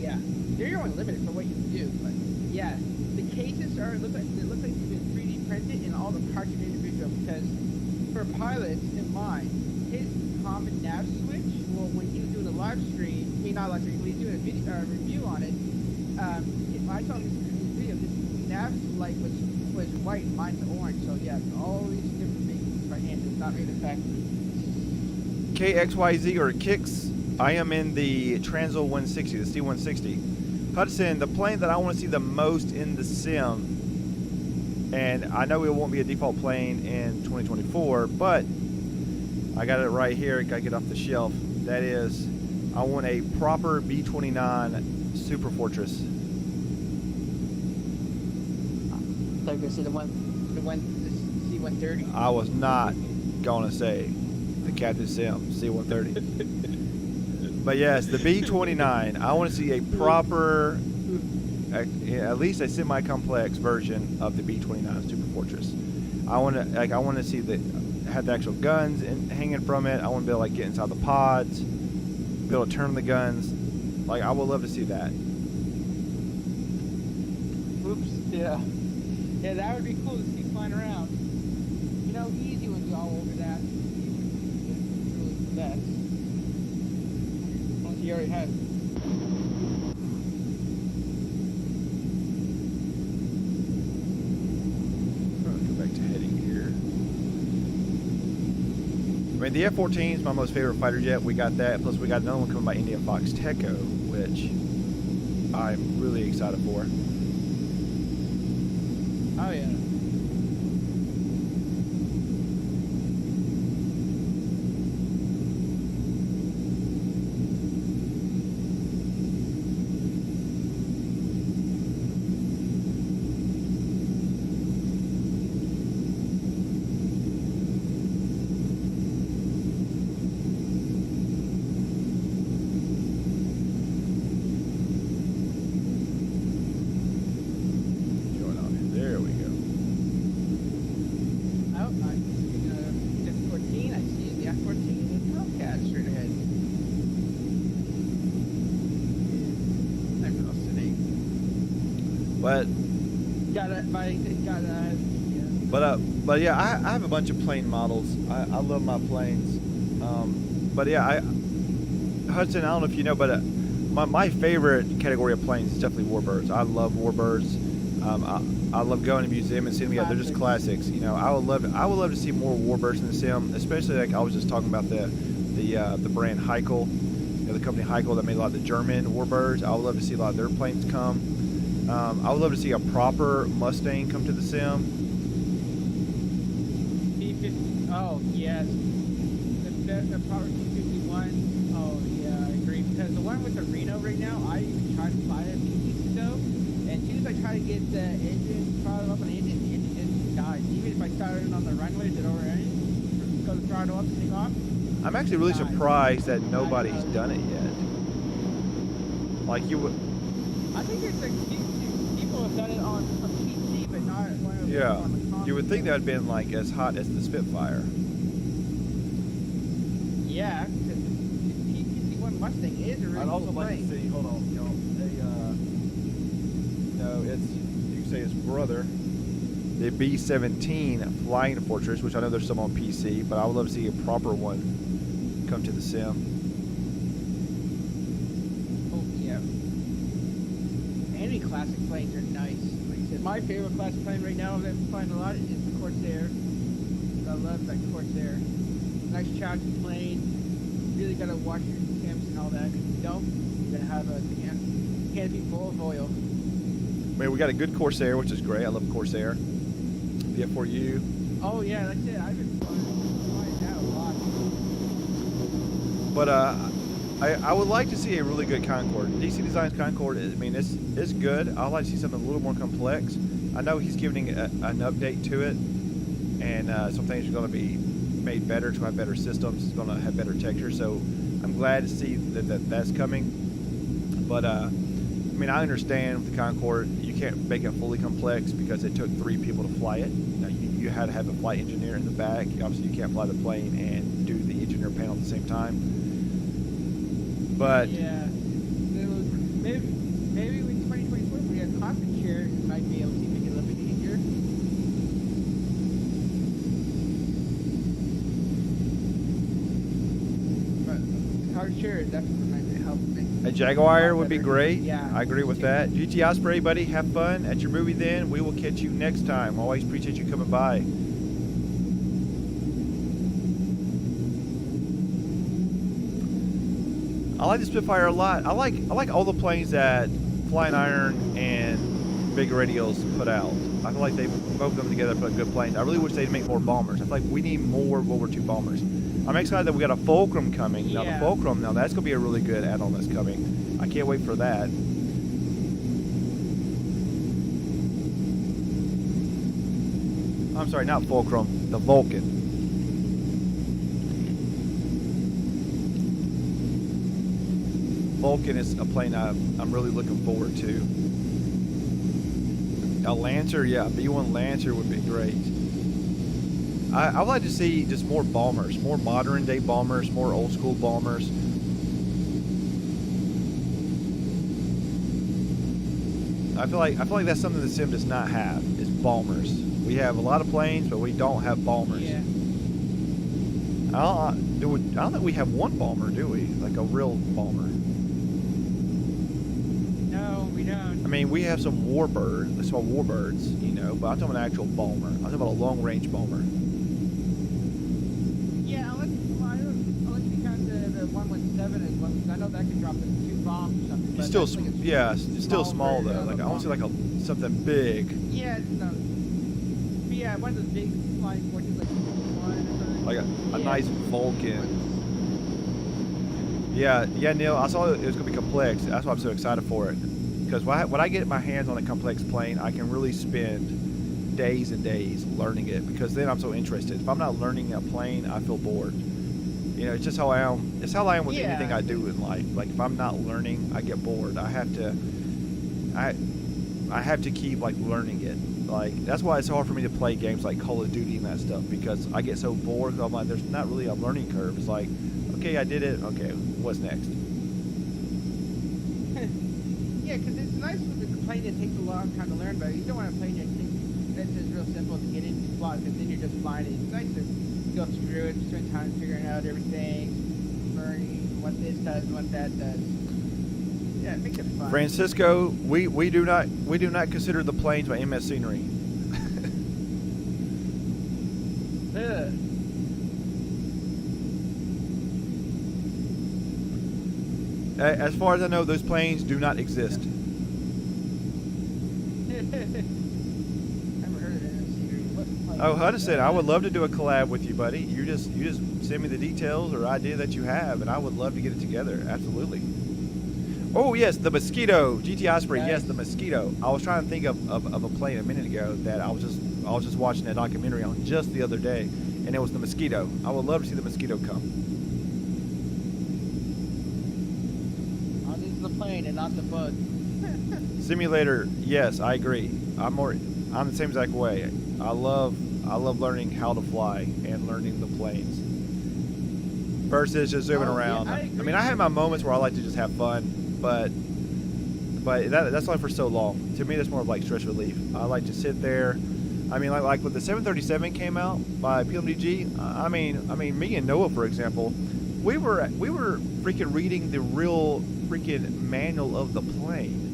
Speaker 4: Yeah, you're only limited for what you can do, but yeah, the cases look like they've been 3D printed, and all the parts are individual. Because for pilots in mine, his common nav switch, well, when he was doing the live stream, not live stream, when he was doing a video review on it. If I saw his video, his nav light was white, mine's orange. So yeah, all these different things by hand. It's not made in factory.
Speaker 3: KXYZ or Kicks, I am in the Transall 160, the C160. Hudson, the plane that I want to see the most in the sim, and I know it won't be a default plane in 2024, but I got it right here, got to get off the shelf. That is, I want a proper B-29 Super Fortress.
Speaker 4: So you're gonna see the C-130.
Speaker 3: I was not going to say the Captain Sim C-130. But yes, the B-29, I want to see a proper, at least a semi-complex version of the B-29 Super Fortress. I want to see have the actual guns hanging from it. I want to be able to get inside the pods, be able to turn the guns. I would love to see that.
Speaker 4: Oops. Yeah. Yeah, that would be cool to see flying around. Easy would be all over that. It's really the best. Once you already have it.
Speaker 3: Go back to heading here. I mean, the F-14 is my most favorite fighter jet. We got that. Plus, we got another one coming by India Fox Teco, which I'm really excited for.
Speaker 4: Oh, yeah.
Speaker 3: There we go.
Speaker 4: Oh, I see the F-14. I see the F-14 and Hellcat straight ahead. I'm listening.
Speaker 3: But But yeah, I have a bunch of plane models. I love my planes. But yeah, Hudson, I don't know if you know, but my favorite category of planes is definitely warbirds. I love warbirds. I love going to the museum and seeing them. Yeah, they're just classics. I would love to see more warbirds in the sim, especially like I was just talking about the brand Haiphong, the company Haiphong that made a lot of the German warbirds. I would love to see a lot of their planes come. I would love to see a proper Mustang come to the sim.
Speaker 4: T-50. Oh yes, the Power T-51. Oh yeah, I agree. Because the one with the Reno right now, I even tried to fly it a few weeks ago, and as soon as I try to get the engine throttle up on the engine just dies. Even if I started on the runway, did overrun, go to throttle up, take off,
Speaker 3: I'm actually really
Speaker 4: Nice.
Speaker 3: surprised that nobody's done it yet. Like you would,
Speaker 4: I think it's like people have done it on a PC, but not one of
Speaker 3: yeah.
Speaker 4: on the console.
Speaker 3: You would think that would have been like as hot as the Spitfire.
Speaker 4: Yeah, because the PC-1 Mustang is a really cool plane.
Speaker 3: see. Hold on, you know, no, it's you can say its brother, the B-17 Flying Fortress, which I know there's some on PC, but I would love to see a proper one come to the sim.
Speaker 4: Oh, yeah. Any classic planes are nice. Like I said, my favorite classic plane right now that I'm flying a lot is the Corsair. I love that Corsair. Nice chassis plane. Really gotta watch your temps and all that. If you don't, you're gonna have a canopy full of oil.
Speaker 3: I mean, we got a good Corsair, which is great. I love Corsair. VF4U.
Speaker 4: Oh yeah, that's it. I've been flying that a lot.
Speaker 3: But I would like to see a really good Concorde. DC Design's Concorde, I mean, it's good. I'd like to see something a little more complex. I know he's giving an update to it, and some things are going to be made better. It's going to have better systems. It's going to have better texture. So I'm glad to see that's coming. But I mean, I understand with the Concorde, you can't make it fully complex because it took 3 people to fly it. Now, you had to have a flight engineer in the back. Obviously, you can't fly the plane and do the engineer panel at the same time. But
Speaker 4: Yeah. Maybe in 2024 if we had cockpit share, it might be able to make it a little bit easier. But hard share is definitely might help make
Speaker 3: a Jaguar would be
Speaker 4: better.
Speaker 3: great.
Speaker 4: Yeah.
Speaker 3: I agree with that. GT Osprey, buddy, have fun at your movie then. We will catch you next time. Always appreciate you coming by. I like the Spitfire a lot. I like all the planes that Flying Iron and Big Radials put out. I feel like they both them together put good planes. I really wish they'd make more bombers. I feel like we need more World War II bombers. I'm excited that we got a Fulcrum coming. Now the
Speaker 4: Yeah.
Speaker 3: Fulcrum, now that's gonna be a really good add-on that's coming. I can't wait for that. I'm sorry, not Fulcrum, the Vulcan. Vulcan is a plane I'm really looking forward to. A Lancer, yeah, B-1 Lancer would be great. I would like to see just more bombers, more modern day bombers, more old school bombers. I feel like that's something the sim does not have, is bombers. We have a lot of planes, but we don't have bombers.
Speaker 4: Yeah.
Speaker 3: I don't think we have one bomber, do we? Like a real bomber.
Speaker 4: No, we don't.
Speaker 3: I mean, we have some warbirds, small warbirds, you know, but I'm talking about an actual bomber. I'm talking about a long-range bomber.
Speaker 4: Yeah, unless you count the 117 as one, I know that can drop 2 bombs or something.
Speaker 3: It's
Speaker 4: but
Speaker 3: still,
Speaker 4: that's like a
Speaker 3: yeah, it's still small
Speaker 4: version
Speaker 3: though.
Speaker 4: of
Speaker 3: Like
Speaker 4: a
Speaker 3: I want to see
Speaker 4: bomber.
Speaker 3: like something big,
Speaker 4: Yeah, no. But yeah, one of those big flying fortress like one or something.
Speaker 3: like a
Speaker 4: Yeah.
Speaker 3: nice Vulcan. Yeah, Neil. I saw it was gonna be complex. That's why I'm so excited for it. Because when I get my hands on a complex plane, I can really spend days and days learning it. Because then I'm so interested. If I'm not learning a plane, I feel bored. You know, it's just how I am. It's how I am with
Speaker 4: Yeah.
Speaker 3: anything I do in life. Like if I'm not learning, I get bored. I have to keep like learning it. Like that's why it's hard for me to play games like Call of Duty and that stuff, because I get so bored. I'm like, there's not really a learning curve. It's like, okay, I did it. Okay, what's next?
Speaker 4: Yeah, because it's nice with a plane that takes a long time to learn, but you don't want a plane that's just real simple to get into fly, because then you're just flying it. It's nice to go through it, spend time figuring out everything, learning what this does, what that does. Yeah, it makes it fun.
Speaker 3: Francisco, we do not consider the planes by MS Scenery.
Speaker 4: Ugh.
Speaker 3: As far as I know, those planes do not exist.
Speaker 4: I haven't heard of it.
Speaker 3: Oh, Hudson, I would love to do a collab with you, buddy. You just send me the details or idea that you have, and I would love to get it together. Absolutely. Oh yes, the Mosquito GT Osprey.
Speaker 4: Nice.
Speaker 3: Yes, the Mosquito. I was trying to think of a plane a minute ago that I was just watching a documentary on just the other day, and it was the Mosquito. I would love to see the Mosquito come.
Speaker 4: plane and not the bug.
Speaker 3: Simulator, yes, I agree. I'm the same exact way. I love learning how to fly and learning the planes versus just zooming around.
Speaker 4: Yeah,
Speaker 3: I mean, I have my moments where I like to just have fun, but that's only for so long. To me, that's more of like stress relief. I like to sit there. I mean, like when the 737 came out by PMDG, I mean, me and Noah, for example, we were freaking reading the real freaking manual of the plane.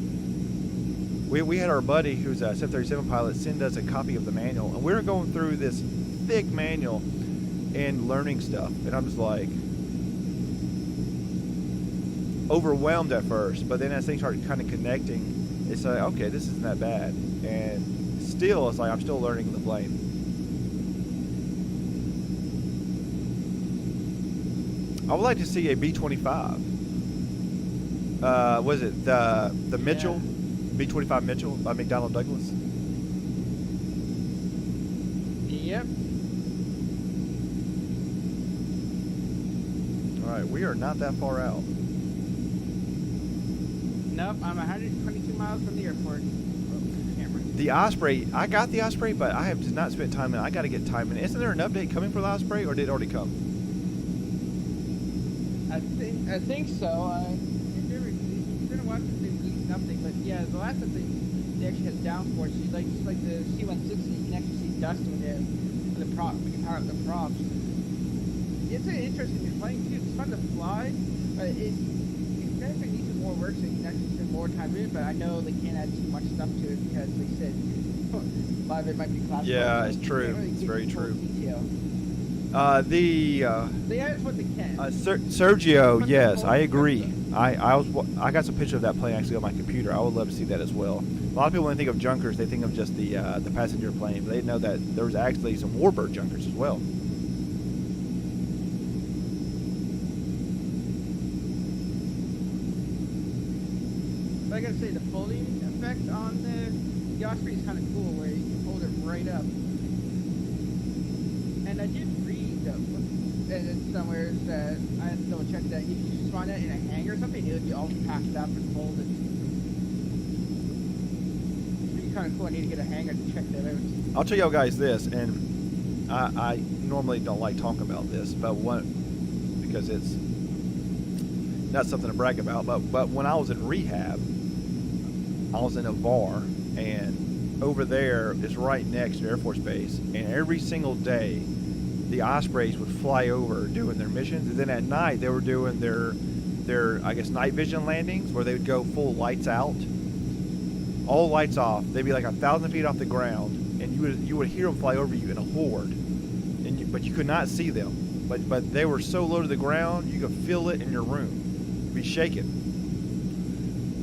Speaker 3: We had our buddy who's a 737 pilot send us a copy of the manual, and we were going through this thick manual and learning stuff, and I'm just like overwhelmed at first, but then as things started kind of connecting, it's like, okay, this isn't that bad, and still it's like I'm still learning the plane. I would like to see a B-25. Was it the Mitchell? B-25 Mitchell by McDonnell Douglas.
Speaker 4: Yep.
Speaker 3: All right, we are not that far out.
Speaker 4: Nope, I'm 122 miles from the airport. Camera.
Speaker 3: The Osprey, I got the Osprey, but I have not spent time in it. I got to get time in it. Isn't there an update coming for the Osprey, or did it already come?
Speaker 4: I think so. If you're gonna watch it, they release an update. But yeah, the last update they actually has downforce. So like just like the C160, you can actually see dust with it. The prop, we can power up the props. It's an interesting plane too. It's fun to fly, but it definitely needs some more work so you can actually spend more time in it. But I know they can't add too much stuff to it because they said a lot of it might be classified.
Speaker 3: Yeah, it's true.
Speaker 4: Really
Speaker 3: It's very
Speaker 4: full
Speaker 3: true.
Speaker 4: Detail.
Speaker 3: They
Speaker 4: added what they can.
Speaker 3: Sergio, yes, I agree. I got some picture of that plane actually on my computer. I would love to see that as well. A lot of people, when they think of junkers, they think of just the passenger plane, but they didn't know that there was actually some warbird junkers as well.
Speaker 4: But I gotta say, the folding effect on the Osprey is kind of cool, where you can hold it right up. And I did read, and somewhere that I had to double check that if you just find that in a hangar or something, it would be all packed up and folded. It'd be kind of cool. I need to get a hangar to check that out.
Speaker 3: I'll tell y'all guys this, and I normally don't like talking about this, but because it's not something to brag about, but when I was in rehab, I was in a VAR, and over there is right next to Air Force Base, and every single day the Ospreys would fly over doing their missions, and then at night they were doing their I guess night vision landings where they would go full lights out, all lights off. They'd be like 1,000 feet off the ground, and you would hear them fly over you in a horde, but you could not see them. But they were so low to the ground you could feel it in your room. It'd be shaking.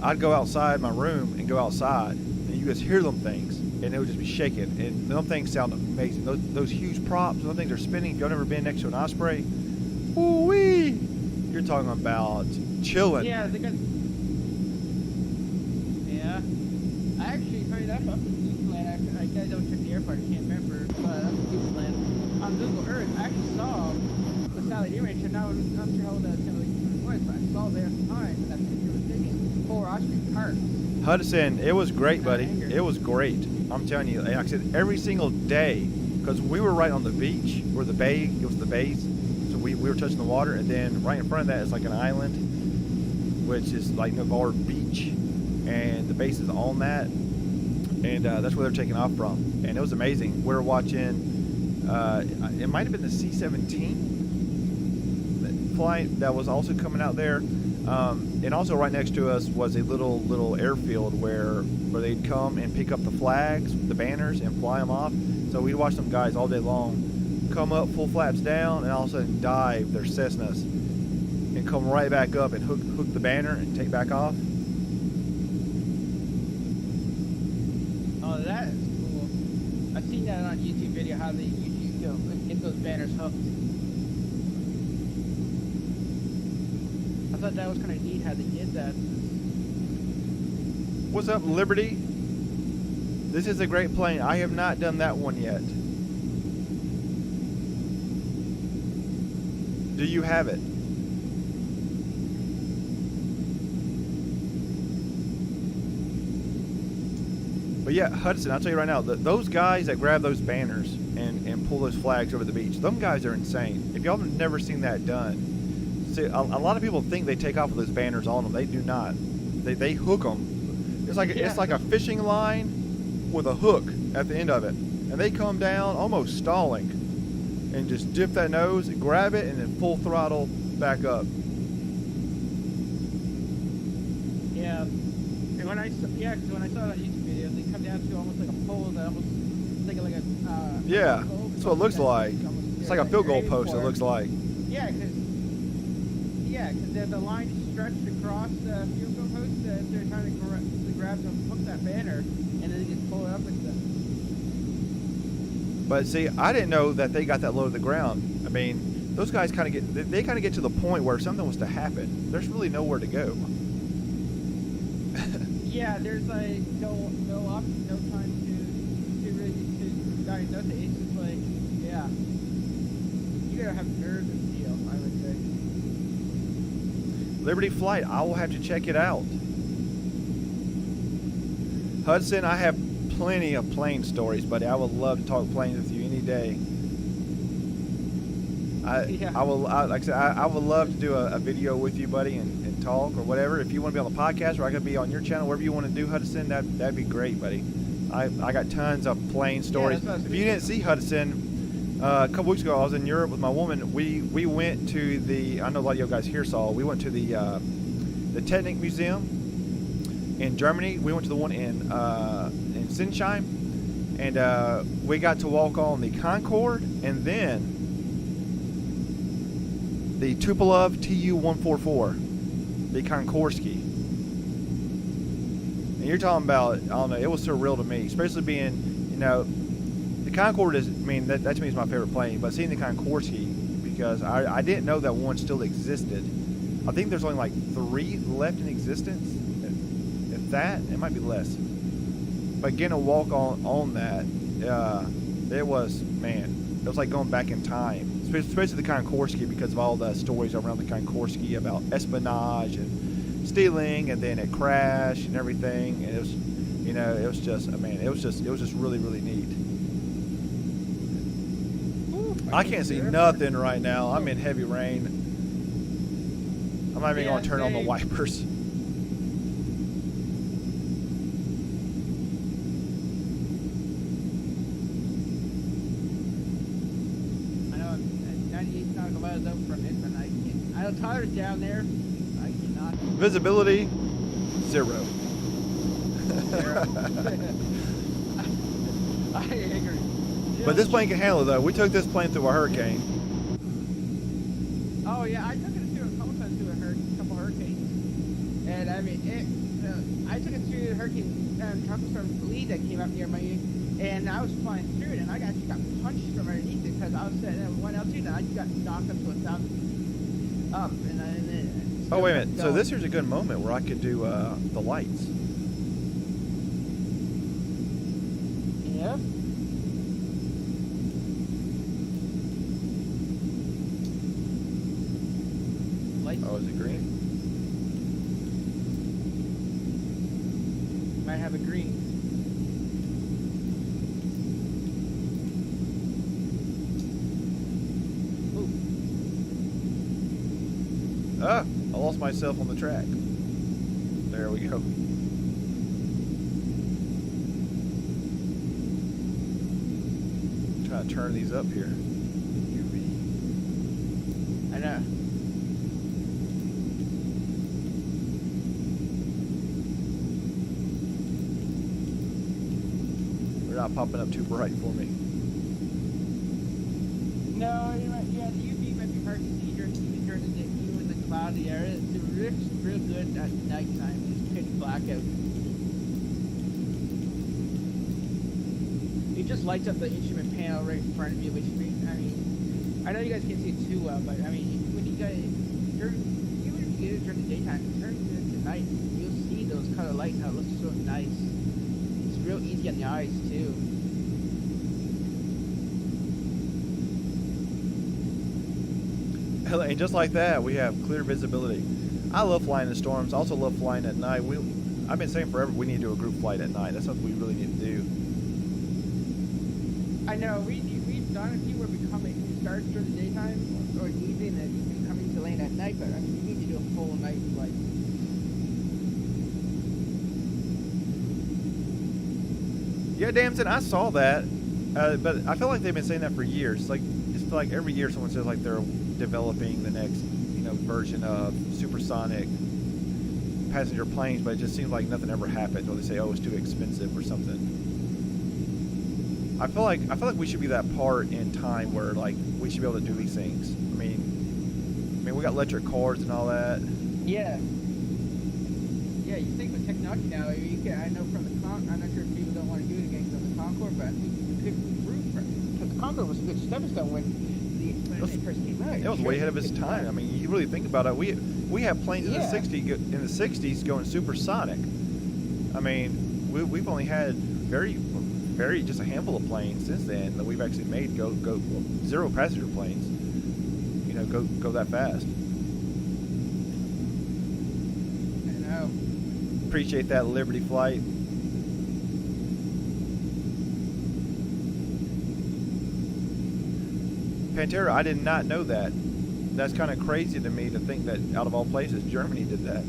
Speaker 3: I'd go outside my room and go outside, and you just hear them things, and it would just be shaking. And them things sound amazing. Those huge props, those things are spinning. If you've never been next to an Osprey, woo-wee, you're talking about chilling.
Speaker 4: Yeah, they got. Yeah, I actually heard that up in Newfoundland. I don't check the airport. I can't remember, but up in Newfoundland on Google Earth, I actually saw the satellite image, and I was not sure how old that satellite image was, but I saw there at the time, and that picture was taken. 4 Osprey parts.
Speaker 3: Hudson, it was great, buddy. It was great. I'm telling you, like I said, every single day, because we were right on the beach, where the bay, it was the bays, so we were touching the water, and then right in front of that is like an island, which is like Navarre Beach, and the base is on that, and that's where they're taking off from, and it was amazing. We were watching, it might have been the C-17 flight that was also coming out there. And also right next to us was a little airfield where they'd come and pick up the flags, the banners, and fly them off. So we'd watch them guys all day long come up full flaps down and all of a sudden dive their Cessnas and come right back up and hook the banner and take back off.
Speaker 4: Oh, that is cool. I've seen that on YouTube video, how they usually go and get those banners hooked. I thought that was kind of neat how they did that.
Speaker 3: What's up, Liberty? This is a great plane. I have not done that one yet. Do you have it? But yeah, Hudson, I'll tell you right now, those guys that grab those banners and pull those flags over the beach, them guys are insane. If y'all have never seen that done, see, a lot of people think they take off with those banners on them. They do not. They hook them. It's like a fishing line with a hook at the end of it, and they come down almost stalling, and just dip that nose, and grab it, and then full throttle back up.
Speaker 4: Yeah. And when I saw that YouTube video, they come down to almost like a pole that almost like a
Speaker 3: Yeah,
Speaker 4: goal
Speaker 3: that's what it looks like. It's like a field goal post. It looks like.
Speaker 4: Yeah, because the line is stretched across the field goal post. They're trying to grab them, hook that banner, and then they just pull it up with them.
Speaker 3: But see, I didn't know that they got that low to the ground. I mean, those guys kind of get to the point where if something was to happen, there's really nowhere to go.
Speaker 4: Yeah, there's like no option, no time to really diagnose it. It's just like, yeah, you gotta have nerves and steel, I would say.
Speaker 3: Liberty Flight, I will have to check it out. Hudson, I have plenty of plane stories, buddy. I would love to talk planes with you any day. I will, like I said, I would love to do a video with you, buddy, and talk or whatever. If you want to be on the podcast, or I could be on your channel, whatever you want to do, Hudson, that'd be great, buddy. I got tons of plane stories. If you didn't see Hudson, a couple weeks ago, I was in Europe with my woman. We went to the, I know a lot of you guys here saw, we went to the Technik Museum in Germany. We went to the one in Sinsheim, and we got to walk on the Concorde, and then the Tupolev Tu-144, the Konkorsky. And you're talking about, I don't know, it was surreal to me, especially being, you know, the Concorde is, I mean, that to me is my favorite plane, but seeing the Konkorsky, because I didn't know that one still existed. I think there's only like 3 left in existence, if that, it might be less. But getting a walk on that, it was, man, it was like going back in time. Especially the Konkorsky, because of all the stories around the Konkorsky about espionage and stealing, and then it crashed and everything. And it was, you know, it was just, man, it was just really, really neat.
Speaker 4: Ooh,
Speaker 3: I can't see nothing right now. I'm in heavy rain. I'm not even going to turn on the wipers.
Speaker 4: Tyler's down there. I cannot.
Speaker 3: Visibility, 0.
Speaker 4: I agree.
Speaker 3: But this plane can handle it, though. We took this plane through a hurricane.
Speaker 4: Oh yeah, I took it through a couple times through a couple hurricanes, and I mean, I took it through the hurricane tropical storm Lee that came up near me, and I was flying through it, and I actually got punched from underneath it because I was sitting at 1 altitude, and I got knocked up to 1,000. Up and then
Speaker 3: oh, wait a minute. So this here's a good moment where I could do the lights.
Speaker 4: Yep. Lights.
Speaker 3: Oh, is it green?
Speaker 4: Might have a green.
Speaker 3: Ah, I lost myself on the track. There we go. Trying to turn these up here.
Speaker 4: I know.
Speaker 3: They're not popping up too bright for me.
Speaker 4: No, you might, yeah, the UV might be hard to see during the day. Cloudy area. It's real good at nighttime. It's pitch black out. It just lights up the instrument panel right in front of you, which means, I mean, I know you guys can't see it too well, but I mean, when you guys, even if you get it during the daytime, turning it to night, you'll see those color lights, how it looks so nice. It's real easy on the eyes too.
Speaker 3: And just like that, we have clear visibility. I love flying in storms. I also love flying at night. I've been saying forever we need to do a group flight at night. That's something we really need to do.
Speaker 4: I know, we've done a few where we start during the daytime or the evening and you can come into land at night, but I mean, you need to do a full night flight.
Speaker 3: Yeah, Damson, I saw that, but I feel like they've been saying that for years. Like it's like every year someone says like they're developing the next, version of supersonic passenger planes, but it just seems like nothing ever happens, or they say, oh, it's too expensive or something. I feel like we should be that part in time where like we should be able to do these things. I mean, we got electric cars and all that.
Speaker 4: Yeah. Yeah, you think with technology now, you can, I know from the I'm not sure if people don't want to do it again from the Concorde, but I think you could improve because the Concorde was a good stepping stone when it first came out.
Speaker 3: It was way ahead of its time. I mean, you really think about it. We have planes in the '60s going supersonic. I mean, we've only had very just a handful of planes since then that we've actually made go zero passenger planes. Go that fast.
Speaker 4: I know.
Speaker 3: Appreciate that Liberty flight. Pantera, I did not know that. That's kind of crazy to me to think that out of all places, Germany did that.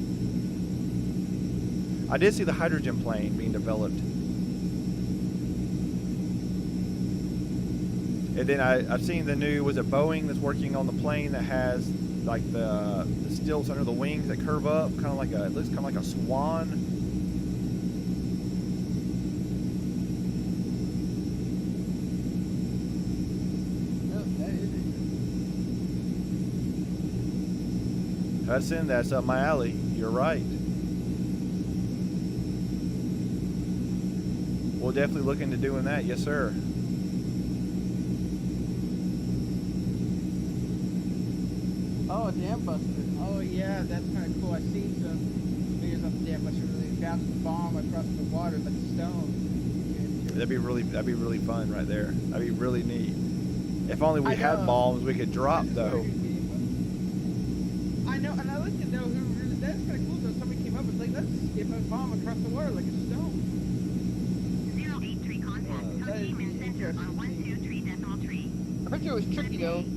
Speaker 3: I did see the hydrogen plane being developed. And then I've seen the new, was it Boeing that's working on the plane that has like the stilts under the wings that curve up, it looks kind of like a swan. Hudson, that's up my alley. You're right. We'll definitely look into doing that. Yes, sir.
Speaker 4: Oh, Dam Buster. Oh, yeah, that's kind of cool. I've seen some videos of the Dam Buster really bouncing the bomb across the water like a stone.
Speaker 3: That'd be really fun right there. That'd be really neat. If only we had bombs we could drop, though.
Speaker 4: I know, and I like to know who really, that's kind of cool though. Somebody came up and like, let's skip a bomb across the water like a stone.
Speaker 6: 083 contact. Ho Chi Minh Center on 123.3.
Speaker 4: I bet you it was tricky though to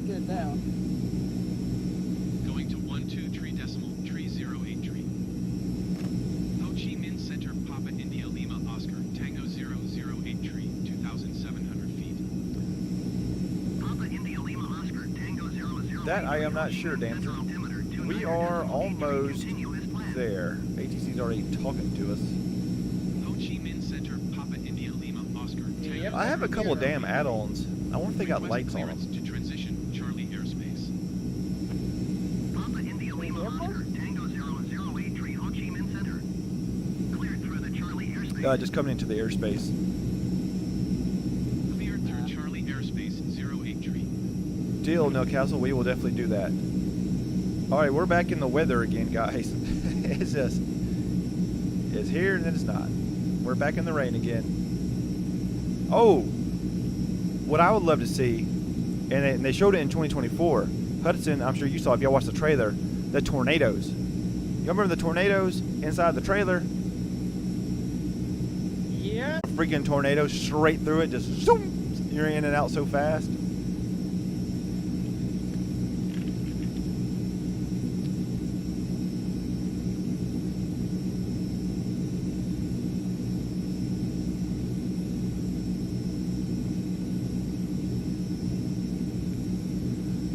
Speaker 4: get it down.
Speaker 5: Going to 123.308 tree. Ho Chi Minh Center, Papa India Lima Oscar, Tango 008 tree, 2,700 feet.
Speaker 6: Papa India Lima Oscar, Tango 008.
Speaker 3: That I am not sure, Dancer. We are almost there. ATC's already talking to us.
Speaker 5: Ho Chi Minh Center, Papa India Lima Oscar, Tango.
Speaker 3: I have a couple of damn add-ons. I wonder if they got lights on them.
Speaker 5: To transition Charlie airspace.
Speaker 6: Papa India Lima Oscar, Tango 008 tree, Ho Chi Minh Center. Cleared through the Charlie airspace.
Speaker 3: Just coming into the airspace.
Speaker 5: Cleared through Charlie airspace 08 tree.
Speaker 3: Deal, Newcastle. We will definitely do that. All right, we're back in the weather again, guys. It's here and then it's not. We're back in the rain again. Oh, what I would love to see, and they showed it in 2024. Hudson, I'm sure you saw if y'all watched the trailer, the tornadoes. Y'all remember the tornadoes inside the trailer?
Speaker 4: Yeah.
Speaker 3: Freaking tornadoes straight through it, just zoom, you're in and out so fast.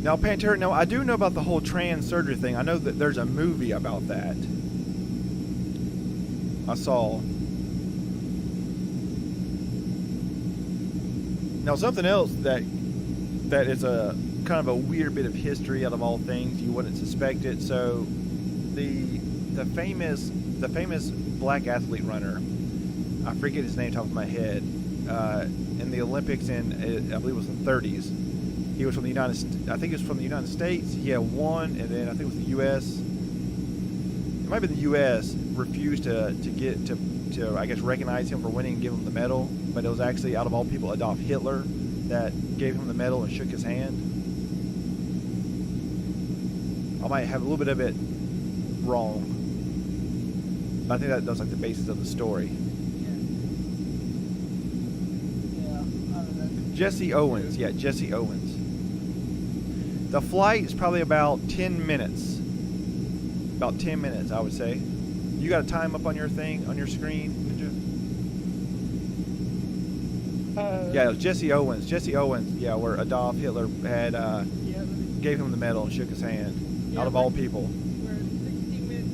Speaker 3: Now, Pantera, no, I do know about the whole trans surgery thing. I know that there's a movie about that. I saw. Now, something else that is a kind of a weird bit of history out of all things, you wouldn't suspect it. So, the famous black athlete runner, I forget his name off of my head, in the Olympics in I believe it was the 30s. He was from the United States. He had won, and then I think it was the U.S. It might have been the U.S. refused to I guess recognize him for winning and give him the medal. But it was actually, out of all people, Adolf Hitler that gave him the medal and shook his hand. I might have a little bit of it wrong. But I think that's like the basis of the story.
Speaker 4: Yeah, I don't know.
Speaker 3: Jesse Owens. Yeah, Jesse Owens. The flight is probably about 10 minutes. About 10 minutes, I would say. You got a time up on your thing, on your screen, Ninja? Yeah, it was Jesse Owens. Jesse Owens, yeah, where Adolf Hitler had gave him the medal and shook his hand. Out of all people.
Speaker 4: We're 16 minutes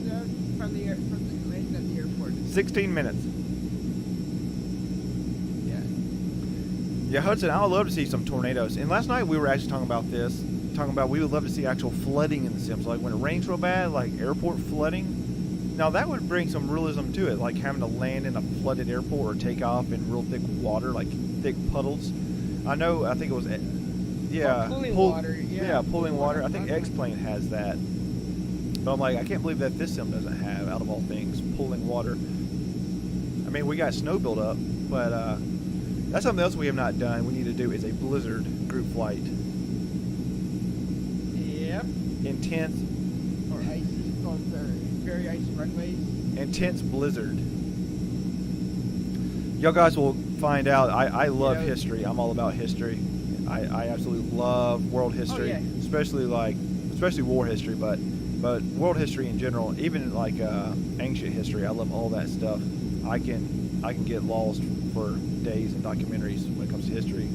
Speaker 4: from the landing at the airport.
Speaker 3: 16 minutes.
Speaker 4: Yeah.
Speaker 3: Yeah, Hudson, I would love to see some tornadoes. And last night we were actually talking about this. Talking about we would love to see actual flooding in the Sims. Like when it rains real bad, like airport flooding. Now that would bring some realism to it. Like having to land in a flooded airport or take off in real thick water, like thick puddles. I think it was, yeah.
Speaker 4: Pulling water.
Speaker 3: Yeah, pulling water. I think X-Plane has that. But I'm like, I can't believe that this Sim doesn't have, out of all things, pulling water. I mean, we got snow build up, but that's something else we have not done. We need to do is a blizzard group flight.
Speaker 4: Yep.
Speaker 3: Intense.
Speaker 4: Or icy, called very icy runways.
Speaker 3: Intense blizzard. Y'all guys will find out. I love history. I'm all about history. I absolutely love world history, especially war history, but world history in general, even like ancient history. I love all that stuff. I can get lost for days in documentaries when it comes to history.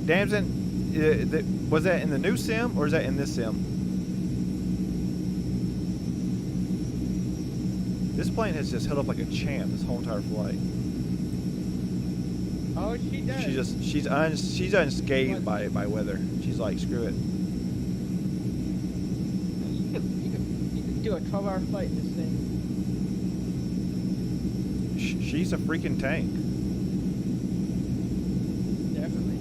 Speaker 3: Damson, was that in the new sim or is that in this sim? This plane has just held up like a champ this whole entire flight.
Speaker 4: Oh, she does.
Speaker 3: She's unscathed by weather. She's like, screw it.
Speaker 4: You could do a 12-hour flight in this thing.
Speaker 3: She's a freaking tank.
Speaker 4: Definitely.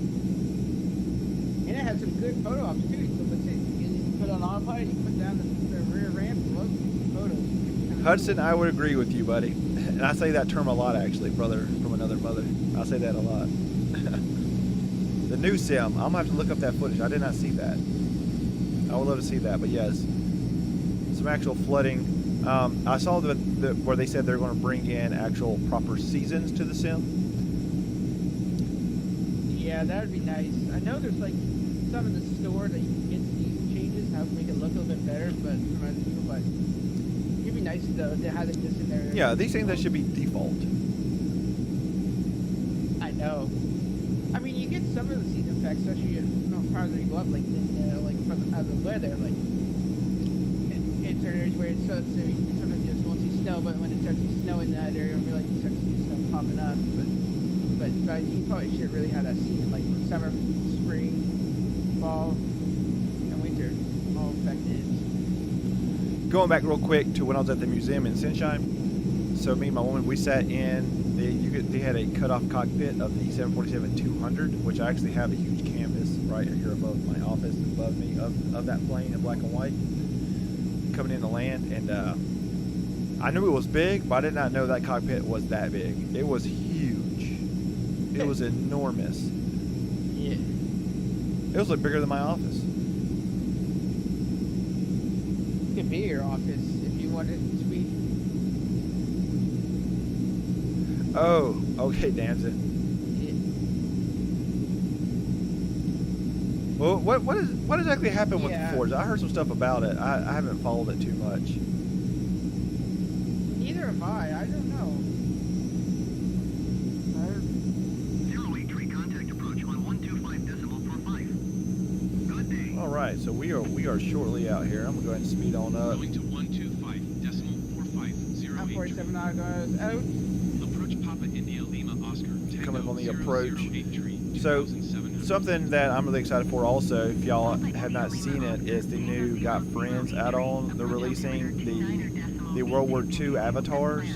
Speaker 4: And it has some good photo ops too. So let's say you put on autopilot, you put down the rear ramp, and look, photos.
Speaker 3: Hudson, I would agree with you, buddy. And I say that term a lot, actually, brother from another mother. I say that a lot. The new sim, I'm going to have to look up that footage. I did not see that. I would love to see that, but yes. Some actual flooding. I saw where they said they're going to bring in actual proper seasons to the sim.
Speaker 4: Yeah, that would be nice. I know there's like some in the store that you can get season changes, how to make it look a little bit better, but it'd be nice though to have it just in there.
Speaker 3: Yeah, these things that should be default.
Speaker 4: I know. I mean, you get some of the season effects, especially farther you go up, like from out of the weather, like in certain areas where it's so sometimes you just won't see snow, but when it starts to snow in that area, you'll realize you start to see snow popping up. But you probably should really have that season, like summer, spring, fall, and winter, all affected.
Speaker 3: Going back real quick to when I was at the museum in Sunshine. So me and my woman, we sat in. They had a cut-off cockpit of the 747-200, which I actually have a huge canvas right here above my office, above me, of that plane in black and white coming in to land. And I knew it was big, but I did not know that cockpit was that big. It was huge. It was enormous.
Speaker 4: Yeah.
Speaker 3: It was like bigger than my office.
Speaker 4: It could be your office if you wanted it to be.
Speaker 3: Oh, okay, Damson.
Speaker 4: Yeah.
Speaker 3: Well, what exactly happened with the Forge? I heard some stuff about it. I haven't followed it too much.
Speaker 4: Neither have I. I don't know.
Speaker 6: Contact approach on 125.45. Good day.
Speaker 3: All right, so we are shortly out here. I'm gonna go ahead and speed on up.
Speaker 5: Going to 125.4508.
Speaker 4: I'm 47 hours out.
Speaker 5: Approach Papa India Lima Oscar.
Speaker 3: Coming up on the
Speaker 5: 008
Speaker 3: approach.
Speaker 5: tree,
Speaker 3: So
Speaker 5: 2700.
Speaker 3: something that I'm really excited for also, if y'all have not seen it, is the new Got Friends add-on. They're releasing the World War II avatars.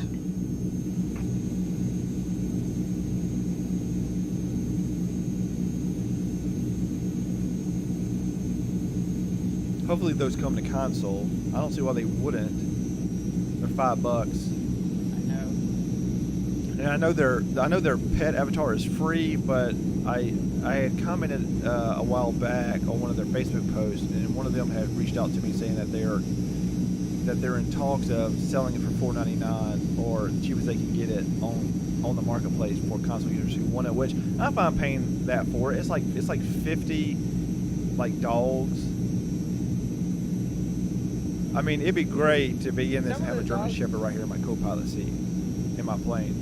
Speaker 3: Hopefully those come to console. I don't see why they wouldn't. $5.
Speaker 4: I know.
Speaker 3: And I know their pet avatar is free, but I had commented a while back on one of their Facebook posts, and one of them had reached out to me saying that they're in talks of selling it for $4.99 or the cheapest they can get it on the marketplace for console users who want it. Which I'm fine paying that for. It's like 50 like dogs. I mean, it'd be great to be in this and have a German Shepherd right here in my co-pilot seat in my plane.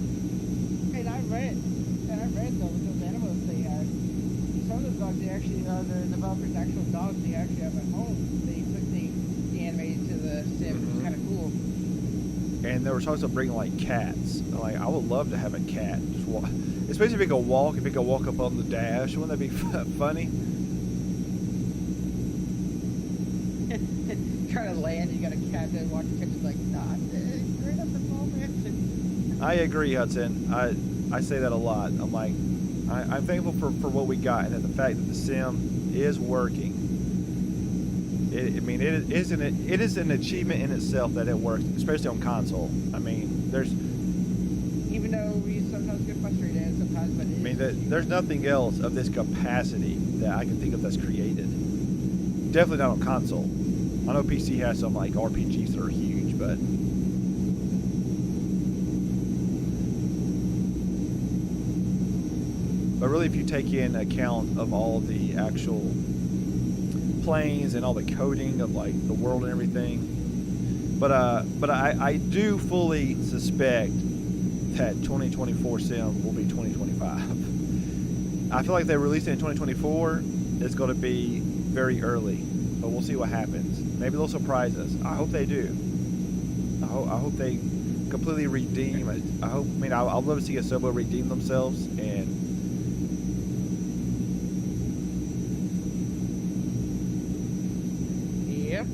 Speaker 4: And I read though with those animals they had, some of those dogs they actually are the developers' actual dogs they actually have at home. They animated to the sim. It was kind of cool.
Speaker 3: And they were supposed to bring like cats. Like I would love to have a cat just walk, especially if it could walk. If it could walk up on the dash, wouldn't that be funny?
Speaker 4: Trying to land, you got a cat that walks and catches like not right at the moment.
Speaker 3: I agree, Hudson. I say that a lot. I'm like, I'm thankful for what we got, and that the fact that the sim is working. It is an achievement in itself that it works, especially on console. I mean, there's.
Speaker 4: Even though we sometimes get frustrated and sometimes, but
Speaker 3: there's nothing else of this capacity that I can think of that's created. Definitely not on console. I know PC has some like RPGs that are huge, but really, if you take in account of all the actual planes and all the coding of like the world and everything, but I do fully suspect that 2024 sim will be 2025. I feel like they released it in 2024. It's going to be very early, but we'll see what happens. Maybe they'll surprise us. I hope they do. I hope they completely redeem it. I'd love to see Asobo redeem themselves and.
Speaker 4: Yep.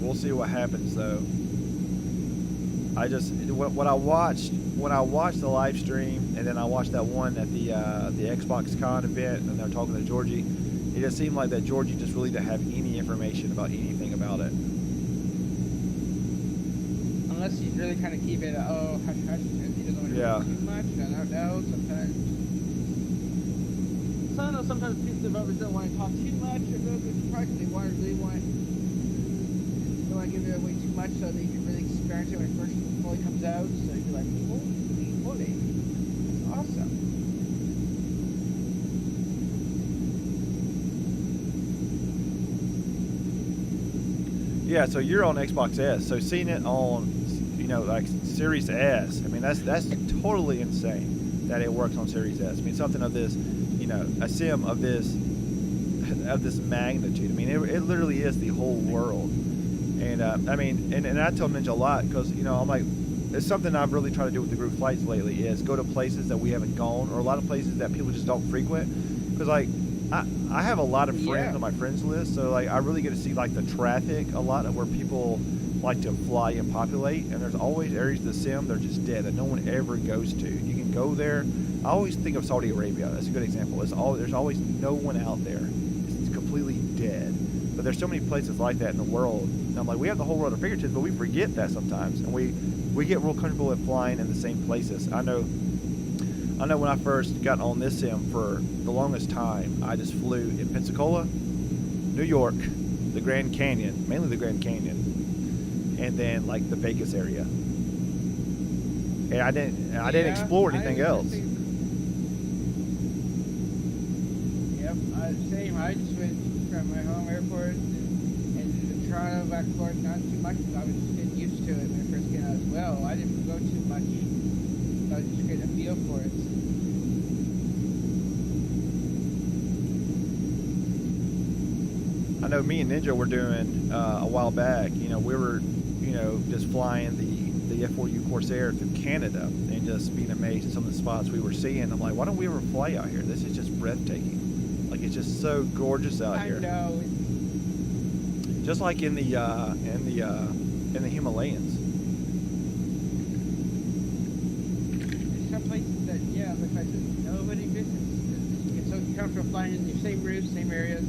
Speaker 3: We'll see what happens though. When I watched the live stream, and then I watched that one at the Xbox Con event, and they were talking to Georgie, it just seemed like that Georgie just really didn't have any information about anything about it.
Speaker 4: Unless he's really kind of keep it, hush hush, because he doesn't want to do too much. I don't know. Sometimes people developers don't want to talk too much or go too far because they don't want to give it away too much, so they can really experience it when it first fully comes out. So you'd be like, holy, that's awesome.
Speaker 3: Yeah, so you're on Xbox S, so seeing it on, like Series S, I mean, that's totally insane that it works on Series S. I mean, something of this, a sim of this magnitude. I mean, it literally is the whole world. And and I tell Ninja a lot because I'm like, it's something I've really tried to do with the group flights lately is go to places that we haven't gone, or a lot of places that people just don't frequent. Because like I have a lot of friends on my friends list, so like I really get to see like the traffic a lot of where people like to fly and populate. And there's always areas of the sim that are just dead that no one ever goes to. You can go there. I always think of Saudi Arabia. That's a good example. There's always no one out there. It's completely dead. But there's so many places like that in the world. And I'm like, we have the whole world at our fingertips, but we forget that sometimes. And we get real comfortable with flying in the same places. I know when I first got on this sim for the longest time, I just flew in Pensacola, New York, the Grand Canyon, mainly the Grand Canyon, and then like the Vegas area. And I didn't explore anything else.
Speaker 4: Yep, same. I just went from my home airport and Toronto back and forth, not too much, because I was just getting used to it when I first came out as well. I didn't go too much. I was just getting a feel for it.
Speaker 3: I know me and Ninja were doing a while back. We were, just flying the F4U Corsair through Canada and just being amazed at some of the spots we were seeing. I'm like, why don't we ever fly out here? This is just breathtaking. Like it's just so gorgeous out here.
Speaker 4: I know.
Speaker 3: Just like in the Himalayas.
Speaker 4: There's some places that, look like nobody visits. You get so comfortable flying in the same routes, same areas.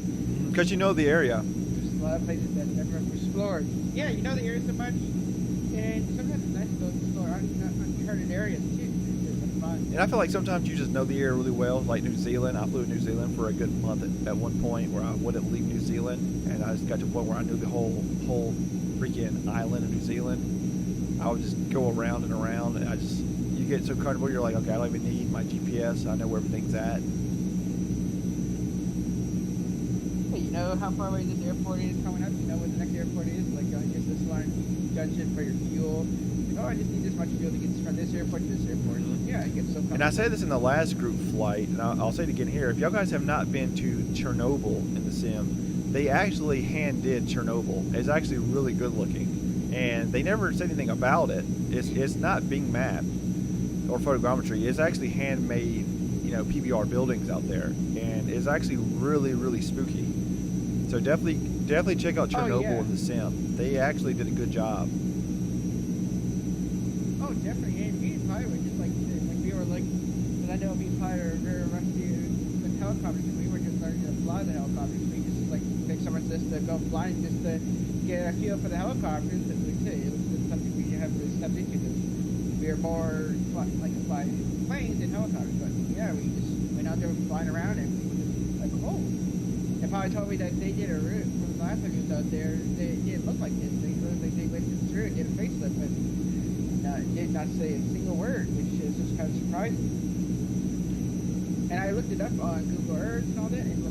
Speaker 3: Because you know the area.
Speaker 4: There's a lot of places that I've never explored. Yeah, you know the area so much, and sometimes it's nice to go explore uncharted areas too. It's fun.
Speaker 3: And I feel like sometimes you just know the area really well, like New Zealand. I flew to New Zealand for a good month at one point where I wouldn't leave New Zealand, and I just got to the point where I knew the whole freaking island of New Zealand. I would just go around and around, and you get so comfortable, you're like, okay, I don't even need my GPS. I know where everything's at.
Speaker 4: Hey, you know how far away this airport is coming up? You know where the next airport is? Like going just this line, judge it for your fuel. Like, oh, I just need this much fuel to get from this airport to this airport. Yeah, it gets so comfortable.
Speaker 3: And I said this in the last group flight, and I'll say it again here. If y'all guys have not been to Chernobyl in the sim, they actually hand did Chernobyl. It's actually really good looking, and they never said anything about it. It's not being mapped or photogrammetry. It's actually handmade, PBR buildings out there, and it's actually really, really spooky. So definitely check out Chernobyl in the sim. They actually did a good job.
Speaker 4: Oh, definitely. And me and Pi were just like we were like, because I know me and Pi are very rusty with helicopters, and we were just learning to fly the helicopters. We just like picked someone just to go flying just to get a feel for the helicopters, and we too, it was just something we haven't really stepped into. We were more like to fly planes and helicopters, but yeah, we just went out there flying around, and we were just like, oh. If I told me that they did a route from the last time he was out there, it didn't look like this. They looked like they went through and did a facelift, but did not say a single word, which is just kind of surprising. And I looked it up on Google Earth and all that, and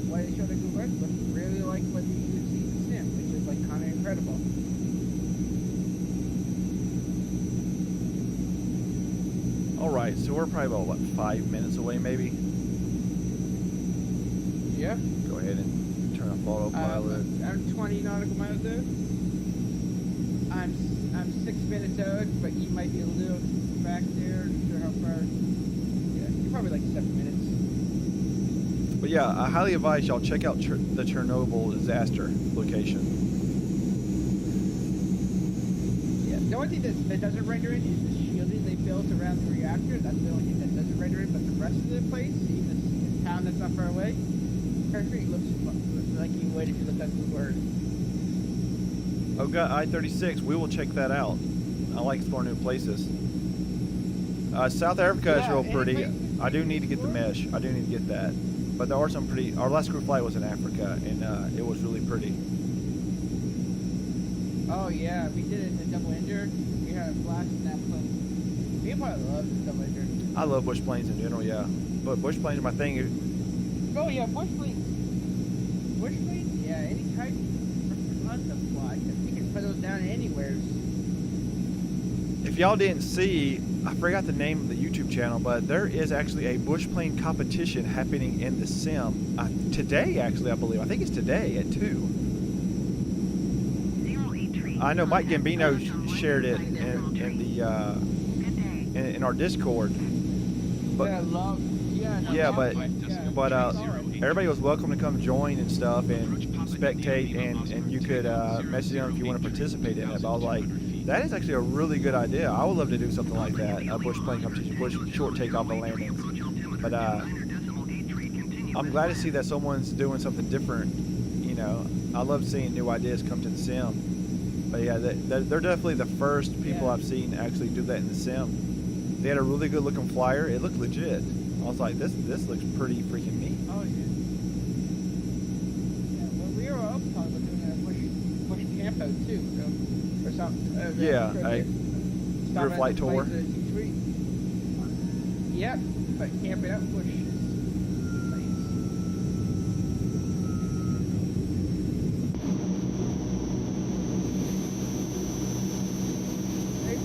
Speaker 4: what they showed on Google Earth looked really like what you would see in the sim, which is like kind of incredible.
Speaker 3: All right, so we're probably about, 5 minutes away, maybe?
Speaker 4: Yeah.
Speaker 3: Go ahead and turn off autopilot.
Speaker 4: I'm 20 nautical miles out. I'm 6 minutes out, but you might be a little back there. Not sure how far. Yeah, you're probably like 7 minutes.
Speaker 3: But yeah, I highly advise y'all check out the Chernobyl disaster location.
Speaker 4: Yeah, the only thing that doesn't render in is the shielding they built around the reactor. That's the only thing that doesn't render in, but the rest of the place, even the town that's not far away, perfect. Looks like you would if you looked at Google Earth.
Speaker 3: Oh, got I-36. We will check that out. I like exploring new places. South Africa is real pretty. I do need to get the mesh. I do need to get that. But there are some pretty. Our last group flight was in Africa, and it was really pretty.
Speaker 4: Oh yeah, we did it in the double ender. We had a blast in that plane. Me and probably love the double ender.
Speaker 3: I love bush planes in general, yeah. But bush planes are my thing.
Speaker 4: Oh yeah, bush planes. Bush planes? Yeah, any type are fun to fly. You can put those down anywhere.
Speaker 3: If y'all didn't see, I forgot the name of the YouTube channel, but there is actually a bush plane competition happening in the sim today. Actually, I believe. I think it's today at 2. I know Mike Gambino shared it in the in our Discord. But but everybody was welcome to come join and stuff and spectate, and you could message them if you want to participate in it. But I was like, that is actually a really good idea. I would love to do something like that, a bush plane competition, bush short takeoff and landings. But I'm glad to see that someone's doing something different. I love seeing new ideas come to the sim. But yeah, they're definitely the first people I've seen actually do that in the sim. They had a really good looking flyer. It looked legit. I was like, this looks pretty freaking neat.
Speaker 4: Oh yeah. Yeah. Well, we were also talking about doing a bush camp out too, so, or something.
Speaker 3: Through a flight tour.
Speaker 4: Yep, but camping out bush.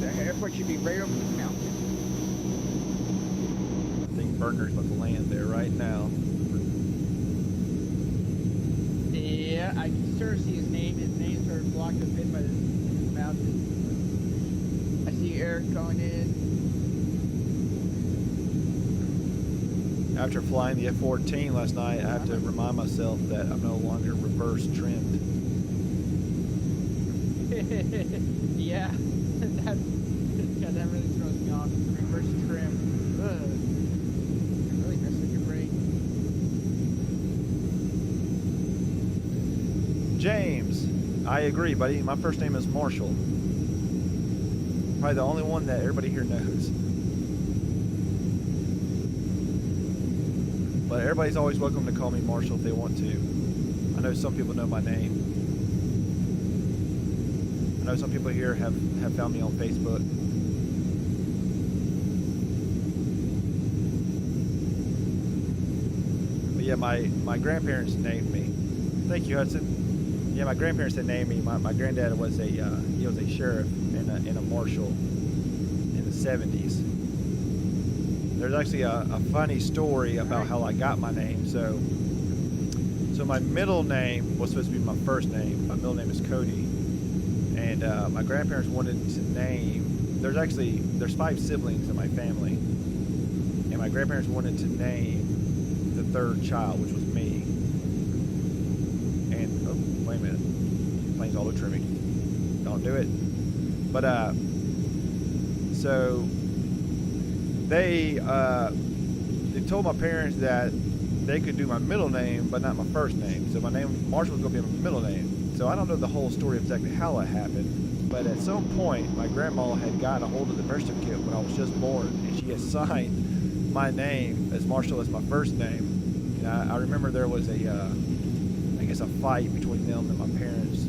Speaker 4: The airport should be right over the mountain.
Speaker 3: I think Berger's about to land there right now.
Speaker 4: Yeah, I can sort of see his name. His name's sort of blocked a bit by the mountain. I see Eric going in.
Speaker 3: After flying the F-14 last night, I have to remind myself that I'm no longer reverse trimmed.
Speaker 4: Yeah, that really throws me off. Reverse trim. Ugh. It really messes with your brain.
Speaker 3: I agree, buddy. My first name is Marshall. Probably the only one that everybody here knows. But everybody's always welcome to call me Marshall if they want to. I know some people know my name. I know some people here have found me on Facebook. But yeah, my grandparents named me. Thank you, Hudson. Yeah, my grandparents had named me. My granddad was a sheriff and a marshal in the 70s. There's actually a funny story about how I got my name. So my middle name was supposed to be my first name. My middle name is Cody, and my grandparents wanted to name. There's 5 siblings in my family, and my grandparents wanted to name the third child, which was me. And oh, wait a minute, plane's all over me. Don't do it. But so they told my parents that they could do my middle name, but not my first name. So my name, Marshall, was going to be my middle name. So I don't know the whole story of exactly how it happened, but at some point, my grandma had gotten a hold of the birth certificate when I was just born, and she assigned my name as Marshall as my first name. And I remember there was a fight between them and my parents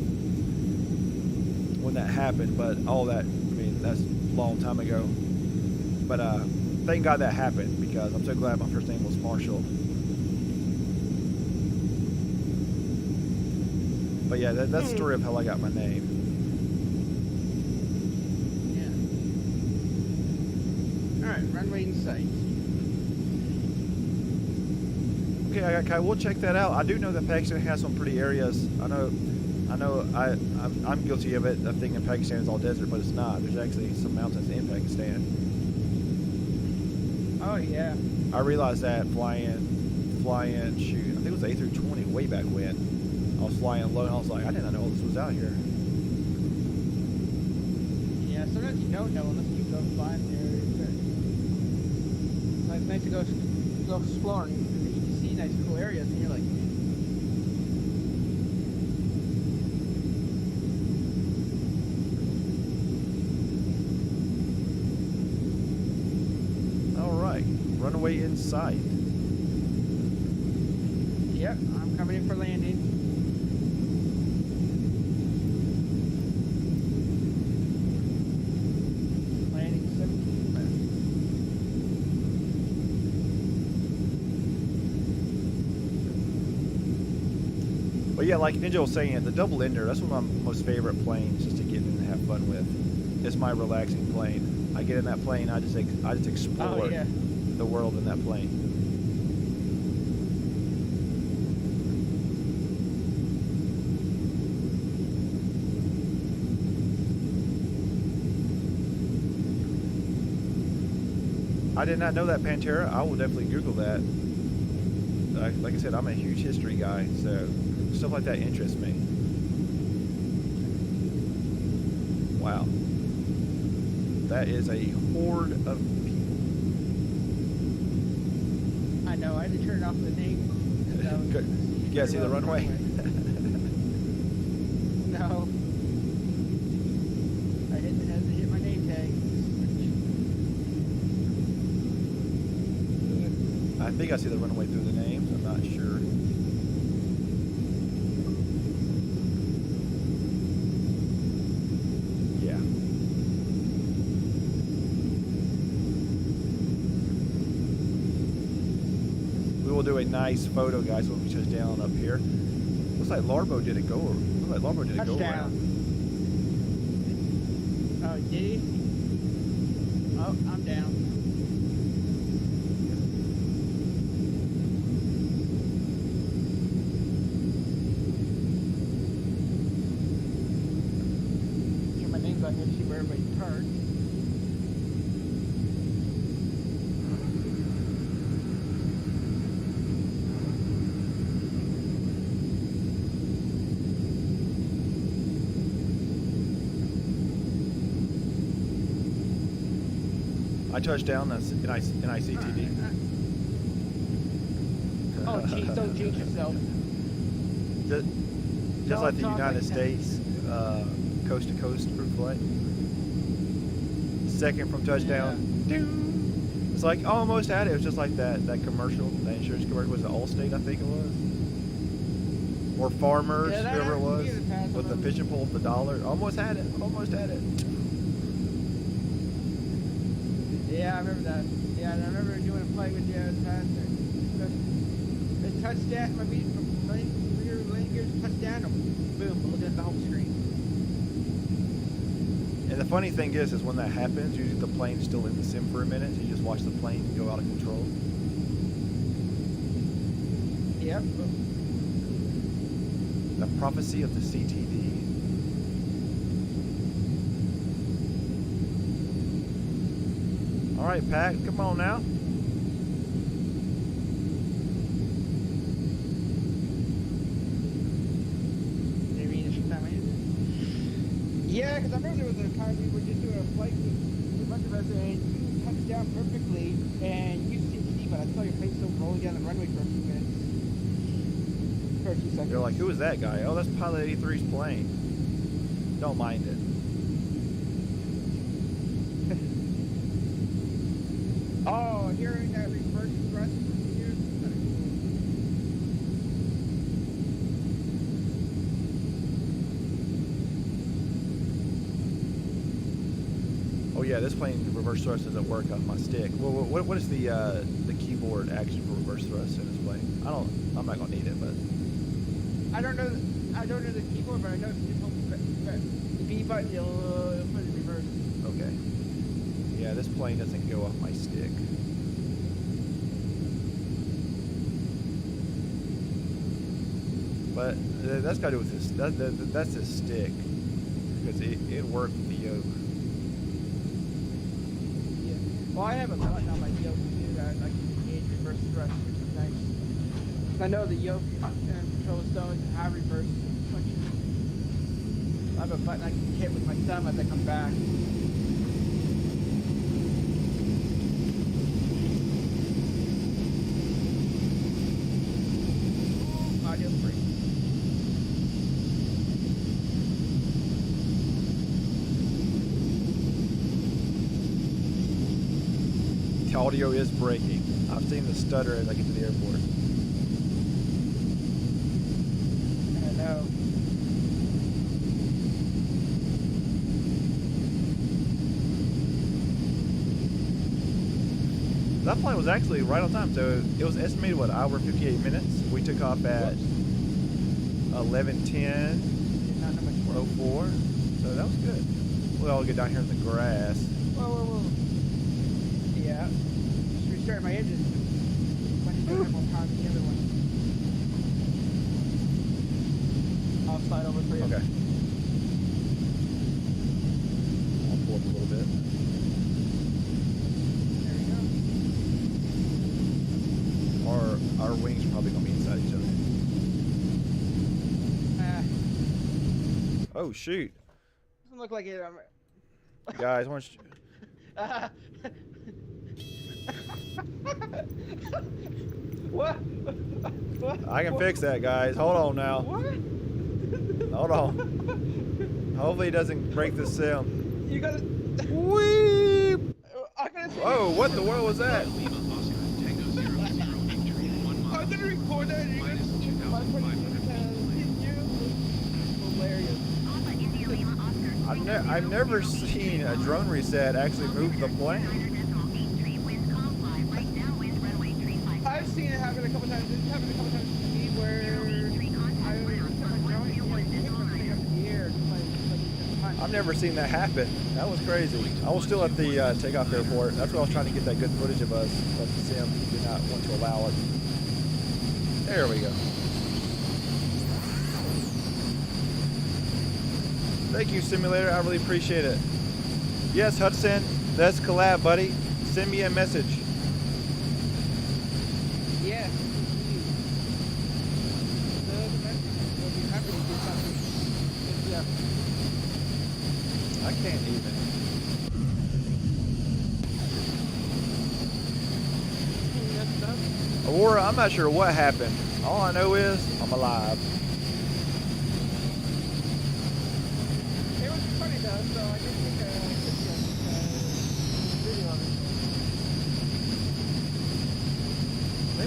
Speaker 3: when that happened, but all that, that's a long time ago. But thank God that happened, because I'm so glad my first name was Marshall. But yeah, that's the story of how I got my name.
Speaker 4: Yeah. All right, runway in sight.
Speaker 3: Okay, okay, we'll check that out. I do know that Pakistan has some pretty areas. I'm guilty of it, of thinking Pakistan is all desert, but it's not. There's actually some mountains in Pakistan.
Speaker 4: Oh yeah.
Speaker 3: I realized that flying, shoot, I think it was A320 way back when. I was flying low and I was like, I didn't know this was out here.
Speaker 4: Yeah, sometimes you don't know unless you go flying there. Like, it's nice to go exploring. You can see nice cool areas and you're like,
Speaker 3: runway in sight.
Speaker 4: Yep, I'm coming in for landing. Landing 17 left.
Speaker 3: But yeah, like Ninja was saying, the double ender, that's one of my most favorite planes just to get in and have fun with. It's my relaxing plane. I get in that plane, I just explore.
Speaker 4: Oh, yeah.
Speaker 3: The world in that plane. I did not know that, Pantera. I will definitely Google that. Like I said, I'm a huge history guy, so stuff like that interests me. Wow. That is a horde of people.
Speaker 4: I know, I had to turn off the name.
Speaker 3: You guys see the runway?
Speaker 4: No. I had to hit my name tag.
Speaker 3: I think I see the runway through the names. I'm not sure. Yeah. We will do a nice photo, guys, when we touch down up here. Looks like Larbo did a go. Looks like Larbo did a go around.
Speaker 4: Oh, did he? Oh, I'm down. Get my names on here to see where everybody turns.
Speaker 3: I touched down in ICTD.
Speaker 4: Oh, jeez, don't jinx yourself.
Speaker 3: Just like the United States. coast to coast fruit flight. Second from touchdown. Ding. It's like almost had it. It was just like that commercial, that insurance commercial. Was it Allstate, I think it was, or Farmers,
Speaker 4: Yeah, that
Speaker 3: whoever it was,
Speaker 4: happened to me in the past.
Speaker 3: with the fishing pole with the dollar. Almost had it. Almost had it.
Speaker 4: Yeah, I remember that. Yeah, and I remember doing a play with you in the past. The touchdown, my beat from rear lane gears, touchdown, and boom, looking at the home screen.
Speaker 3: And the funny thing is when that happens, usually the plane's still in the sim for a minute. So you just watch the plane go out of control.
Speaker 4: Yep.
Speaker 3: The prophecy of the CTD. All right, Pat, come on now.
Speaker 4: Yeah, because I remember there was a time we were just doing a flight with a bunch of us, and you touched down perfectly, and you CST, but I saw your face still rolling down the runway for a few minutes. For a few seconds.
Speaker 3: You're like, who is that guy? Oh, that's Pilot 83's plane. Don't mind it.
Speaker 4: Oh, hearing that reverse thrust from here is kind of cool.
Speaker 3: Oh yeah, this plane reverse thrust doesn't work on my stick. Well, what is the keyboard action for reverse thrust in this plane? I'm not gonna need it, but
Speaker 4: I don't know the keyboard, but I know if you hold the B button, you'll put it in reverse.
Speaker 3: okay. Yeah, this plane doesn't go off my stick. But that's got to do with this. That's his stick, because it worked with the yoke.
Speaker 4: Yeah. Well, I have a button on my yoke too that I can engage reverse thrust, which is nice. I know the yoke and control stones have reverse function. I have a button I can hit with my thumb as I come back. Audio free.
Speaker 3: The audio is breaking. I've seen the stutter as I get to the airport.
Speaker 4: I know.
Speaker 3: That flight was actually right on time. So it was estimated, what, hour 58 minutes? We took off at 11:10,
Speaker 4: Not that much more.
Speaker 3: 04. So that was good. We'll all get down here in the grass.
Speaker 4: Whoa. Yeah. Just restarted my engine. When you don't have more power than the other one. I'll slide over for you.
Speaker 3: Okay. I'll pull up a little bit.
Speaker 4: There we go.
Speaker 3: Our wings are probably going to be inside each other. Oh, shoot.
Speaker 4: Doesn't look like it.
Speaker 3: Guys, why don't you...
Speaker 4: What?
Speaker 3: I can fix that, guys. Hold on now.
Speaker 4: What?
Speaker 3: Hold on. Hopefully it doesn't break the sim.
Speaker 4: You gotta.
Speaker 3: Weep!
Speaker 4: I gotta.
Speaker 3: Whoa, what the world was that?
Speaker 5: Lima Oscar Tango 0083 1 mile.
Speaker 4: I'm gonna record that. You're
Speaker 5: Minus
Speaker 4: gonna.
Speaker 5: 2,500
Speaker 4: Hilarious.
Speaker 6: Alpha India Lima Oscar.
Speaker 3: I've never seen a drone reset actually move the plane.
Speaker 4: I've seen it happen a couple times. It's happened a couple times to me where I set my drone and like hit something up in the air.
Speaker 3: I've never seen that happen. That was crazy. I was still at the takeoff airport. That's why I was trying to get that good footage of us, but the sim did not want to allow it. There we go. Thank you, simulator. I really appreciate it. Yes, Hudson, let's collab, buddy. Send me a message.
Speaker 4: Yes. We'll be happy to do something. Yeah.
Speaker 3: I can't even. Aurora, I'm not sure what happened. All I know is I'm alive.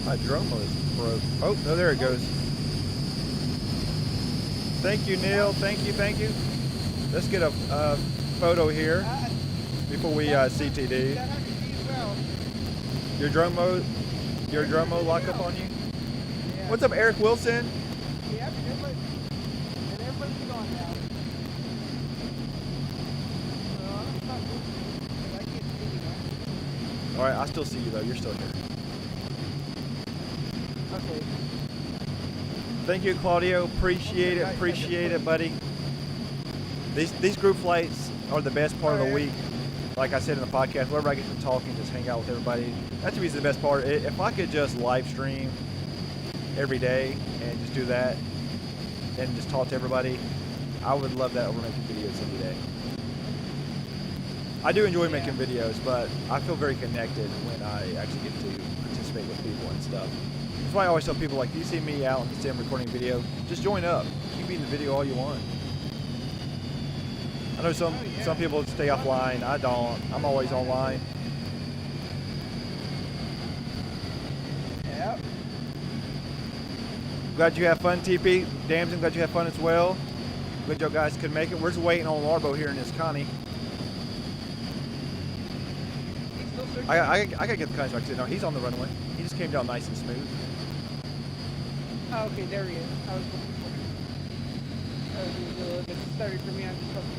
Speaker 3: think my drone mode is broke. Oh, no, there it goes. Thank you, Neil. Thank you, thank you. Let's get a photo here before we CTD.
Speaker 4: That happened to you as well.
Speaker 3: Your drone mode lock up on you?
Speaker 4: Yeah.
Speaker 3: What's up, Eric Wilson?
Speaker 4: Yeah, and everybody's gone now. I'm not moving, but I can't see you.
Speaker 3: All right, I still see you though. You're still here.
Speaker 4: Okay.
Speaker 3: Thank you, Claudio. Appreciate it, buddy. These group flights are the best part of the week. Like I said in the podcast, wherever I get to talk and just hang out with everybody, that to me is the best part. If I could just live stream every day and just do that and just talk to everybody, I would love that over making videos every day. I do enjoy making videos, but I feel very connected when I actually get to participate with people and stuff. That's why I always tell people, like, you see me out in the sim recording video, just join up. You can be in the video all you want. I know some people stay offline. I don't. I'm always online.
Speaker 4: Yep.
Speaker 3: Glad you have fun, TP. Damson, glad you have fun as well. Glad y'all guys could make it. We're just waiting on Larbo here in this Connie. I gotta get the contract. No, he's on the runway. He just came down nice and smooth.
Speaker 4: Oh, okay, there he is. I was looking for him. That was a little bit scary for me. I'm just hoping to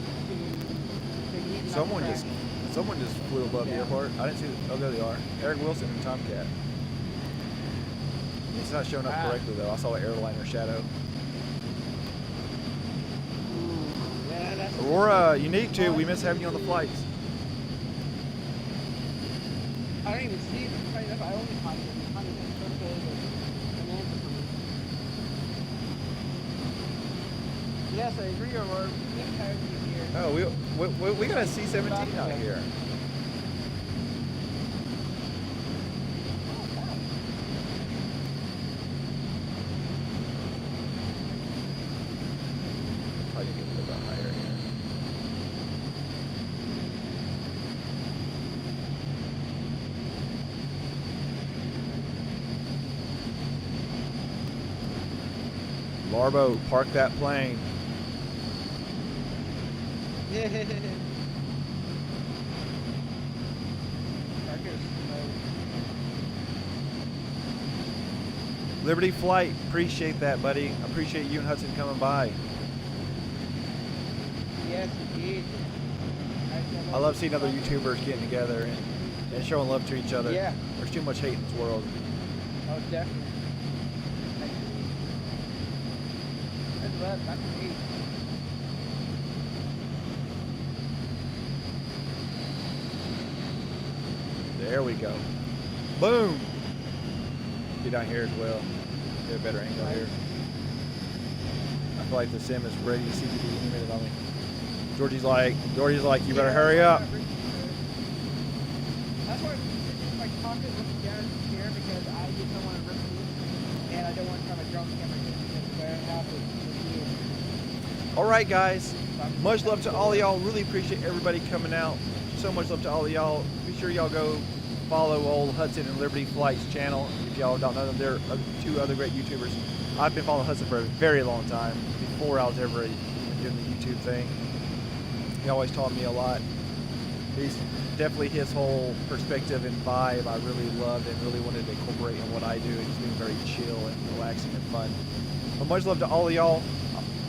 Speaker 3: Someone just flew above the airport. I didn't see. Oh, there they are. Eric Wilson and Tomcat. It's not showing up correctly though. I saw an airliner shadow.
Speaker 4: Yeah, that's
Speaker 3: Aurora, you need to. We miss having you on the flights.
Speaker 4: I don't even see it. I only find it. Yes, I agree, Aurora. We need to have you here.
Speaker 3: Oh, we got a C-17 out here. Probably get a little bit higher here. Larbo, park that plane. Liberty Flight, appreciate that, buddy. Appreciate you and Hudson coming by.
Speaker 4: Yes, indeed.
Speaker 3: I love seeing other YouTubers getting together and showing love to each other.
Speaker 4: Yeah.
Speaker 3: There's too much hate in this world.
Speaker 4: Oh, definitely. That's me.
Speaker 3: There we go. Boom! Get down here as well. Get a better angle here. I feel like the sim is ready to see the any minute on me. Georgie's like, you better hurry up.
Speaker 4: That's why I'm like talking with the guys here because I just don't want to rip you and I don't want to have a drone camera because I have to.
Speaker 3: All right, guys. Much love to all of y'all. Really appreciate everybody coming out. So much love to all of y'all. Be sure y'all go follow old Hudson and Liberty Flight's channel. If y'all don't know them, they're two other great YouTubers. I've been following Hudson for a very long time, before I was ever doing the YouTube thing. He always taught me a lot. He's definitely his whole perspective and vibe I really loved and really wanted to incorporate in what I do. It's been very chill and relaxing and fun. But much love to all of y'all.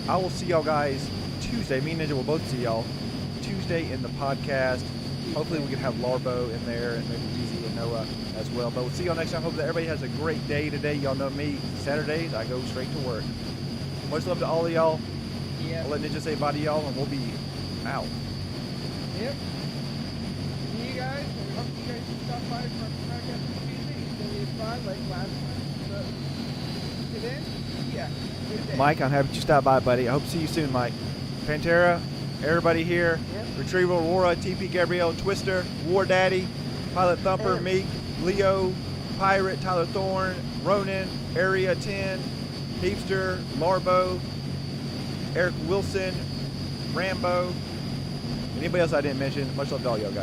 Speaker 3: I will see y'all guys Tuesday. Me and Ninja will both see y'all Tuesday in the podcast. Hopefully we can have Larbo in there and maybe Easy and Noah as well. But we'll see y'all next time. Hope that everybody has a great day today. Y'all know me. Saturdays, I go straight to work. Much love to all of y'all.
Speaker 4: Yeah.
Speaker 3: I'll let Ninja say bye to y'all and we'll be out.
Speaker 4: Yep. See you guys. I hope you guys can stop by for a podcast TV. It's going to be fun like last time. So, till then, yeah. Good day.
Speaker 3: Mike, I'm happy you stopped by, buddy. I hope to see you soon, Mike. Pantera, everybody here.
Speaker 4: Yep.
Speaker 3: Retrieval, Aurora, TP, Gabrielle, Twister, War Daddy, Pilot Thumper, Meek, Leo, Pirate, Tyler Thorne, Ronan, Area 10, Heapster, Larbo, Eric Wilson, Rambo. Anybody else I didn't mention? Much love to all y'all guys.